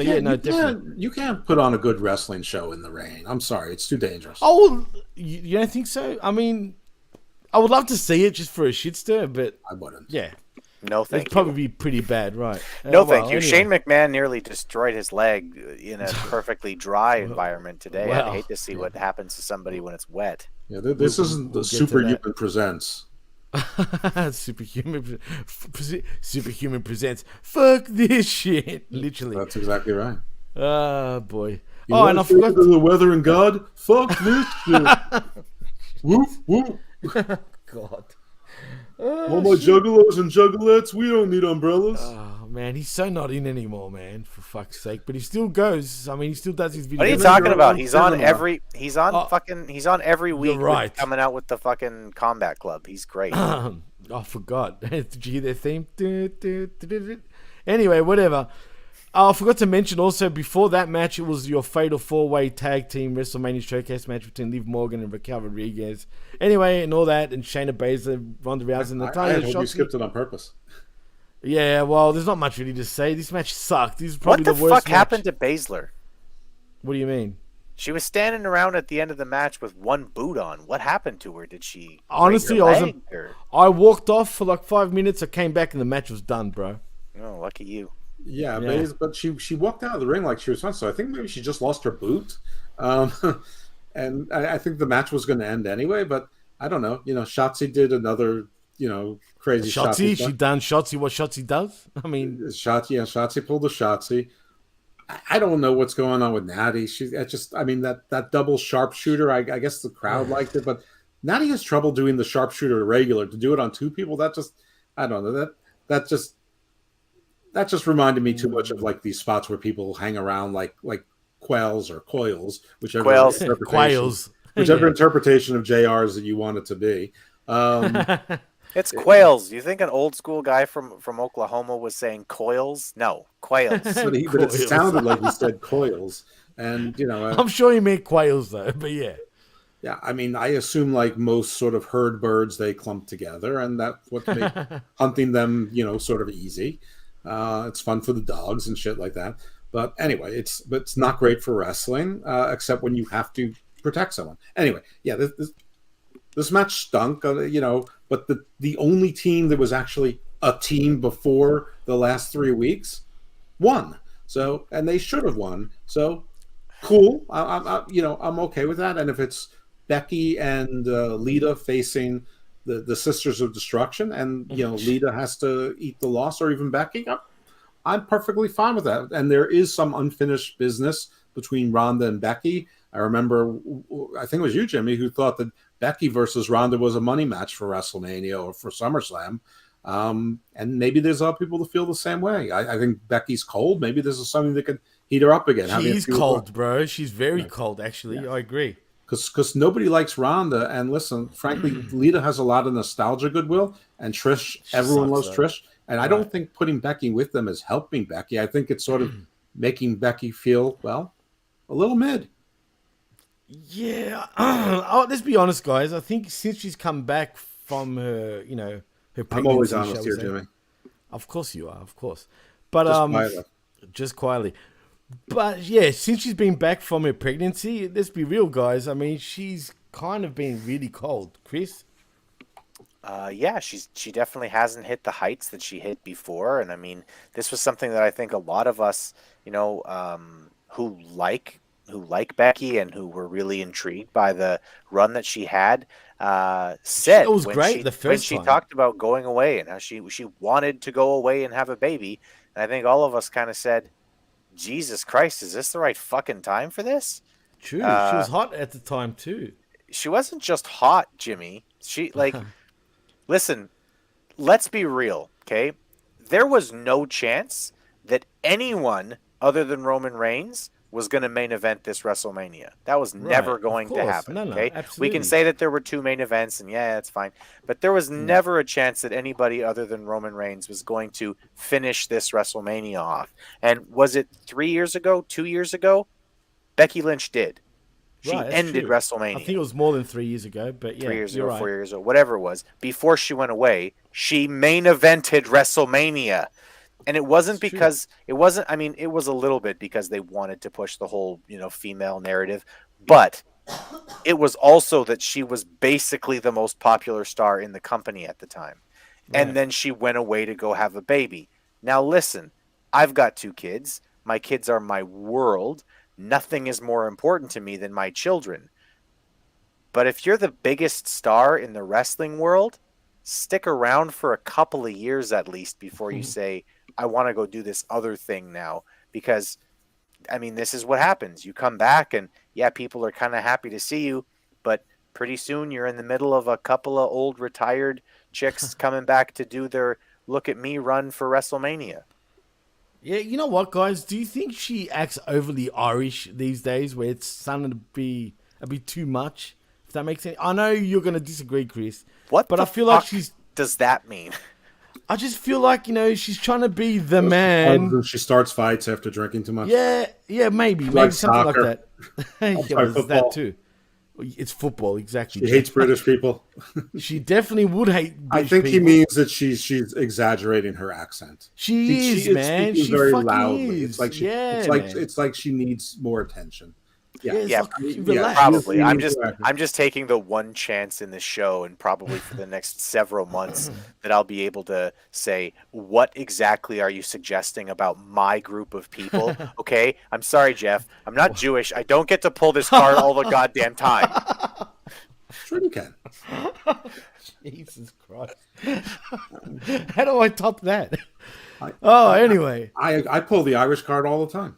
can't put on a good wrestling show in the rain. I'm sorry, it's too dangerous. Oh, well, you don't think so? I mean, I would love to see it just for a shit stir, but I wouldn't. Yeah. No, thank It'd you. probably be pretty bad, right? No, thank you. Anyway. Shane McMahon nearly destroyed his leg in a perfectly dry environment today. I'd hate to see what happens to somebody when it's wet. Yeah, this isn't the Superhuman Presents. Superhuman Presents. Fuck this shit. Literally. That's exactly right. Oh, boy. And I forgot the weather and God. Fuck this shit. Woof, woof. God. All my juggalos and juggalettes, we don't need umbrellas. Oh man, he's so not in anymore, man. For fuck's sake, but he still goes. I mean, he still does his videos. What are you talking about? He's on every week. Right. Coming out with the fucking Combat Club. He's great. I forgot. Did you hear their theme? Anyway, whatever. I forgot to mention also, before that match, it was your Fatal 4-Way Tag Team WrestleMania Showcase match between Liv Morgan and Raquel Rodriguez. Anyway, and all that, and Shayna Baszler, Ronda Rousey, and Natalya. I hope you skipped it on purpose. Yeah, well, there's not much really to say. This match sucked. This is probably the worst match. What the fuck happened to Baszler? What do you mean? She was standing around at the end of the match with one boot on. What happened to her? Did she? Honestly, I walked off for like 5 minutes. I came back and the match was done, bro. Oh, lucky you. Yeah. But she walked out of the ring like she was fine. So I think maybe she just lost her boot. And I think the match was going to end anyway. But I don't know. Shotzi did another, crazy Shotzi. She done Shotzi what Shotzi does. I mean, Shotzi pulled a Shotzi. I don't know what's going on with Natty. That double sharpshooter. I guess the crowd liked it, but Natty has trouble doing the sharpshooter regular. To do it on two people, I don't know. That just reminded me too much of like these spots where people hang around like quails or coils, whichever interpretation of JR's that you want it to be. It's quails. You think an old school guy from Oklahoma was saying coils? No, quails. But it sounded like he said coils, and I'm sure he meant quails though. But yeah. Yeah, I mean, I assume like most sort of herd birds, they clump together, and that's what makes hunting them, sort of easy. It's fun for the dogs and shit like that. But anyway, it's not great for wrestling, except when you have to protect someone. Anyway, yeah, this match stunk, but the only team that was actually a team before the last 3 weeks won. So, and they should have won. So, cool. I'm okay with that. And if it's Becky and Lita facing the Sisters of Destruction, and Lita has to eat the loss, or even Becky, I'm perfectly fine with that. And there is some unfinished business between Ronda and Becky. I remember, I think it was you, Jimmy, who thought that Becky versus Ronda was a money match for WrestleMania or for SummerSlam. And maybe there's other people that feel the same way. I think Becky's cold. Maybe this is something that could heat her up again. She's cold, bro. She's very cold, actually. Yeah. I agree. Because nobody likes Ronda. And listen, frankly, Lita has a lot of nostalgia goodwill. And Trish, everyone loves Trish. And I don't think putting Becky with them is helping Becky. I think it's sort of making Becky feel, a little mid. Yeah. Let's be honest, guys. I think since she's come back from her, her pregnancy, I'm always honest here, Jimmy. Of course you are, of course. But just quietly. But yeah, since she's been back from her pregnancy, let's be real, guys. I mean, she's kind of been really cold. Chris? Yeah, she definitely hasn't hit the heights that she hit before. And I mean, this was something that I think a lot of us, who like Becky and who were really intrigued by the run that she had, said it was great the first time. When she talked about going away and how she wanted to go away and have a baby. And I think all of us kind of said, Jesus Christ, is this the right fucking time for this? True. She was hot at the time too. she wasn't just hot, Jimmy. She like, listen, let's be real, okay? There was no chance that anyone other than Roman Reigns was going to main event this WrestleMania. That was never going to happen. No, okay, absolutely. we can say that there were 2 main events, and yeah, that's fine. But there was never a chance that anybody other than Roman Reigns was going to finish this WrestleMania off. And was it 3 years ago, 2 years ago? Becky Lynch did. She ended WrestleMania. I think it was more than 3 years ago, but yeah, 3 years ago, right. 4 years ago, whatever it was. Before she went away, she main evented WrestleMania. And it wasn't because it wasn't, I mean, it was a little bit because they wanted to push the whole, female narrative, but it was also that she was basically the most popular star in the company at the time. Right. And then she went away to go have a baby. Now, listen, I've got 2 kids. My kids are my world. Nothing is more important to me than my children. But if you're the biggest star in the wrestling world, stick around for a couple of years at least before you say, I want to go do this other thing now. Because, I mean, this is what happens. You come back and, yeah, people are kind of happy to see you, but pretty soon you're in the middle of a couple of old retired chicks coming back to do their look at me run for WrestleMania. Yeah, you know what, guys? Do you think she acts overly Irish these days, where it's starting to be a bit too much? If that makes sense. I know you're going to disagree, Chris. But I feel like she's. Does that mean? I just feel like she's trying to be the man. She starts fights after drinking too much. Yeah, maybe something soccer. like that. Yeah, it's that too. It's football, exactly. She hates British people. She definitely would hate British I think people. he means that she's She exaggerating her accent. is, man. She very fucking loudly. is. It's like man. it's like she needs more attention. Yeah, relax. probably. I'm just taking the one chance in this show, and probably for the next several months, that I'll be able to say, what exactly are you suggesting about my group of people? Okay, I'm sorry, Jeff. I'm not Jewish. I don't get to pull this card all the goddamn time. Sure you can. Jesus Christ. How do I top that? Anyway. I pull the Irish card all the time.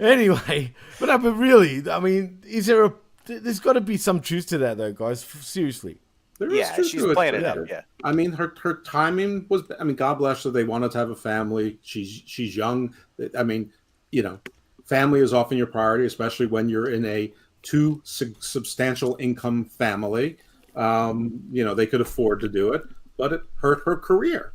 Anyway, but really, I mean, there's got to be some truth to that, though, guys. Seriously. She's playing it up. Yeah. I mean, her timing was. I mean, God bless her. They wanted to have a family. She's young. I mean, family is often your priority, especially when you're in a too substantial income family. They could afford to do it, but it hurt her career.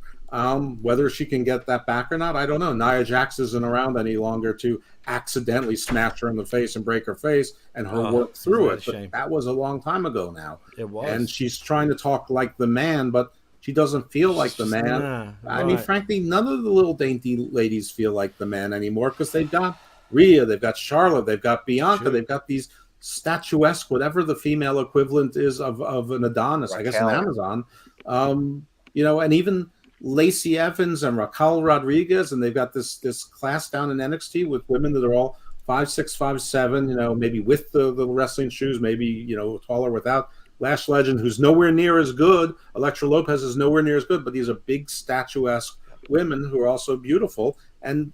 Whether she can get that back or not, I don't know. Nia Jax isn't around any longer to accidentally smash her in the face and break her face and her work through it. But that was a long time ago now. It was. And she's trying to talk like the man, but she doesn't feel like the man. I mean, frankly, none of the little dainty ladies feel like the man anymore because they've got Rhea, they've got Charlotte, they've got Bianca, they've got these statuesque, whatever the female equivalent is of an Adonis, I guess, an Amazon. And even Lacey Evans and Raquel Rodriguez, and they've got this class down in NXT with women that are all 5'6", 5'7", maybe with the wrestling shoes, maybe taller without. Lash Legend, who's nowhere near as good. Elektra Lopez is nowhere near as good, but these are big statuesque women who are also beautiful, and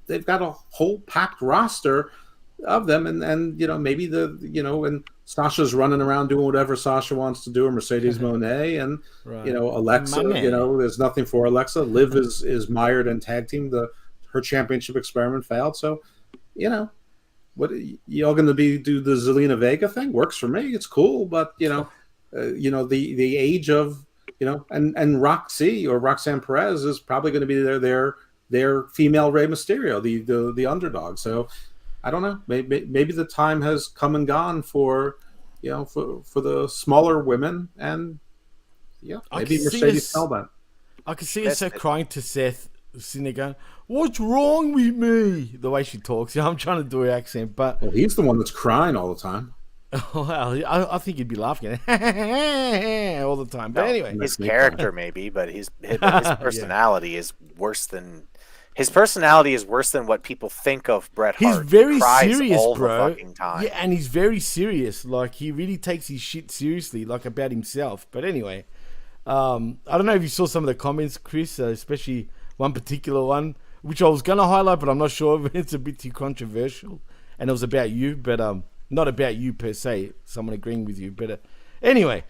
they've got a whole packed roster of them, and maybe and Sasha's running around doing whatever Sasha wants to do, or Mercedes Moné, and Alexa, there's nothing for Alexa. Liv is mired in tag team. Her championship experiment failed, so what y'all going to do the Zelina Vega thing? Works for me. It's cool, but the age of and Roxy or Roxanne Perez is probably going to be their female Rey Mysterio, the underdog. So I don't know. Maybe the time has come and gone for the smaller women, and maybe Mercedes felt that. I can see her crying to Seth, sitting there going, "What's wrong with me?" The way she talks. I'm trying to do her accent, but he's the one that's crying all the time. Well, I think he'd be laughing all the time. But anyway, his character maybe, but his personality is worse than. His personality is worse than what people think of Bret Hart. He's very he cries serious, all bro. The fucking time. Yeah, and he's very serious. Like, he really takes his shit seriously, like about himself. But anyway, I don't know if you saw some of the comments, Chris, especially one particular one, which I was going to highlight, but I'm not sure if it's a bit too controversial. and it was about you, but not about you per se, someone agreeing with you. But anyway,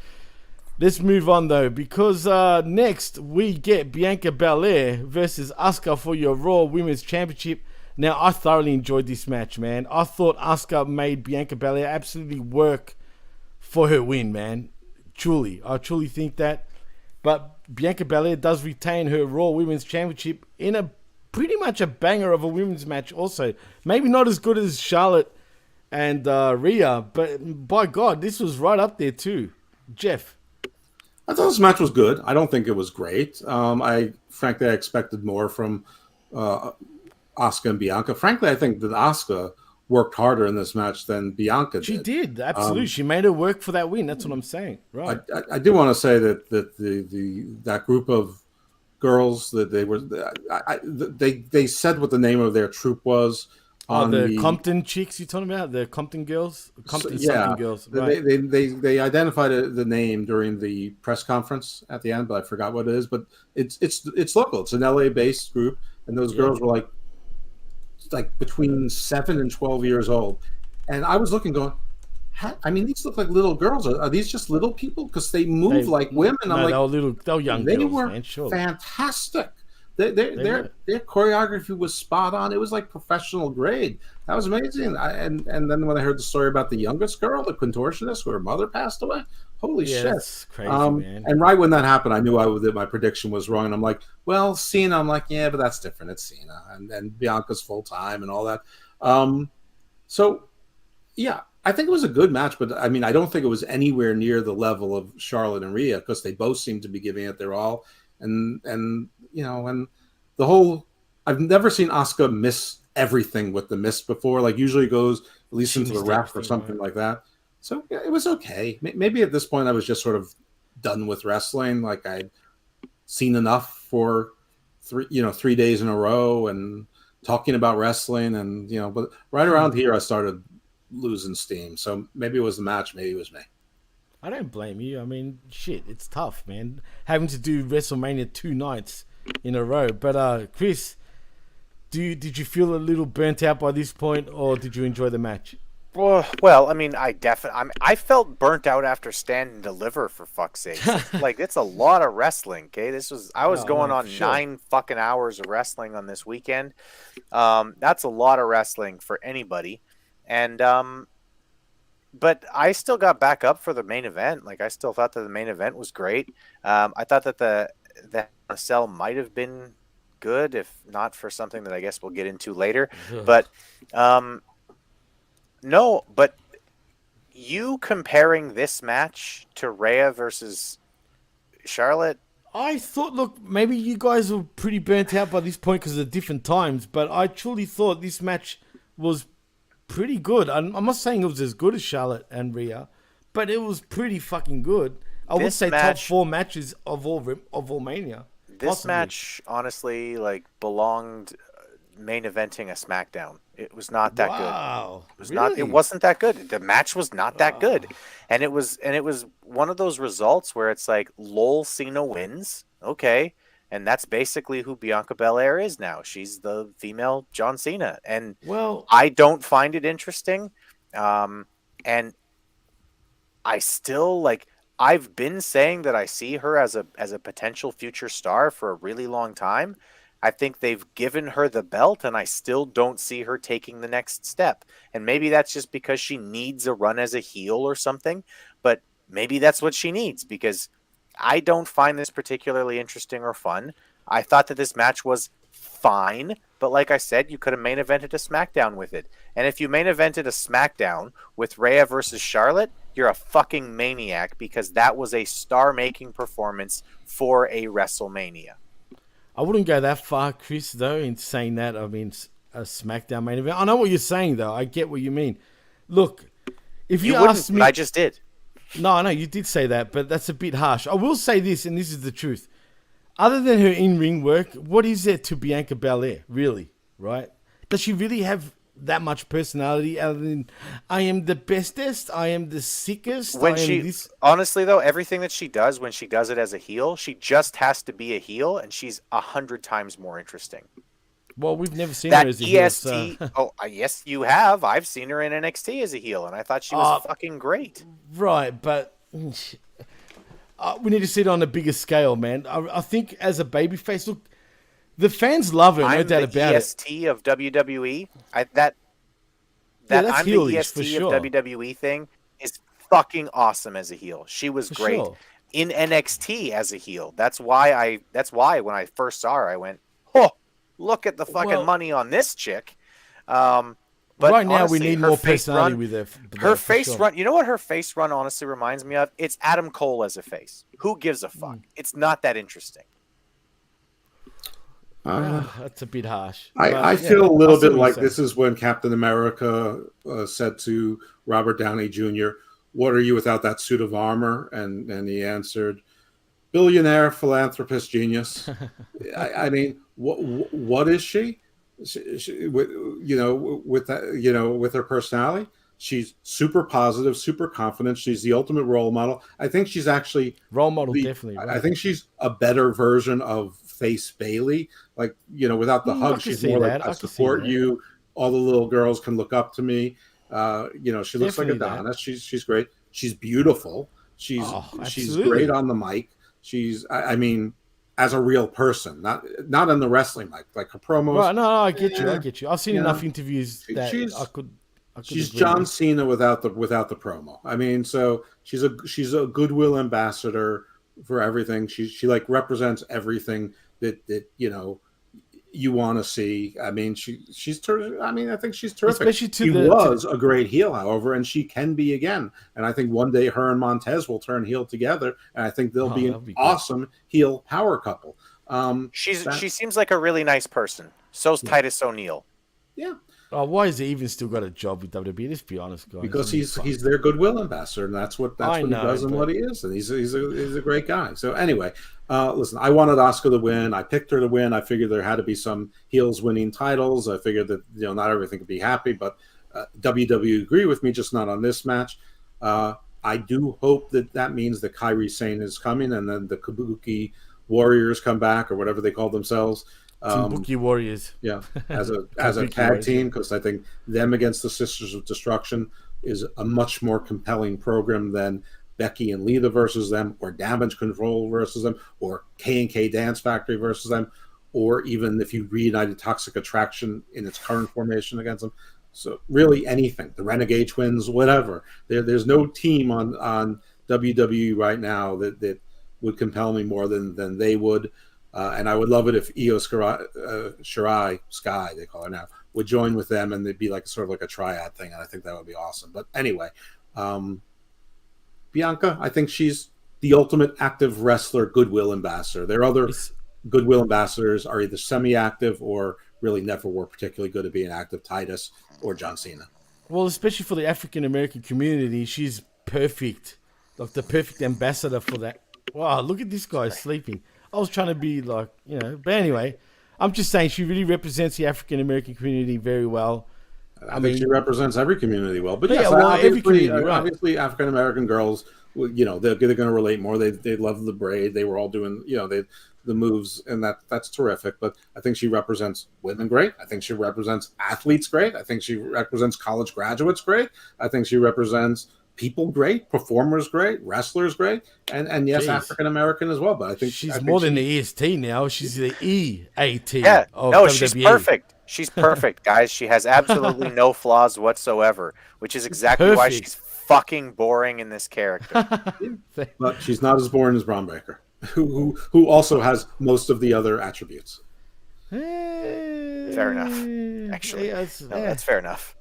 let's move on though, because next we get Bianca Belair versus Asuka for your Raw Women's Championship. Now, I thoroughly enjoyed this match, man. I thought Asuka made Bianca Belair absolutely work for her win, man. I truly think that. But Bianca Belair does retain her Raw Women's Championship in a pretty much a banger of a women's match also. Maybe not as good as Charlotte and Rhea, but by God, this was right up there too. Jeff. I thought this match was good. I don't think it was great. I expected more from Asuka and Bianca. Frankly, I think that Asuka worked harder in this match than Bianca did. She did, absolutely. She made her work for that win. That's what I'm saying. Right. I do want to say that that group of girls that they said what the name of their troupe was. On the Compton chicks you're talking about? The Compton girls? Something girls. Right. They identified the name during the press conference at the end, but I forgot what it is. But it's local. It's an LA based group, and those girls were like between 7 and 12 years old. And I was looking going, these look like little girls. Are these just little people? Because they move like women. They were young girls, were man, sure. Fantastic. Their choreography was spot on. It was like professional grade. That was amazing. And then when I heard the story about the youngest girl, the contortionist, who her mother passed away, holy shit. That's crazy, man. And right when that happened, I knew that my prediction was wrong. And I'm like, well, Cena. I'm like, yeah, but that's different. It's Cena. And Bianca's full time and all that. So, yeah, I think it was a good match. But, I don't think it was anywhere near the level of Charlotte and Rhea, because they both seemed to be giving it their all. And the whole, I've never seen Asuka miss everything with the mist before. Like, usually goes at least into the ref or something like that. So yeah, it was okay. Maybe at this point I was just sort of done with wrestling. Like, I'd seen enough for 3 days in a row and talking about wrestling, and but right around here I started losing steam. So maybe it was the match, maybe it was me. I don't blame you. Shit, it's tough, man, having to do WrestleMania 2 nights in a row. But Chris, did you feel a little burnt out by this point, or did you enjoy the match? Well, I felt burnt out after Stand and Deliver, for fuck's sake. Like, it's a lot of wrestling. Okay, I was going on 9 fucking hours of wrestling on this weekend. That's a lot of wrestling for anybody, and but I still got back up for the main event. Like, I still thought that the main event was great. I thought that the cell might have been good, if not for something that I guess we'll get into later. But no, but you comparing this match to Rhea versus Charlotte, I thought, look, maybe you guys were pretty burnt out by this point because of different times, but I truly thought this match was pretty good. I'm not saying it was as good as Charlotte and Rhea, but it was pretty fucking good. I would say top 4 matches of all Mania. This match, honestly, belonged main eventing a SmackDown. It was not that good. It was not. It wasn't that good. The match was not that good, and it was one of those results where it's like, lol, Cena wins, okay, and that's basically who Bianca Belair is now. She's the female John Cena, and I don't find it interesting, and I still I've been saying that I see her as a potential future star for a really long time. I think they've given her the belt, and I still don't see her taking the next step. And maybe that's just because she needs a run as a heel or something, but maybe that's what she needs, because I don't find this particularly interesting or fun. I thought that this match was fine, but like I said, you could have main evented a SmackDown with it. And if you main evented a SmackDown with Rhea versus Charlotte, you're a fucking maniac, because that was a star-making performance for a WrestleMania. I wouldn't go that far, Chris, though, in saying that. I mean, a SmackDown main event. I know what you're saying, though. I get what you mean. Look, if you asked me... I just did. No, you did say that, but that's a bit harsh. I will say this, and this is the truth. Other than her in-ring work, what is there to Bianca Belair, really, right? Does she really have that much personality other than, I am the bestest, I am the sickest? Honestly, though, everything that she does, when she does it as a heel, she just has to be a heel, and she's 100 times more interesting. Well, we've never seen That her as a EST. heel. Oh, yes, you have. I've seen her in NXT as a heel, and I thought she was fucking great. Right, but we need to see it on a bigger scale, man. I think as a babyface, look, the fans love her, no doubt about it. EST of WWE. that's I'm the heelish, EST for sure. of WWE thing is fucking awesome as a heel. She was great sure. in NXT as a heel. That's why when I first saw her, I went, "Oh, look at the fucking money on this chick." But right now, honestly, we need her more face personality run, with her. Her face run. You know what her face run honestly reminds me of? It's Adam Cole as a face. Who gives a fuck? It's not that interesting. That's a bit harsh. I feel a little bit like this is when Captain America said to Robert Downey Jr., "What are you without that suit of armor?" And he answered, "Billionaire, philanthropist, genius." I mean, what is she? With that, with her personality, she's super positive, super confident. She's the ultimate role model. I think she's actually role model, definitely. Right. I think she's a better version of Face Bailey. Like, without the hug, she's more like, I support you. All the little girls can look up to me. She looks like Adonis. She's great. She's beautiful. She's great on the mic. I mean, as a real person, not in the wrestling mic, like her promos. Right, no, I get you. I've seen enough interviews that I could she's John Cena without the promo. I mean, so she's a goodwill ambassador for everything. She like represents everything that you want to see. I mean, I think she's terrific. Especially she was a great heel, however, and she can be again. And I think one day her and Montez will turn heel together, and I think they'll be an awesome heel power couple. She seems like a really nice person. So's Titus O'Neil. Yeah. Why has he even still got a job with WWE? Let's be honest, guys. Because he's their goodwill ambassador, and that's what he does and what he is, and he's a great guy. So anyway, listen, I wanted Asuka to win. I picked her to win. I figured there had to be some heels winning titles. I figured that not everything could be happy, but WWE agree with me, just not on this match. I do hope that means that Kairi Sane is coming, and then the Kabuki Warriors come back, or whatever they call themselves. Kabuki Warriors. Yeah, as a tag team, because I think them against the Sisters of Destruction is a much more compelling program than Becky and Lita versus them, or Damage Control versus them, or K&K Dance Factory versus them, or even if you reunited Toxic Attraction in its current formation against them. So really anything, the Renegade Twins, whatever. There's no team on WWE right now that would compel me more than they would. And I would love it if Io Shirai, Sky, they call her now, would join with them, and they'd be like sort of like a triad thing, and I think that would be awesome. But anyway, Bianca, I think she's the ultimate active wrestler, goodwill ambassador. Their other goodwill ambassadors are either semi-active or really never were particularly good at being active, Titus or John Cena. Well, especially for the African-American community, she's perfect. Like the perfect ambassador for that. Wow, look at this guy sleeping. I was trying to be like, but anyway, I'm just saying she really represents the African-American community very well. I think she represents every community well. But yes, every community, right. Obviously African-American girls, they're going to relate more. They love the braid. They were all doing, the moves, and that's terrific. But I think she represents women great. I think she represents athletes great. I think she represents college graduates great. I think she represents people great, performers great, wrestlers great, and yes, African American as well. But I think she's more than the EST now. She's the EAT. Yeah, of no, WWE. She's perfect. She's perfect, guys. She has absolutely no flaws whatsoever, which is exactly why she's fucking boring in this character. But she's not as boring as Braun Breaker, who also has most of the other attributes. Fair enough. Actually, that's fair enough.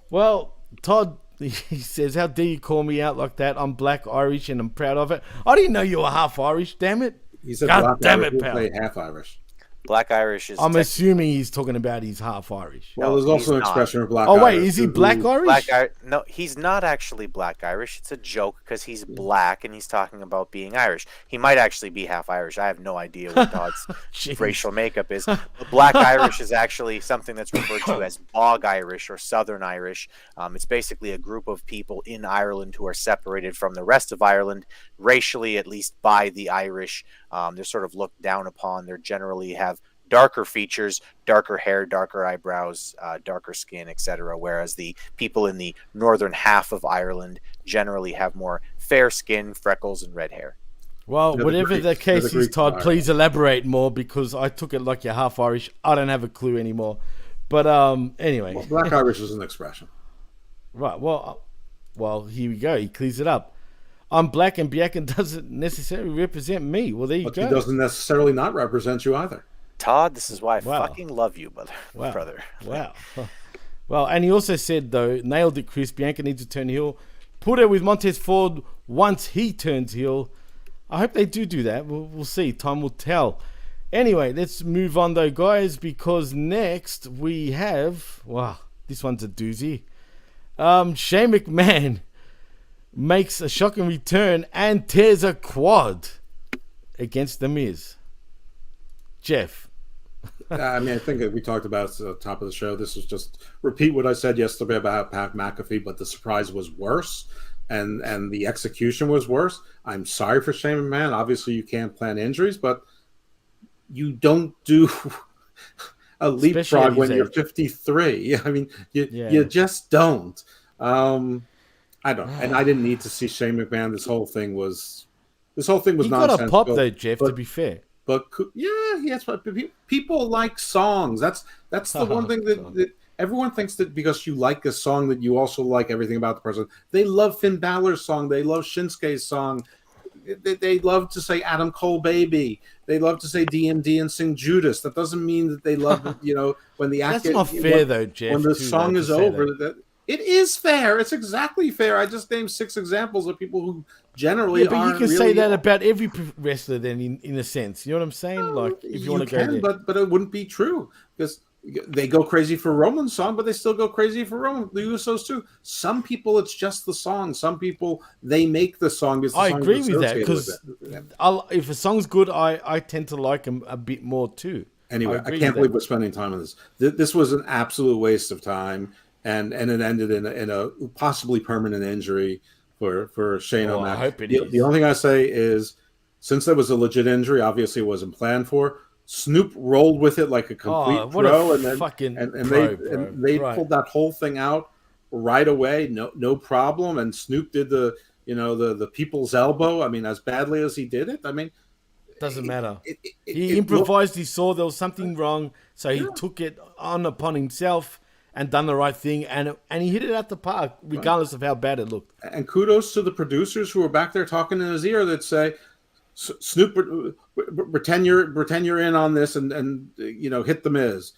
Well, Todd. He says, "How dare you call me out like that? I'm Black Irish and I'm proud of it." I didn't know you were half Irish. Damn it! He said, "God damn it, pal." Half Irish. Black Irish is. I'm assuming he's talking about he's half Irish. Well, there's also an expression of Black Irish. Oh wait, is he Black Irish? No, he's not actually Black Irish. It's a joke because he's black and he's talking about being Irish. He might actually be half Irish. I have no idea what Todd's racial makeup is. But Black Irish is actually something that's referred to as Bog Irish or Southern Irish. It's basically a group of people in Ireland who are separated from the rest of Ireland, racially at least, by the Irish. They're sort of looked down upon. They generally have darker features, darker hair, darker eyebrows, darker skin, etc. Whereas the people in the northern half of Ireland generally have more fair skin, freckles, and red hair. Well, They're the whatever Greeks. the case They're the is, Greeks Todd, of please elaborate more because I took it like you're half Irish. I don't have a clue anymore. But anyway. Well, Black Irish is an expression. Right, well, here we go. He clears it up. I'm black and Biakin doesn't necessarily represent me. Well, there you But go. he doesn't necessarily not represent you either. Todd, this is why I Wow. fucking love you, brother. Wow. brother. Wow. Well, and he also said, though, nailed it, Chris. Bianca needs to turn heel. Put her with Montez Ford once he turns heel. I hope they do that. We'll see. Time will tell. Anyway, let's move on, though, guys, because next we have... Wow, this one's a doozy. Shane McMahon makes a shocking return and tears a quad against The Miz. Jeff. I mean, I think we talked about it at the top of the show. This was just repeat what I said yesterday about Pat McAfee, but the surprise was worse and the execution was worse. I'm sorry for Shane McMahon. Obviously, you can't plan injuries, but you don't do a leapfrog when you're 53. I mean, you just don't. I don't, and I didn't need to see Shane McMahon. This whole thing was He nonsense. got a pop, though, Jeff, to be fair. But yeah, yes, but people like songs. That's the one thing that everyone thinks that because you like a song that you also like everything about the person. They love Finn Balor's song. They love Shinsuke's song. They love to say Adam Cole Baby. They love to say DMD and sing Judas. That doesn't mean that they love when the act. That's not fair, though, Jeff. When the song is over, it is fair. It's exactly fair. I just named 6 examples of people who generally but aren't you can really say that about every wrestler then in a sense. You know what I'm saying? Like, if you want to go there. But it wouldn't be true because they go crazy for Roman's song, but they still go crazy for Roman. The Usos too. Some people, it's just the song. Some people, they make the song. Because I agree with that because if a song's good, I tend to like them a bit more too. Anyway, I can't believe we're spending time on this. This was an absolute waste of time, and it ended in a possibly permanent injury for Shane O'Mac. I hope it is. The only thing I say is, since there was a legit injury, obviously it wasn't planned for. Snoop rolled with it like a complete pro, and they pulled that whole thing out right away, no problem. And Snoop did the people's elbow. I mean, as badly as he did it, I mean, doesn't matter. He improvised. He saw there was something wrong, so he took it on upon himself and done the right thing, and he hit it at the park, regardless of how bad it looked. And kudos to the producers who were back there talking in his ear that say, Snoop, pretend you're in on this and hit the Miz,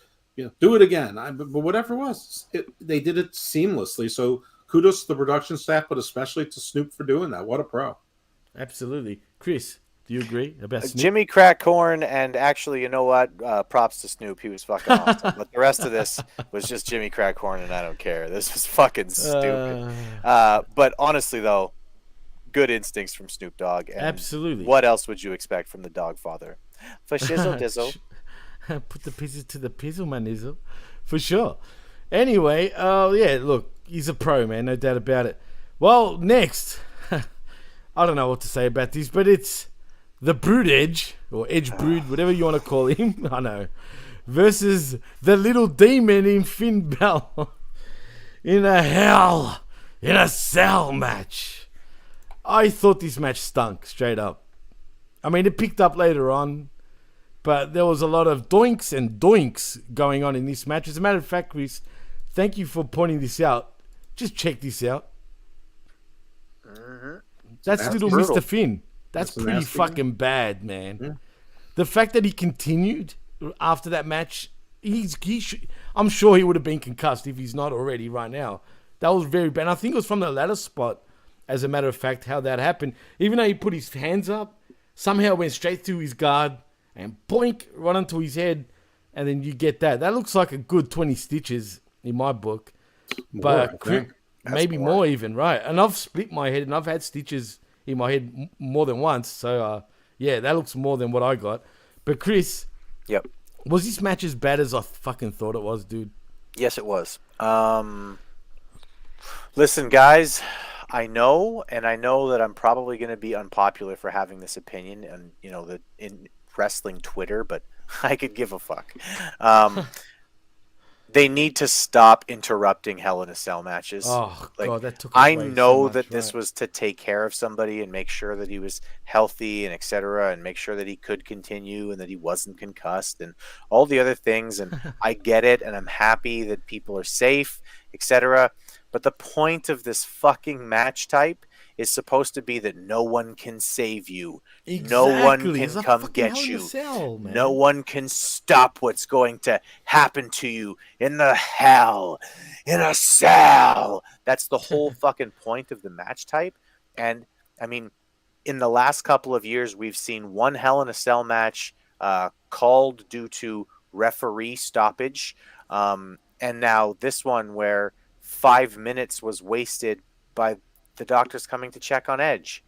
do it again. But whatever it was, they did it seamlessly. So kudos to the production staff, but especially to Snoop for doing that. What a pro! Absolutely, Chris. Do you agree about Snoop? Jimmy Crackhorn, and actually, you know what? Props to Snoop. He was fucking awesome. But the rest of this was just Jimmy Crackhorn, and I don't care. This was fucking stupid. But honestly, though, good instincts from Snoop Dogg. And absolutely. What else would you expect from the Dog Father? For shizzle dizzle. Put the pieces to the pizzle, man, Izzle. For sure. Anyway, yeah, look, he's a pro, man, no doubt about it. Well, next, I don't know what to say about this, but it's the Brood Edge, or Edge Brood, whatever you want to call him, I know, versus the little demon in Finn Balor in a Hell in a Cell match. I thought this match stunk, straight up. I mean, it picked up later on, but there was a lot of doinks and doinks going on in this match. As a matter of fact, Chris, thank you for pointing this out. Just check this out. That's little brutal. Mr. Finn. That's pretty fucking bad, man. Yeah. The fact that he continued after that match, I'm sure he would have been concussed if he's not already right now. That was very bad. And I think it was from the ladder spot, as a matter of fact, how that happened. Even though he put his hands up, somehow went straight through his guard and boink, right onto his head. And then you get that. That looks like a good 20 stitches in my book. But maybe more even, right? And I've split my head and I've had stitches in my head more than once. So, yeah, that looks more than what I got. But Chris, yep, was this match as bad as I fucking thought it was, dude? Yes, it was. Listen, guys, I know that I'm probably going to be unpopular for having this opinion, and in wrestling Twitter, but I could give a fuck. They need to stop interrupting Hell in a Cell matches. Oh Like, god, that took I away know so much, that this right? was to take care of somebody and make sure that he was healthy and etc. and make sure that he could continue and that he wasn't concussed and all the other things. And I get it, and I'm happy that people are safe, etc. But the point of this fucking match type is supposed to be that no one can save you. No one Exactly. can It's a come fucking get Hell in a you. Cell, man. No one can stop what's going to happen to you in the hell in a cell. That's the whole fucking point of the match type. And I mean, in the last couple of years, we've seen one Hell in a Cell match called due to referee stoppage. And now this one where 5 minutes was wasted by the doctors coming to check on Edge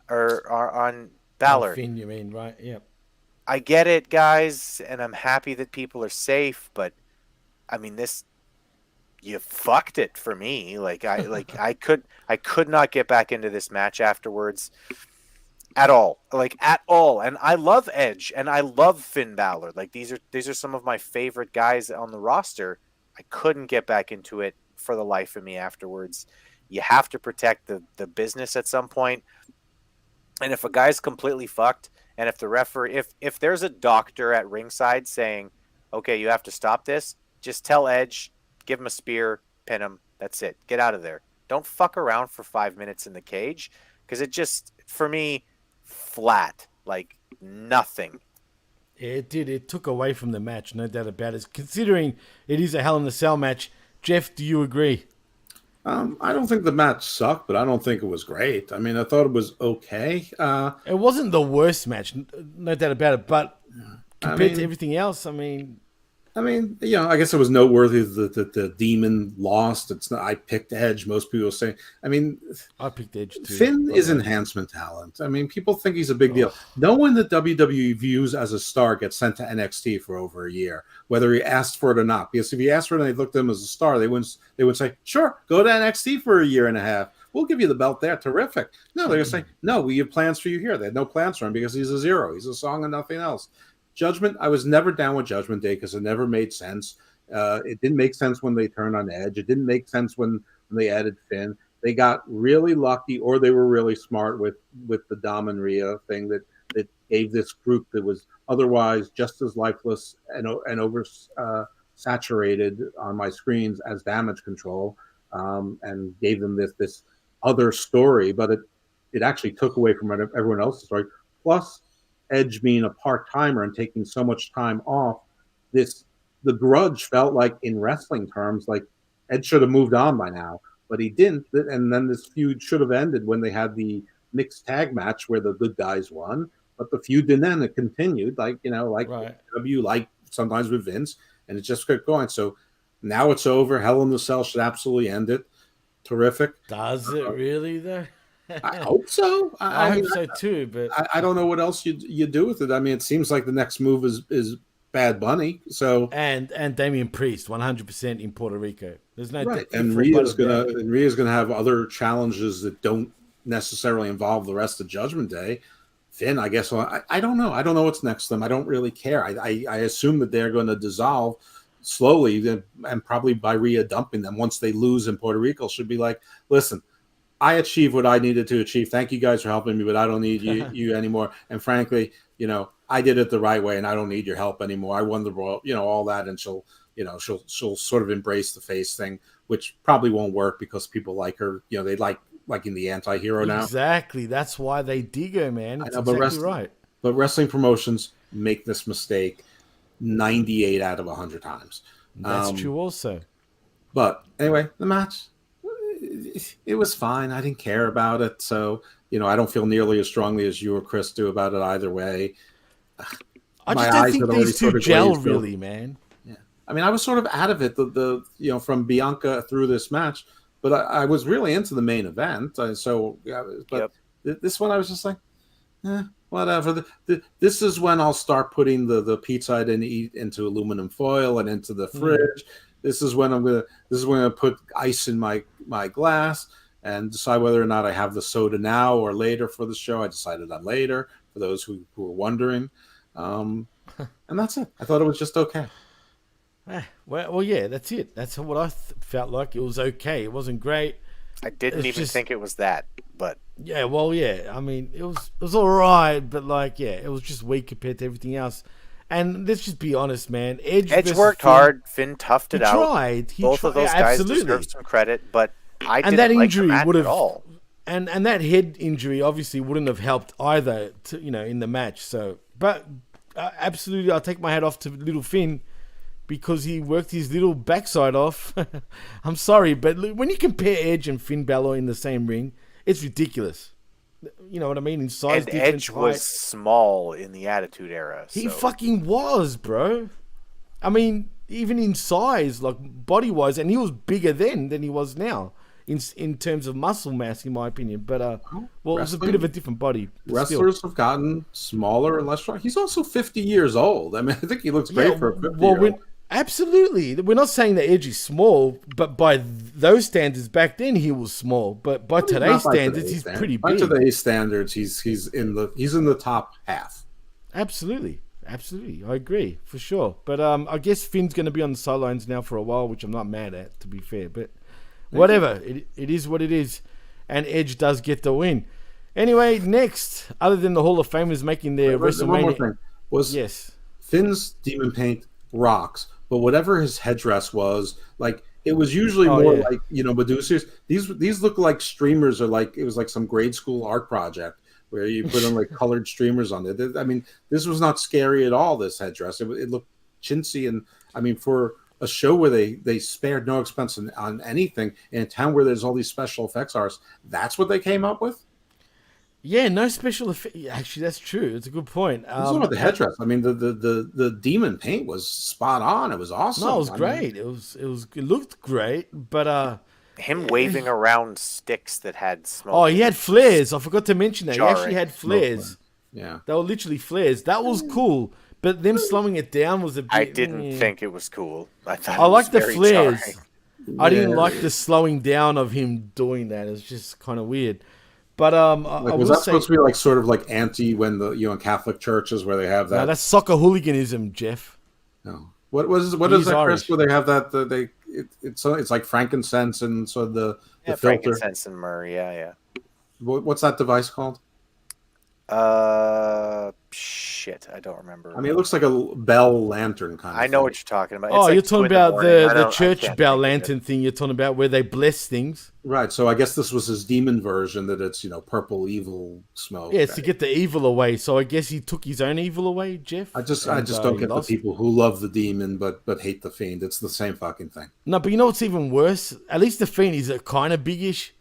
or on Balor. Finn, you mean, right? Yep. I get it, guys, and I'm happy that people are safe, but I mean, this, you fucked it for me. I could not get back into this match afterwards at all. At all. And I love Edge and I love Finn Balor. Like these are some of my favorite guys on the roster. I couldn't get back into it for the life of me afterwards. You have to protect the business at some point. And if a guy's completely fucked, and if the referee, if there's a doctor at ringside saying, okay, you have to stop this, just tell Edge, give him a spear, pin him. That's it. Get out of there. Don't fuck around for 5 minutes in the cage, because it just, for me, flat. Like, nothing. It did. It took away from the match, no doubt about it. Considering it is a Hell in a Cell match, Jeff, do you agree? I don't think the match sucked, but I don't think it was great. I mean, I thought it was okay. It wasn't the worst match, no doubt about it. But compared to everything else, I mean, I guess it was noteworthy that the Demon lost. It's not. I picked Edge. Most people say. I mean, I picked Edge too. Finn is enhancement talent. I mean, people think he's a big deal. No one that WWE views as a star gets sent to NXT for over a year, whether he asked for it or not. Because if he asked for it and they looked at him as a star, they would say, sure, go to NXT for a year and a half. We'll give you the belt there. Terrific. No, they're going to say, no, we have plans for you here. They had no plans for him because he's a zero. He's a song and nothing else. Judgment, I was never down with Judgment Day because it never made sense. It didn't make sense when they turned on Edge. It didn't make sense when they added Finn. They got really lucky, or they were really smart with the Dom and Rhea thing that gave this group that was otherwise just as lifeless and over saturated on my screens as Damage Control, and gave them this other story. But it actually took away from everyone else's story. Plus, Edge being a part-timer and taking so much time off, the grudge felt like, in wrestling terms, like Edge should have moved on by now, but he didn't. And then this feud should have ended when they had the mixed tag match where the good guys won, but the feud didn't end. It continued, like W, like sometimes with Vince, and it just kept going. So now it's over. Hell in the Cell should absolutely end it. Terrific. Does it really though? I hope so. I hope so too, but I don't know what else you do with it. I mean, it seems like the next move is Bad Bunny. So and Damian Priest, 100% in Puerto Rico. There's no right. And Rhea's gonna have other challenges that don't necessarily involve the rest of Judgment Day. Finn, I guess. I don't know. I don't know what's next to them. I don't really care. I assume that they're going to dissolve slowly, and probably by Rhea dumping them once they lose in Puerto Rico. Should be like, listen, I achieved what I needed to achieve. Thank you guys for helping me, but I don't need you anymore. And frankly, I did it the right way, and I don't need your help anymore. I won the Royal, all that, and she'll sort of embrace the face thing, which probably won't work because people like her. They like in the anti-hero now. Exactly. That's why they dig her, man. It's exactly right. But wrestling promotions make this mistake 98 out of 100 times. That's true also. But anyway, the match, it was fine. I didn't care about it. So, I don't feel nearly as strongly as you or Chris do about it either way. I just don't think these two gel really, man. Yeah. I mean, I was sort of out of it, from Bianca through this match, but I was really into the main event. This one I was just like, whatever. This is when I'll start putting the pizza I didn't eat into aluminum foil and into the fridge. This is when I'm gonna put ice in my glass and decide whether or not I have the soda now or later for the show. I decided on later, for those who are wondering. And that's it. I thought it was just okay. Well, yeah, that's it. That's what I felt like. It was okay. It wasn't great. I didn't even think it was that, but yeah, well, yeah. I mean, it was all right, but like, yeah, it was just weak compared to everything else. And let's just be honest, man. Edge worked hard. Finn toughed it out. Both of those guys deserve some credit, but I didn't that like injury the match would have at all. And that head injury obviously wouldn't have helped either, in the match. So, but absolutely, I'll take my hat off to little Finn because he worked his little backside off. I'm sorry, but when you compare Edge and Finn Balor in the same ring, it's ridiculous. You know what I mean? In size, and Edge was small in the Attitude Era. So. He fucking was, bro. I mean, even in size, like body-wise, and he was bigger then than he was now. In terms of muscle mass, in my opinion. But, it was a bit of a different body. Wrestlers have gotten smaller and less strong. He's also 50 years old. I mean, I think he looks great for a 50-year-old. Absolutely. We're not saying that Edge is small, but by those standards, back then he was small. But by today's standards, he's pretty big. By today's standards, he's in the top half. Absolutely. I agree, for sure. But I guess Finn's going to be on the sidelines now for a while, which I'm not mad at, to be fair. But whatever. It is what it is. And Edge does get the win. Anyway, next, other than the Hall of Famers making their WrestleMania... One more thing. Yes. Finn's demon paint rocks, but whatever his headdress was, like, it was usually like, Medusa's. These look like streamers, or like it was like some grade school art project where you put on like colored streamers on it. I mean, this was not scary at all, this headdress. It looked chintzy, and I mean, for a show where they spared no expense on anything in a town where there's all these special effects artists, that's what they came up with? Yeah, no special effect. Actually, that's true. It's a good point. About the headdress. I mean, the demon paint was spot on. It was awesome. No, it was great. It looked great, but him waving around sticks that had smoke. Oh, he had flares. I forgot to mention that. Jarring. He actually had flares. Yeah, they were literally flares. That was cool. But them slowing it down was a bit... I didn't think it was cool. I like the flares. I didn't like the slowing down of him doing that. It was just kind of weird. But was that supposed to be like sort of like anti when in Catholic churches where they have that? No, that's soccer hooliganism, Jeff. No, what is that, Irish. Chris? Where they have that? It's like frankincense and so the filter. Frankincense and myrrh. Yeah. What's that device called? Shit, I don't remember. I mean, it looks like a bell lantern kind of I know what you're talking about. It's you're talking about the church bell lantern thing. You're talking about where they bless things. Right, so I guess this was his demon version, that it's, purple evil smoke. Yeah, it's to get the evil away. So I guess he took his own evil away, Jeff. I just don't get the people who love the demon but hate the Fiend. It's the same fucking thing. No, but you know what's even worse? At least the Fiend is a kind of biggish.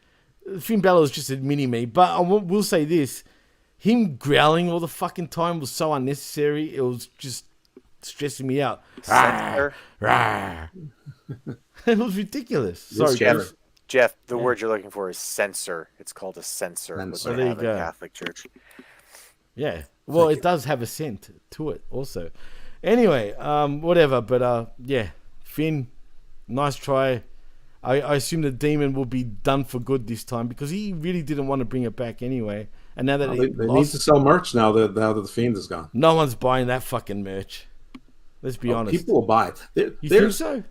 Finn Balor is just a mini-me. But I will say this. Him growling all the fucking time was so unnecessary. It was just stressing me out. It was ridiculous. Sorry, Jeff, the word you're looking for is censor. It's called a censor. There you go. Catholic Church. Yeah. Well, it does have a scent to it also. Anyway, whatever. But yeah, Finn, nice try. I assume the demon will be done for good this time because he really didn't want to bring it back anyway. And now that they need to sell merch now that the Fiend is gone. No one's buying that fucking merch. Let's be honest. People will buy it. You think so?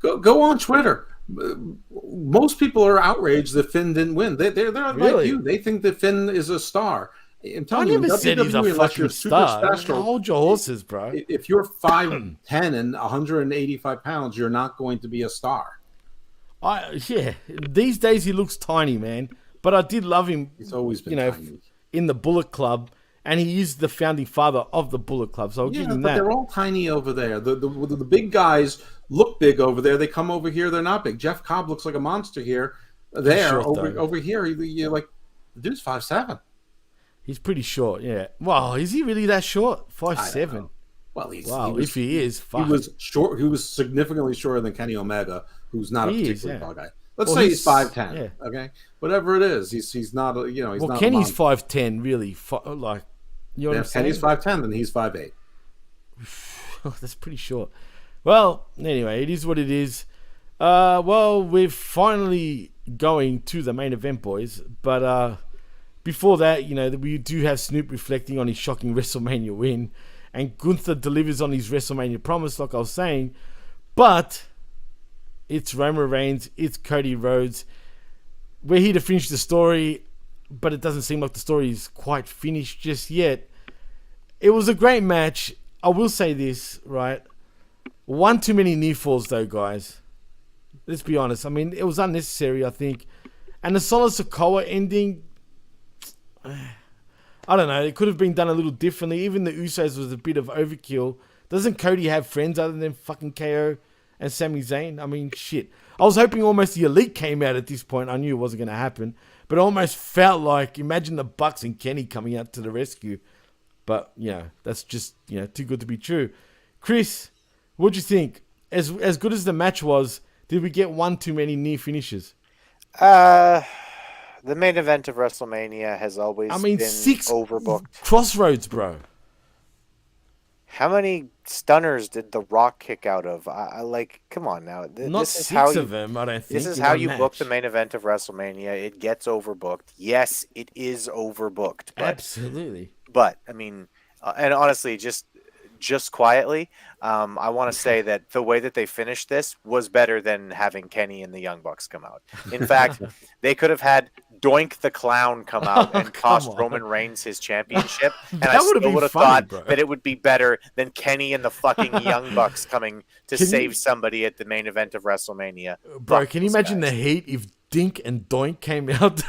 Go on Twitter. Most people are outraged that Finn didn't win. They're really? Like you. They think that Finn is a star. I never said he's a fucking star. Hold your horses, bro. If you're 5'10" and 185 pounds, you're not going to be a star. Yeah. These days he looks tiny, man. But I did love him. He's always been tiny. In the Bullet Club, and he is the founding father of the Bullet Club. So I'll give him that. They're all tiny over there. The big guys look big over there. They come over here, they're not big. Jeff Cobb looks like a monster here. Over here, you're like, the dude's 5'7". He's pretty short, yeah. Wow, is he really that short? 5'7". Well, if he is, fuck. He was short. He was significantly shorter than Kenny Omega, who's not a particularly tall guy. Let's say he's 5'10". Yeah. Okay, whatever it is, he's not. He's not. Well, Kenny's 5'10", really. Like, you know what I'm saying? Kenny's 5'10", then he's 5'8". That's pretty short. Well, anyway, it is what it is. Well, we're finally going to the main event, boys. But before that, we do have Snoop reflecting on his shocking WrestleMania win. and Gunther delivers on his WrestleMania promise, like I was saying. But it's Roman Reigns, it's Cody Rhodes. We're here to finish the story, but it doesn't seem like the story is quite finished just yet. It was a great match. I will say this, right? One too many near falls, though, guys. Let's be honest. I mean, it was unnecessary, I think. And the Solo Sikoa ending, I don't know. It could have been done a little differently. Even the Usos was a bit of overkill. Doesn't Cody have friends other than fucking KO and Sami Zayn? I mean, shit. I was hoping almost the Elite came out at this point. I knew it wasn't going to happen. But it almost felt like, imagine the Bucks and Kenny coming out to the rescue. But, that's just, too good to be true. Chris, what'd you think? As good as the match was, did we get one too many near finishes? The main event of WrestleMania has always been 6 overbooked. Crossroads, bro. How many stunners did The Rock kick out of? Come on now. Not this is 6 how of them, I don't think. This is how you book the main event of WrestleMania. It gets overbooked. Yes, it is overbooked. Absolutely. But, I mean, and honestly, just quietly, I want to say that the way that they finished this was better than having Kenny and the Young Bucks come out. In fact, they could have had Doink the Clown come out and cost Roman Reigns his championship, and I still would have thought that it would be better than Kenny and the fucking Young Bucks coming to save somebody at the main event of WrestleMania. Bro, can you imagine the heat if Dink and Doink came out?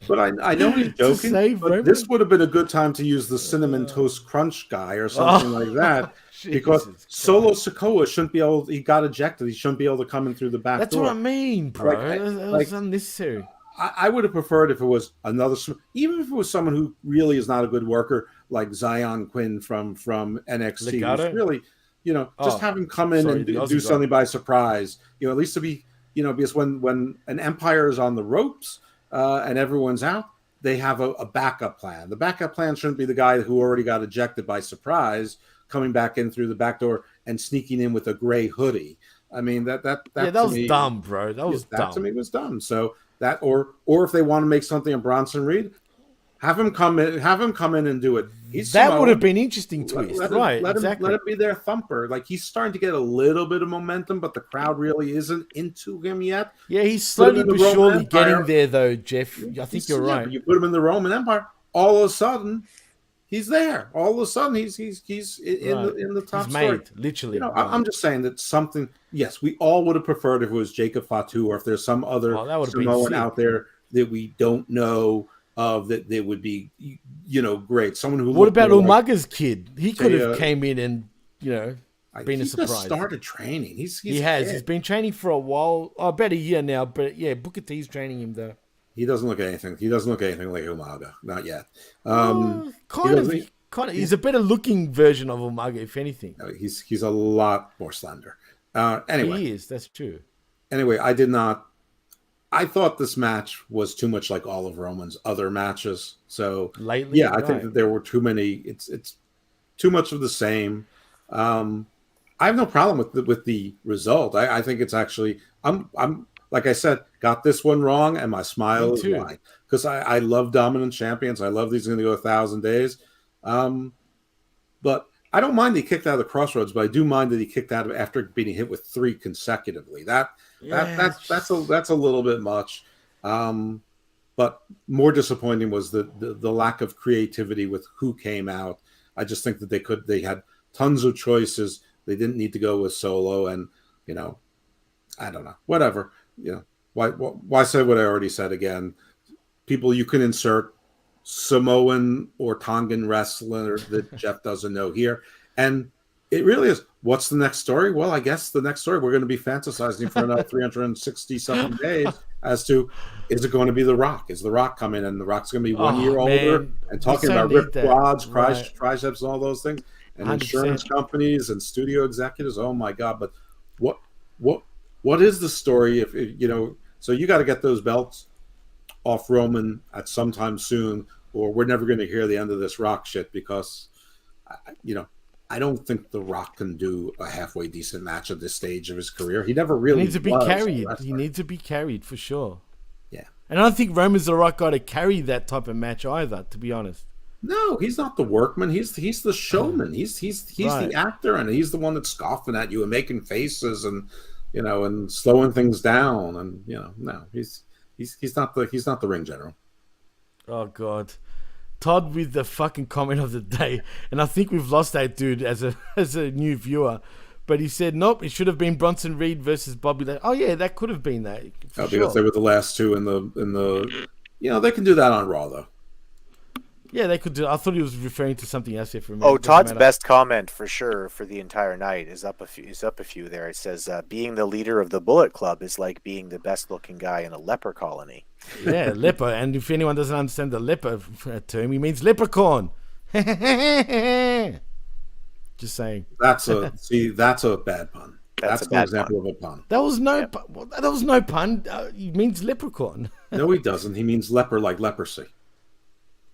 But I know he's joking, but this would have been a good time to use the Cinnamon Toast Crunch guy or something like that. Because Solo Sikoa shouldn't be able. He got ejected. He shouldn't be able to come in through the back door. That's what I mean, bro. That was unnecessary. I would have preferred if it was even if it was someone who really is not a good worker, like Zion Quinn from NXT. Who's really, just have him come in and do something by surprise. At least to be, because when an empire is on the ropes and everyone's out, they have a backup plan. The backup plan shouldn't be the guy who already got ejected by surprise coming back in through the back door and sneaking in with a gray hoodie. I mean, that was dumb, bro. That was dumb. That to me was dumb. So that, or if they want to make something of Bronson Reed, have him come in and do it. That would have been interesting twist, right? Let him be their thumper. Like, he's starting to get a little bit of momentum, but the crowd really isn't into him yet. Yeah, he's slowly but surely getting there, though, Jeff. I think you're right. You put him in the Roman Empire, all of a sudden, he's there. All of a sudden, he's in the top story. Literally. I'm just saying that something. Yes, we all would have preferred if it was Jacob Fatu, or if there's some other Samoan out there that we don't know of that would be, great. Someone who. What about Umaga's kid? He could have came in and been a surprise. He started training. He has. He's been training for a while. About a year now. But yeah, Booker T's training him though. He doesn't look anything. He doesn't look anything like Umaga. Not yet. Kind of. He's a better looking version of Umaga, if anything. He's a lot more slender. Anyway, he is. That's true. Anyway, I thought this match was too much like all of Roman's other matches. So lately, I think that there were too many. It's too much of the same. I have no problem with the result. I think it's actually. I'm like I said, got this one wrong, and my smile is wide because I love dominant champions. I love these going to go 1,000 days. But I don't mind that he kicked out of the Crossroads, but I do mind that he kicked out of after being hit with 3 consecutively. That's a little bit much. But more disappointing was the lack of creativity with who came out. I just think that they had tons of choices. They didn't need to go with Solo, and I don't know. Whatever. Why say what I already said again? People, you can insert Samoan or Tongan wrestler that Jeff doesn't know here. And it really is, what's the next story? Well, I guess the next story, we're going to be fantasizing for another 360-something days as to, is it going to be The Rock? Is The Rock coming? And The Rock's going to be 1 year older and talking about ripped quads, triceps, and all those things. And 100%. Insurance companies and studio executives. Oh, my God. But what is the story? If so you got to get those belts off Roman at some time soon, or we're never going to hear the end of this Rock shit, because I don't think The Rock can do a halfway decent match at this stage of his career. He never really needs to be carried. He needs to be carried for sure. Yeah. And I don't think Roman's the right guy to carry that type of match either, to be honest. No, he's not the workman. He's the showman. He's Right. the actor, and he's the one that's scoffing at you and making faces and and slowing things down. And no, he's not the ring general. Oh God, Todd with the fucking comment of the day, and I think we've lost that dude as a new viewer. But he said, nope, it should have been Bronson Reed versus Bobby Lashley. Oh yeah, that could have been that. For Because they were the last two in the they can do that on Raw though. Yeah, they could do. I thought he was referring to something else here for a minute. Oh, Todd's best comment for sure for the entire night is up a few there. It says, being the leader of the Bullet Club is like being the best looking guy in a leper colony. Yeah, leper. And if anyone doesn't understand the leper term, he means leprechaun. Just saying. That's a bad pun. That's an example of a pun. That was no pun. He means leprechaun. No, he doesn't. He means leper, like leprosy.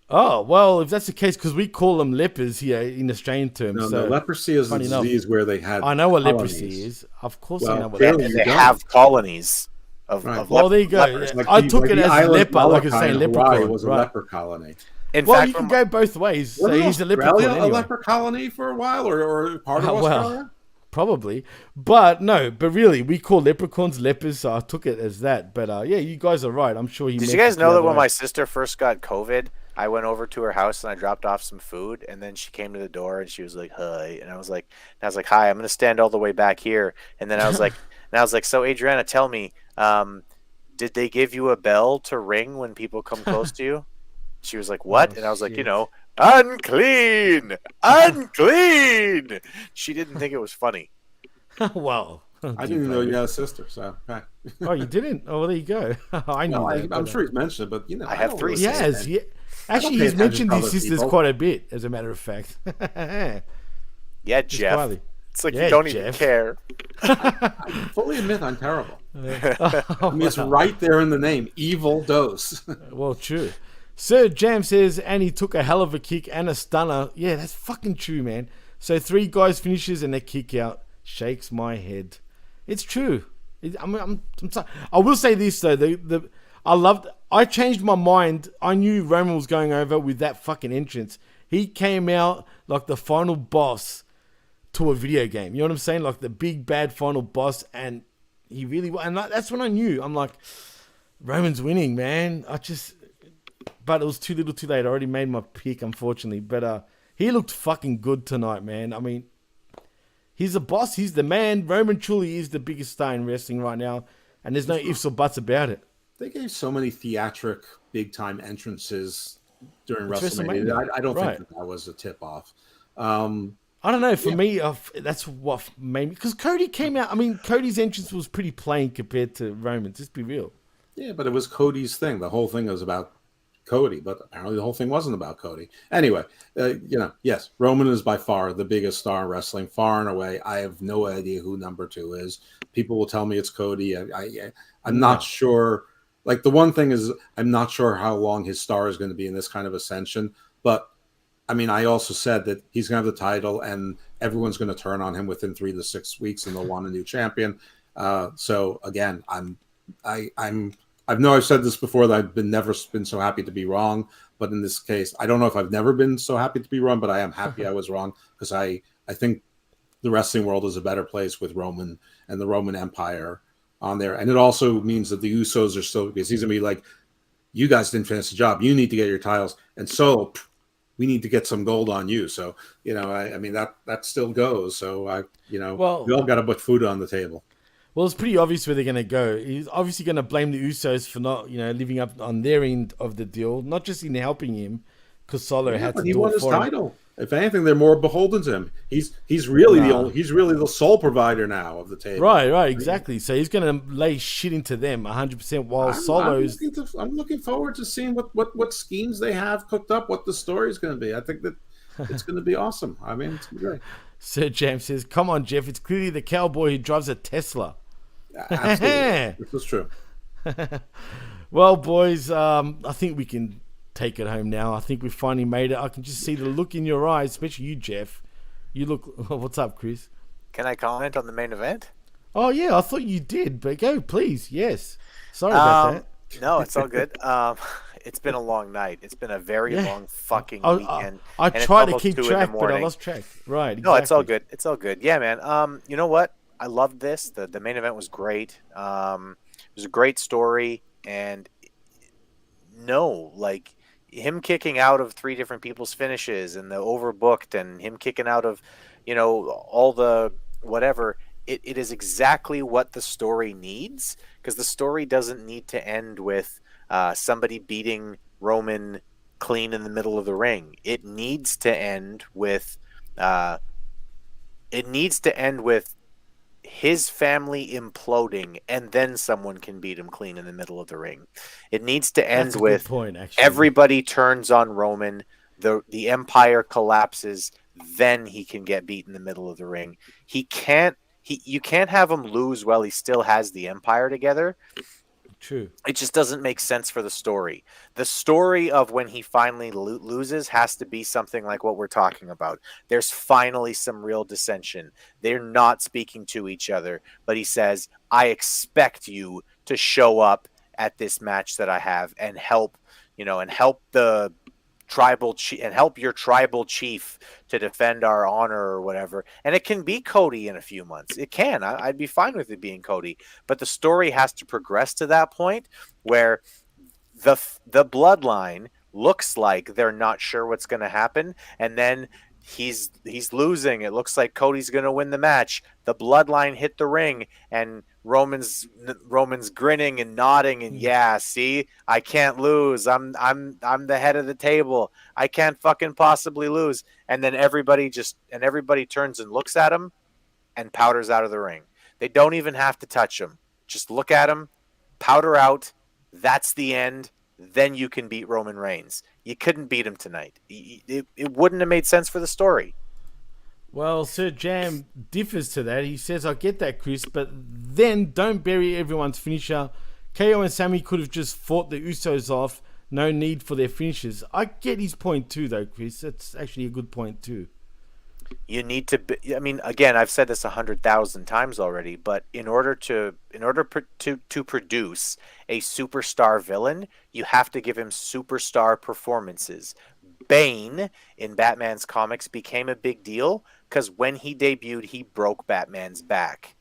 Oh, well, if that's the case, because we call them lepers here in Australian terms. No, leprosy is a disease where they had. I know what colonies. leprosy is. Of course, I know what And that is. they have colonies of Well, there you go. lepers. I took it as leper, like I was saying leprechaun. It was a leper colony. In Well, fact, you can go both ways. So he's a leprechaun anyway. A leper colony for a while, or part of Australia? Probably. But really, we call leprechauns lepers, so I took it as that. But yeah, you guys are right. I'm sure he Did you guys know that when my sister first got COVID, I went over to her house and I dropped off some food, and then she came to the door and she was like, "Hi," and I was like, "Hi, I'm gonna stand all the way back here." And then I was like, "So Adriana, tell me, did they give you a bell to ring when people come close to you?" She was like, "What?" And I was like, unclean, unclean. She didn't think it was funny. Wow. I didn't even know you had a sister. So, okay. Oh, you didn't? Oh, well, there you go. I knew that. I'm sure he's mentioned it, but I have three He has. Yeah. Actually, he's mentioned his sisters quite a bit, as a matter of fact. Yeah, Jeff. Quietly. It's like you don't even care. I fully admit I'm terrible. I mean, it's right there in the name, evil dose. Well, true. Sir Jam says, and he took a hell of a kick and a stunner. Yeah, that's fucking true, man. So 3 guys finishes and a kick out. Shakes my head. It's true. I'm sorry. I will say this though. I changed my mind. I knew Roman was going over with that fucking entrance. He came out like the final boss to a video game. You know what I'm saying? Like the big bad final boss, and he really was. And that's when I knew. I'm like, Roman's winning, man. But it was too little, too late. I already made my pick, unfortunately. But he looked fucking good tonight, man. I mean, he's the boss. He's the man. Roman truly is the biggest star in wrestling right now, and there's no ifs or buts about it. They gave so many theatric, big-time entrances during WrestleMania. I don't think that was a tip-off. I don't know. For me, that's what made me... Because Cody came out... I mean, Cody's entrance was pretty plain compared to Roman's. Just be real. Yeah, but it was Cody's thing. The whole thing was about Cody, but apparently the whole thing wasn't about Cody. Anyway, yes, Roman is by far the biggest star in wrestling, far and away. I have no idea who number 2 is. People will tell me it's Cody. I'm not sure. Like, the one thing is, I'm not sure how long his star is going to be in this kind of ascension. But, I mean, I also said that he's going to have the title, and everyone's going to turn on him within 3 to 6 weeks, and they'll want a new champion. So, again, I've said this before, that I've never been so happy to be wrong. But in this case, I don't know if I've never been so happy to be wrong, but I am happy I was wrong, because I think the wrestling world is a better place with Roman and the Roman Empire on there. And it also means that the Usos are still, because he's going to be like, you guys didn't finish the job. You need to get your titles. And so we need to get some gold on you. So, I mean, that still goes. So, we all got to put food on the table. Well, it's pretty obvious where they're going to go. He's obviously going to blame the Usos for not, living up on their end of the deal, not just in helping him, because Solo had to do it for him. He won his title. If anything, they're more beholden to him. He's really the sole provider now of the table. Right, exactly. So he's going to lay shit into them 100%. While Solo's, I'm looking forward to seeing what schemes they have cooked up, what the story is going to be. I think that it's going to be awesome. I mean, it's going to be great. Sir James says, "Come on, Jeff. It's clearly the cowboy who drives a Tesla." Absolutely, this is true. Well, boys, I think we can take it home now. I think we finally made it. I can just see the look in your eyes, especially you, Jeff. You look... What's up, Chris? Can I comment on the main event? Oh, yeah, I thought you did, but go, please. Yes. Sorry about that. No, it's all good. It's been a long night. It's been a very Yeah. long fucking I, weekend. I and it's tried to almost keep 2 in the track, but I morning. lost track. Right. Exactly. No, it's all good. It's all good. Yeah, man. You know what? I loved this. The main event was great. It was a great story, and no, like him kicking out of 3 different people's finishes and the overbooked and him kicking out of, all the whatever. It is exactly what the story needs, because the story doesn't need to end with somebody beating Roman clean in the middle of the ring. It needs to end with his family imploding, and then someone can beat him clean in the middle of the ring. It needs to end That's a with good point, actually. everybody turns on Roman, the empire collapses, then he can get beat in the middle of the ring. You can't have him lose while he still has the empire together. True. It just doesn't make sense for the story. The story of when he finally loses has to be something like what we're talking about. There's finally some real dissension. They're not speaking to each other, but he says, I expect you to show up at this match that I have and help the tribal and help your tribal chief to defend our honor or whatever. And it can be Cody in a few months. It can. I'd be fine with it being Cody, but the story has to progress to that point where the bloodline looks like they're not sure what's going to happen, and then he's losing. It looks like Cody's going to win the match. The bloodline hit the ring, and Roman's grinning and nodding, and yeah, see, I can't lose. I'm the head of the table. I can't fucking possibly lose. And then everybody turns and looks at him and powders out of the ring. They don't even have to touch him. Just look at him, powder out. That's the end. Then you can beat Roman Reigns. You couldn't beat him tonight. It wouldn't have made sense for the story. Well, Sir Jam differs to that. He says, I get that, Chris, but then don't bury everyone's finisher. KO and Sammy could have just fought the Usos off. No need for their finishes. I get his point too, though, Chris. That's actually a good point too. You need to be, I mean, again, I've said this 100,000 times already, but in order to produce a superstar villain, you have to give him superstar performances. Bane in Batman's comics became a big deal because when he debuted, he broke Batman's back.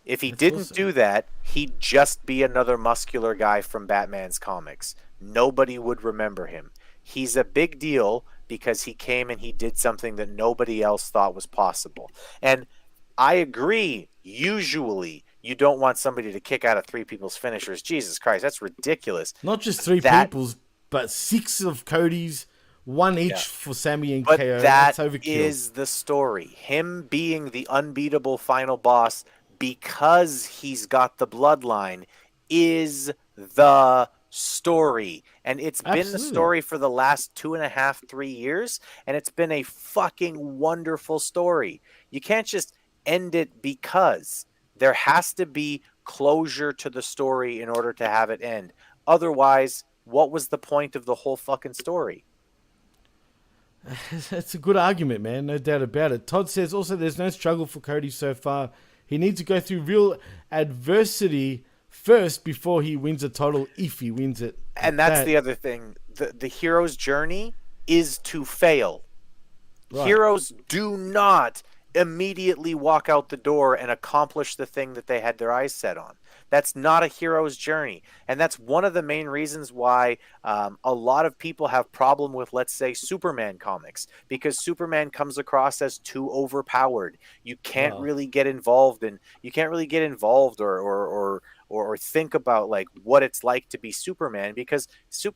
If he didn't do that, he'd just be another muscular guy from Batman's comics. Nobody would remember him. He's a big deal because he came and he did something that nobody else thought was possible. And I agree, usually you don't want somebody to kick out of 3 people's finishers. Jesus Christ, that's ridiculous. Not just 3 people's, but 6 of Cody's, 1 each for Sammy and but KO. That That's overkill. is the story. Him being the unbeatable final boss because he's got the bloodline is the story. And it's been the story for the last 2.5, 3 years, and it's been a fucking wonderful story. You can't just end it because there has to be closure to the story in order to have it end. Otherwise, what was the point of the whole fucking story? That's a good argument, man. No doubt about it. Todd says also there's no struggle for Cody so far. He needs to go through real adversity first before he wins a title, if he wins it. And that's the other thing. The hero's journey is to fail. Right. Heroes do not immediately walk out the door and accomplish the thing that they had their eyes set on. That's not a hero's journey. And that's one of the main reasons why a lot of people have problem with, let's say, Superman comics, because Superman comes across as too overpowered. You can't really get involved or think about like what it's like to be Superman, because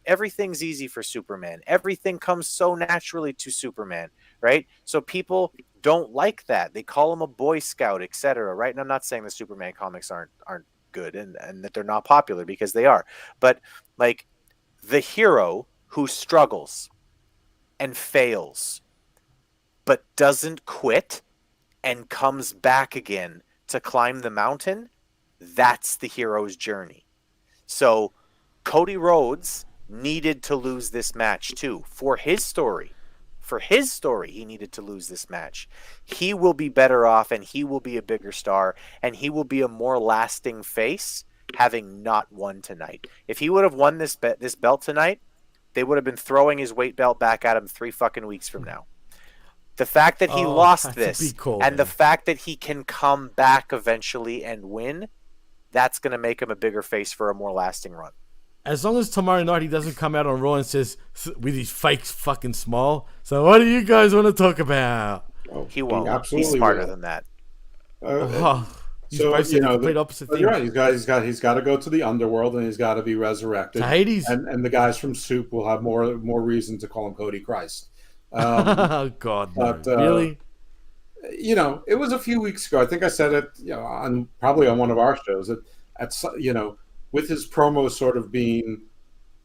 everything's easy for Superman. Everything comes so naturally to Superman, right? So people don't like that. They call him a Boy Scout, etc. Right? And I'm not saying the Superman comics aren't good and that they're not popular, because they are. But like the hero who struggles and fails but doesn't quit and comes back again to climb the mountain, that's the hero's journey. So Cody Rhodes needed to lose this match too for his story. For his story, he needed to lose this match. He will be better off, and he will be a bigger star, and he will be a more lasting face having not won tonight. If he would have won this belt tonight, they would have been throwing his weight belt back at him 3 fucking weeks from now. The fact that he lost this and the fact that he can come back eventually and win, that's going to make him a bigger face for a more lasting run. As long as tomorrow night he doesn't come out on Raw and says, with his fake fucking smile, so what do you guys want to talk about? He won't. Absolutely He's smarter will. than that. He's basically the complete opposite thing. You're right. He's got to go to the underworld and he's got to be resurrected. To Hades. And the guys from Soup will have more reason to call him Cody Christ. Oh God, but, really? It was a few weeks ago. I think I said it, probably on one of our shows that with his promos sort of being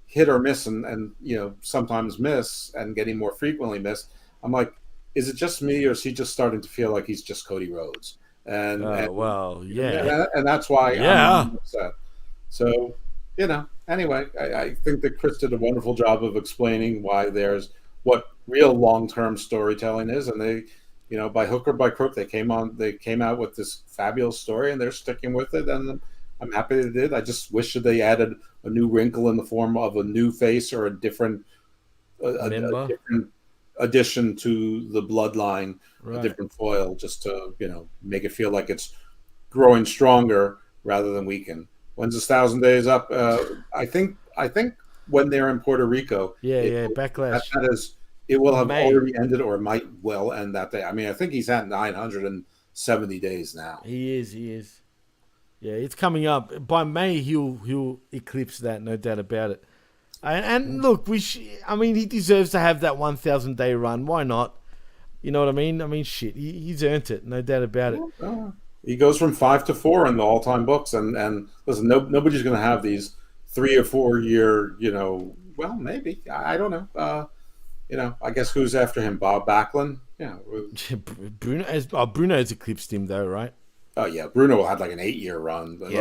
hit or miss and sometimes miss and getting more frequently miss, I'm like, is it just me or is he just starting to feel like he's just Cody Rhodes? And that's why I'm upset. So, anyway, I think that Chris did a wonderful job of explaining why there's what real long-term storytelling is, and they, by hook or by crook, they came out with this fabulous story, and they're sticking with it, and I'm happy they did. I just wish that they added a new wrinkle in the form of a new face or a different addition to the bloodline, a different foil, just to make it feel like it's growing stronger rather than weaken. When's this 1,000 days up? I think when they're in Puerto Rico, Backlash. That is, it will have already ended, or it might well end that day. I mean, I think he's at 970 days now. He is. Yeah, it's coming up. By May, he'll eclipse that, no doubt about it. And look, he deserves to have that 1,000 day run. Why not? You know what I mean? I mean, shit, he's earned it, no doubt about it. He goes from 5 to 4 in the all-time books, and listen, nobody's going to have these 3 or 4 year. Well, maybe, I don't know. I guess who's after him? Bob Backlund. Bruno's eclipsed him though, right? Oh yeah, Bruno had like an 8-year run. But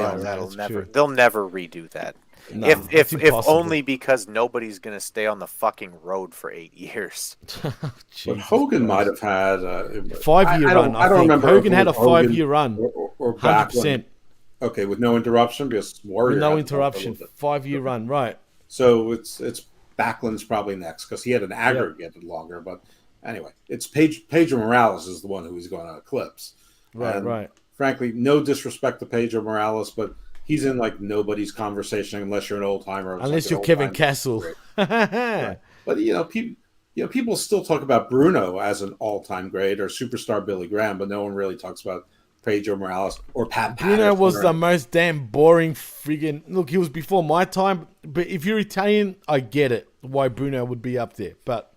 They'll never redo that. No, if only because nobody's gonna stay on the fucking road for 8 years. But Hogan might have had a 5-year run. I don't remember. Hogan had a 5-year run. Or 100%. Okay, with no interruption, because Warrior. With no interruption, 5-year run, right? So it's Backlund's probably next because he had an aggregated longer. But anyway, it's Pedro Morales is the one who he's going to eclipse. Right. Frankly, no disrespect to Pedro Morales, but he's in like nobody's conversation unless you're an old timer. Unless you're Kevin Castle. Right. But people still talk about Bruno as an all-time great or superstar Billy Graham, but no one really talks about Pedro Morales or Pat Patterson. Bruno was the most damn boring friggin'. Look, he was before my time, but if you're Italian, I get it why Bruno would be up there. But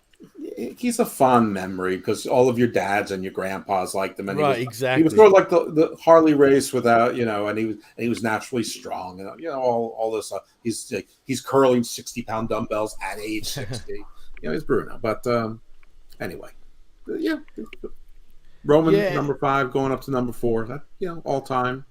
he's a fond memory because all of your dads and your grandpas liked him. And exactly. He was sort of like the Harley race without, and he was naturally strong and all this stuff. He's curling 60-pound dumbbells at age 60. He's Bruno. But anyway, yeah. Roman number 5 going up to number 4. That all time.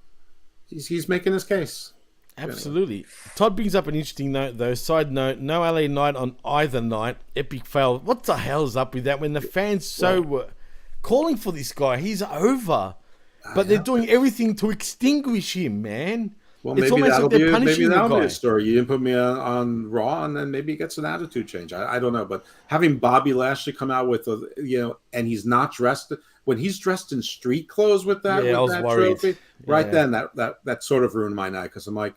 He's making his case. Absolutely. Anyway. Todd brings up an interesting note though. Side note: no LA Knight on either night. Epic fail. What the hell's up with that? When the fans were calling for this guy, he's over, but they're doing everything to extinguish him, man. Well, maybe that'll be a story. You didn't put me on Raw, and then maybe he gets an attitude change. I don't know, but having Bobby Lashley come out with and he's not dressed. When he's dressed in street clothes with that trophy, then that sort of ruined my night because I'm like,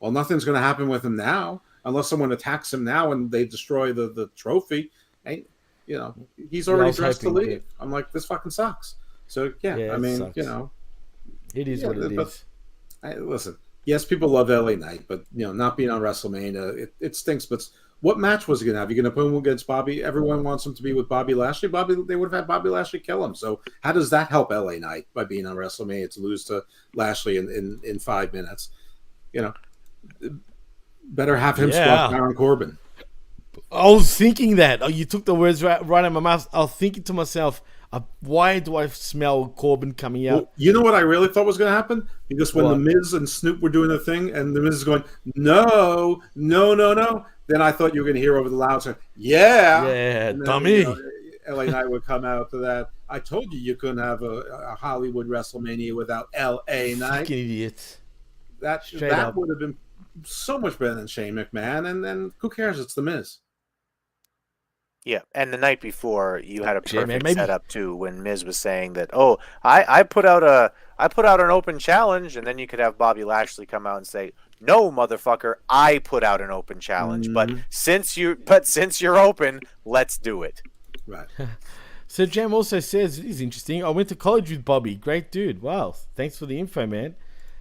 well, nothing's going to happen with him now unless someone attacks him now and they destroy the trophy. He's already dressed to leave. I'm like, this fucking sucks. So I mean, sucks. It is what it is. Listen, yes, people love LA Knight, but not being on WrestleMania, it stinks. But what match was he going to have? You're going to put him against Bobby? Everyone wants him to be with Bobby Lashley. They would have had Bobby Lashley kill him. So how does that help LA Knight by being on WrestleMania to lose to Lashley in 5 minutes? Better have him squash Baron Corbin. I was thinking that. Oh, you took the words right out of my mouth. I was thinking to myself, why do I smell Corbin coming out? Well, you know what I really thought was going to happen? Because when The Miz and Snoop were doing the thing, and The Miz is going, no, then I thought you were going to hear over the loud saying, then, dummy. LA Knight would come out to that. I told you couldn't have a Hollywood WrestleMania without LA Knight. Fucking idiot. That would have been so much better than Shane McMahon. And then who cares? It's The Miz. Yeah, and the night before you had a perfect maybe... setup too when Miz was saying that, "Oh, I put out an open challenge," and then you could have Bobby Lashley come out and say, "No, motherfucker, I put out an open challenge, but since you're open, let's do it." Right. So Jam also says, "This is interesting. I went to college with Bobby. Great dude. Wow, thanks for the info, man."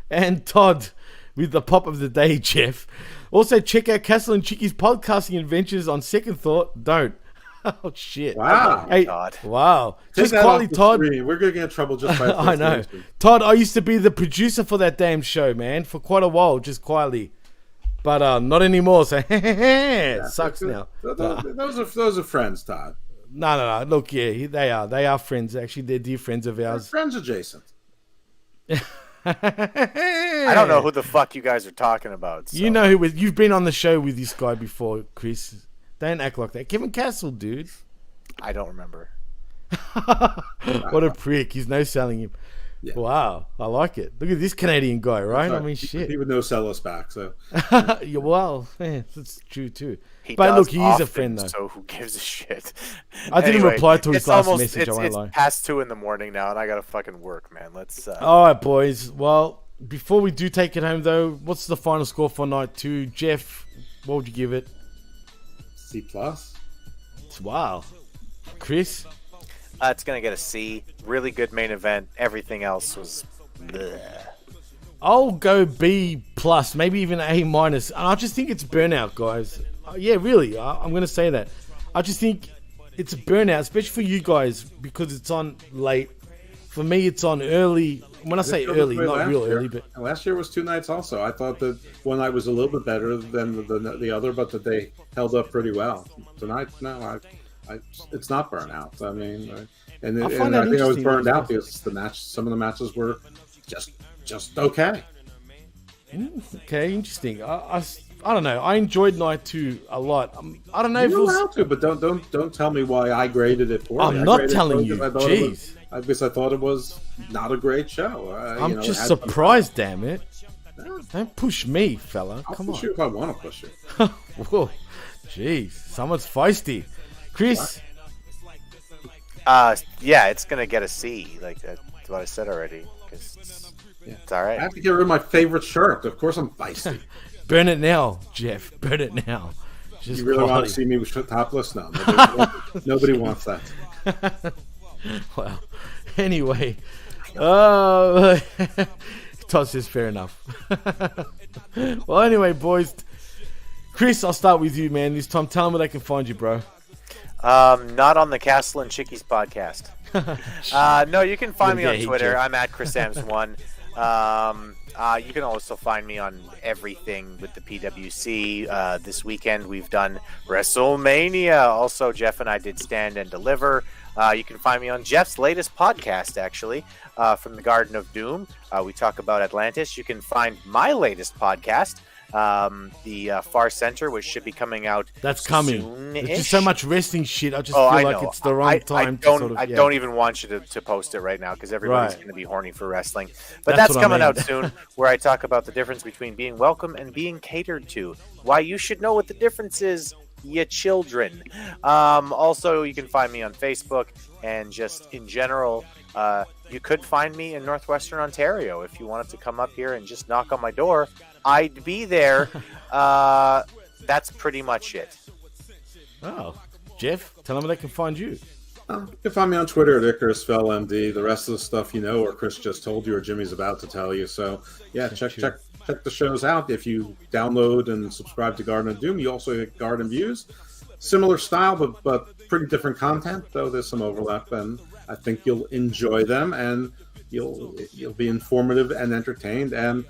And Todd with the pop of the day, Jeff. Also check out Castle and Chicky's podcasting adventures. On second thought, don't. Oh shit! Wow! Hey, God. Wow! Take Just quietly, Todd. We're gonna get in trouble just by. I know, Todd. I used to be the producer for that damn show, man, for quite a while. Just quietly, but not anymore. So sucks now. Those are friends, Todd. No. Look, yeah, they are friends. Actually, they're dear friends of ours. They're friends adjacent. I don't know who the fuck you guys are talking about. So. You know who? You've been on the show with this guy before, Chris. Don't act like that. Kevin Castle, dude. I don't remember. What a prick. He's no selling him. Yeah. Wow. I like it. Look at this Canadian guy, right? I mean, shit. He would no sell us back, so. Yeah, well, that's true, too. But look, he is a friend, though. So who gives a shit? I didn't reply to his last message, I won't lie. It's past 2 a.m. now, and I got to fucking work, man. Let's... All right, boys. Well, before we do take it home, though, what's the final score for night 2? Jeff, what would you give it? C+. Wow. Chris? It's going to get a C. Really good main event. Everything else was... bleh. I'll go B+, maybe even A-. And I just think it's burnout, guys. Yeah, really. I'm going to say that. I just think it's a burnout, especially for you guys, because it's on late. For me, it's on early. When I say early, not real early, but last year was 2 nights also. I thought that one night was a little bit better than the other, but that they held up pretty well. Tonight, no, it's not burnout. I mean, and I think I was burned out because some of the matches were just okay. Okay, interesting. I don't know. I enjoyed night 2 a lot. I don't know if it was... allowed to, but don't tell me why I graded it poorly. I'm not telling you. Jeez. Because I thought it was not a great show. I'm just surprised, damn it. Don't push me, fella. Come on. I'll push you if I want to push you. Whoa. Jeez. Someone's feisty. Chris? Yeah, it's going to get a C. Like, that's what I said already. It's all right. I have to get rid of my favorite shirt. Of course I'm feisty. Burn it now, Jeff. Burn it now. Just you really want to see me with topless? No. Nobody wants that. Well, anyway. Todd says fair enough. Well, anyway, boys. Chris, I'll start with you, man. This time, tell them where they can find you, bro. Not on the Castle and Chickies podcast. No, you can find me on Twitter. I'm at Chris Ambs 1. You can also find me on everything with the PWC. This weekend we've done WrestleMania. Also, Jeff and I did Stand and Deliver. You can find me on Jeff's latest podcast, actually, from the Garden of Doom. We talk about Atlantis. You can find my latest podcast, the Far Center, which should be coming out. That's coming. Soon-ish. There's just so much wrestling shit. I just feel like it's the wrong time. I don't even want you to post it right now because everybody's going to be horny for wrestling. But that's coming out soon, where I talk about the difference between being welcome and being catered to. Why you should know what the difference is, you children. Also, you can find me on Facebook, and just in general, you could find me in Northwestern Ontario if you wanted to come up here and just knock on my door. I'd be there. That's pretty much it. Oh, Jeff, tell them where they can find you. You can find me on Twitter at IcarusFellMD. The rest of the stuff you know, or Chris just told you, or Jimmy's about to tell you. So yeah, check the shows out. If you download and subscribe to Garden of Doom, you also get Garden Views. Similar style, but pretty different content. Though there's some overlap, and I think you'll enjoy them, and you'll be informative and entertained. And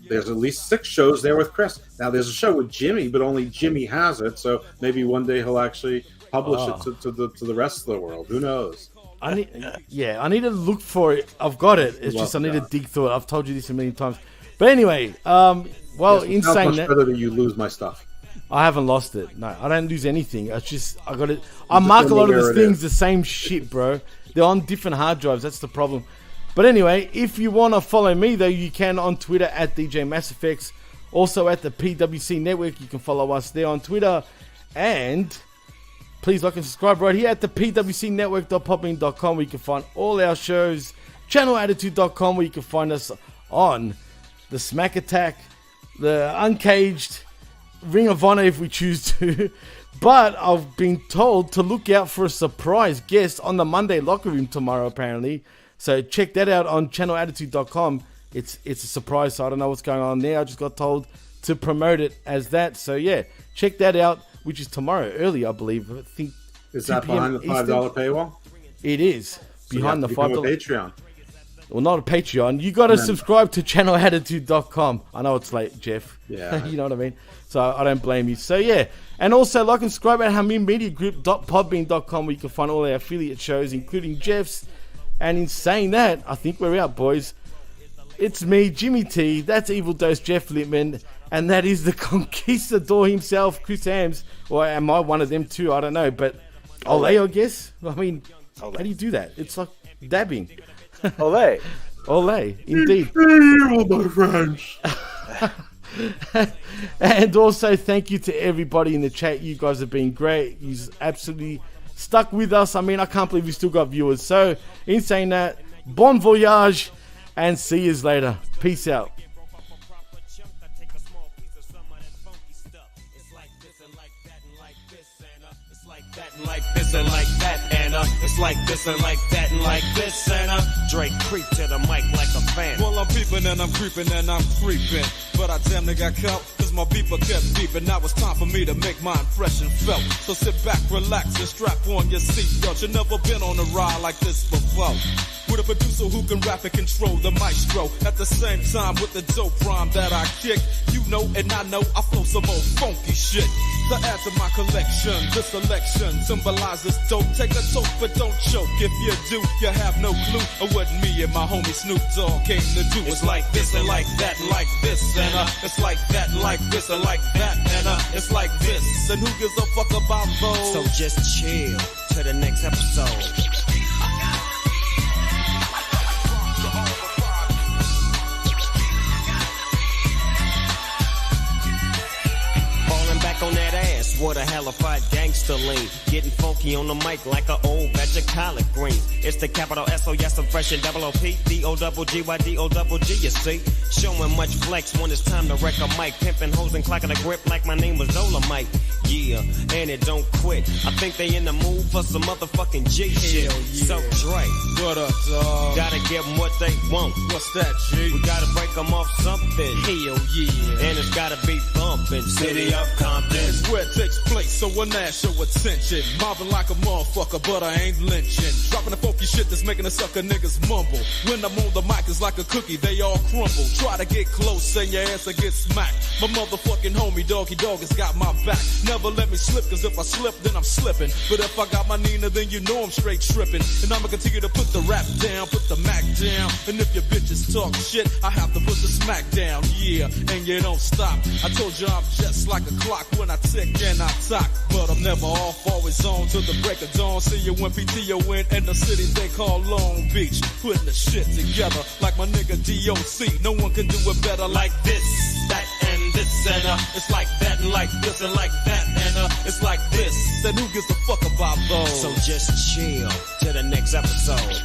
there's at least 6 shows there with Chris. Now there's a show with Jimmy, but only Jimmy has it. So maybe one day he'll actually publish it to the rest of the world. Who knows? I need to look for it. I've got it. It's just I need to dig through it. I've told you this a million times. But anyway, in saying that, better that you lose my stuff. I haven't lost it. No, I don't lose anything. It's just I got it. I mark a lot of the things the same shit, bro. They're on different hard drives. That's the problem. But anyway, if you want to follow me, though, you can on Twitter at DJ MassFX. Also at the PWC Network, you can follow us there on Twitter. And please like and subscribe right here at the PWCnetwork.podbean.com, where you can find all our shows. Channelattitude.com, where you can find us on the Smack Attack, the Uncaged, Ring of Honor if we choose to. But I've been told to look out for a surprise guest on the Monday Locker Room tomorrow, apparently. So check that out on channelattitude.com. It's a surprise, so I don't know what's going on there. I just got told to promote it as that. So yeah, check that out, which is tomorrow early, I believe. I think is that behind the $5 paywall? It is. So behind the $5 Patreon. Well, not a Patreon. You got to subscribe to channelattitude.com. I know it's late, Jeff. Yeah. You know what I mean? So I don't blame you. So yeah. And also like and subscribe at HamimMediaGroup.podbean.com, where you can find all our affiliate shows, including Jeff's. And in saying that, I think we're out, boys. It's me, Jimmy T. That's Evil Dose Jeff Lippman. And that is the conquistador himself, Chris Ambs. Or am I one of them too? I don't know. But Olé, I guess. I mean, how do you do that? It's like dabbing. Olé. Olé, indeed. Evil, my friends. And also thank you to everybody in the chat. You guys have been great. You've absolutely stuck with us. I mean, I can't believe we still got viewers. So in saying that, bon voyage and see you later. Peace out. Like this and like that, and it's like this and like that and like this, and Drake creep to the mic like a fan. Well, I'm peeping and I'm creeping and I'm creeping, but I damn near got caught, cause my beeper kept beeping. Now it's time for me to make my impression felt. So sit back, relax, and strap on your seatbelt. You've never been on a ride like this before, with a producer who can rap and control the maestro. At the same time with the dope rhyme that I kick, you know and I know I flow some old funky shit. To add to my collection, this selection symbolizes dope. Take a toke but don't choke. If you do, you have no clue of what me and my homie Snoop Dogg came to do. It's like this and like that and like this, and it's like that and like this and like that, and it's like this. And who gives a fuck about those? So just chill to the next episode. On that ass, what a hellified gangster lean. Getting funky on the mic like an old batch of collard greens. It's the capital S, oh yes, I'm fresh and double O-P, D-O-double-G-Y-D-O-double-G, you see. Showing much flex when it's time to wreck a mic. Pimping hoes and clocking a grip like my name was Dolomite. Yeah, and it don't quit. I think they in the mood for some motherfucking G shit. Yeah. So Dre, What up, dog? gotta give them what they want. What's that, G? We gotta break them off something. Hell yeah. And it's gotta be bumping. City of Compton. It's where it takes place, so when that show attention. Mobbing like a motherfucker, but I ain't lynching. Dropping the funky shit that's making the sucker niggas mumble. When I'm on the mic, it's like a cookie, they all crumble. Try to get close, and your ass will get smacked. My motherfucking homie, Doggy Dog, has got my back. Never let me slip, cause if I slip, then I'm slipping. But if I got my Nina, then you know I'm straight tripping. And I'ma continue to put the rap down, put the Mac down. And if your bitches talk shit, I have to put the smack down, yeah. And you don't stop. I told you I'm just like a clock when I tick and I talk. But I'm never off, always on till the break of dawn. See you when PTO in the city they call Long Beach. Putting the shit together like my nigga DOC. No one can do it better like this, that, and this, and it's like that, and like this, and like that, and it's like this. Then who gives a fuck about those? So just chill to the next episode.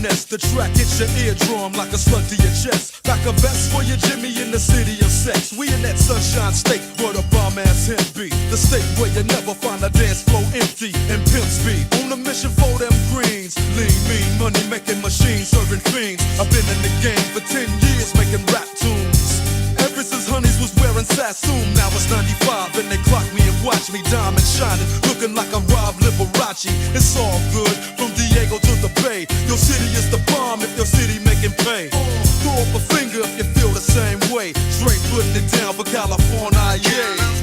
nest. The track hits your eardrum like a slug to your chest. Like a vest for your Jimmy in the city of sex. We in that sunshine state where the bomb ass him be. The state where you never find a dance floor empty and pimp speed. On a mission for them greens. Lean, mean, money making machines serving fiends. I've been in the game for 10 years making rap tunes. Ever since Honeys was wearing Sassoon, now it's 95 and they clock me and watch me diamond shining, looking like a Rob Liberace. It's all good from Diego to the Bay. Your city is the bomb if your city making pay. Throw up a finger if you feel the same way. Straight putting it down for California, yeah.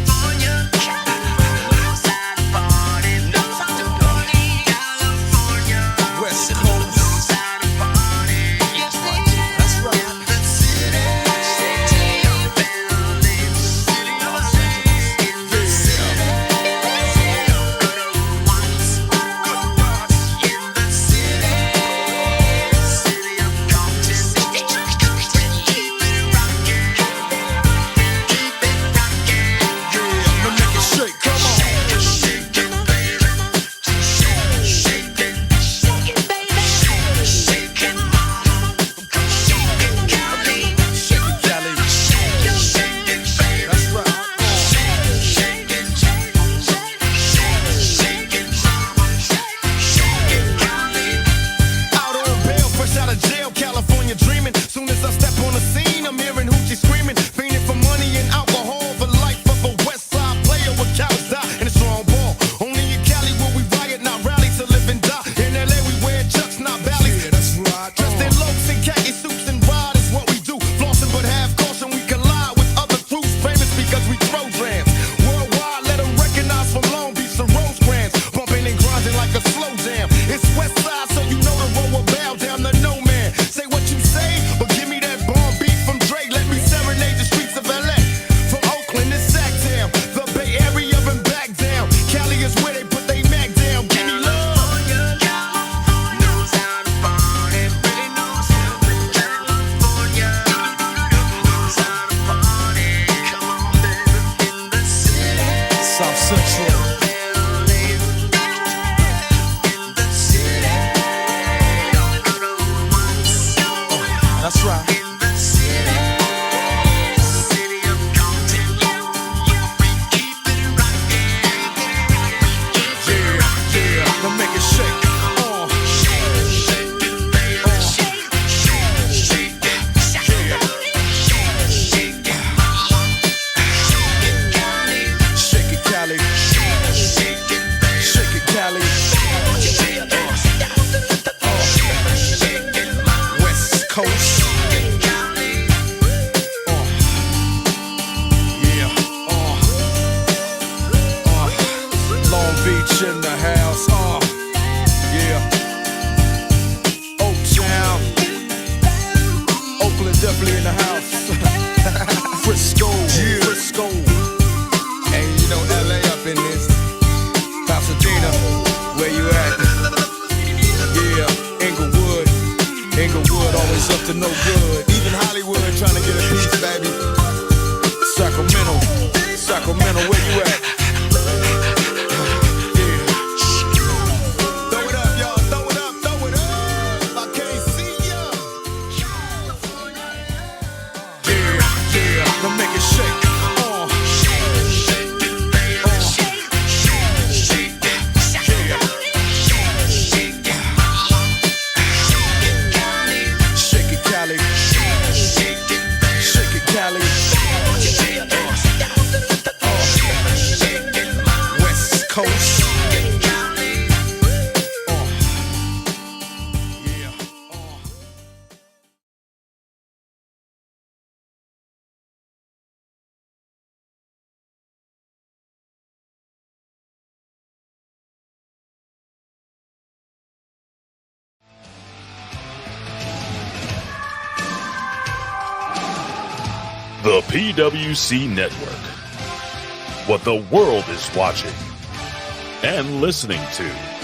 The PWC Network. What the world is watching and listening to.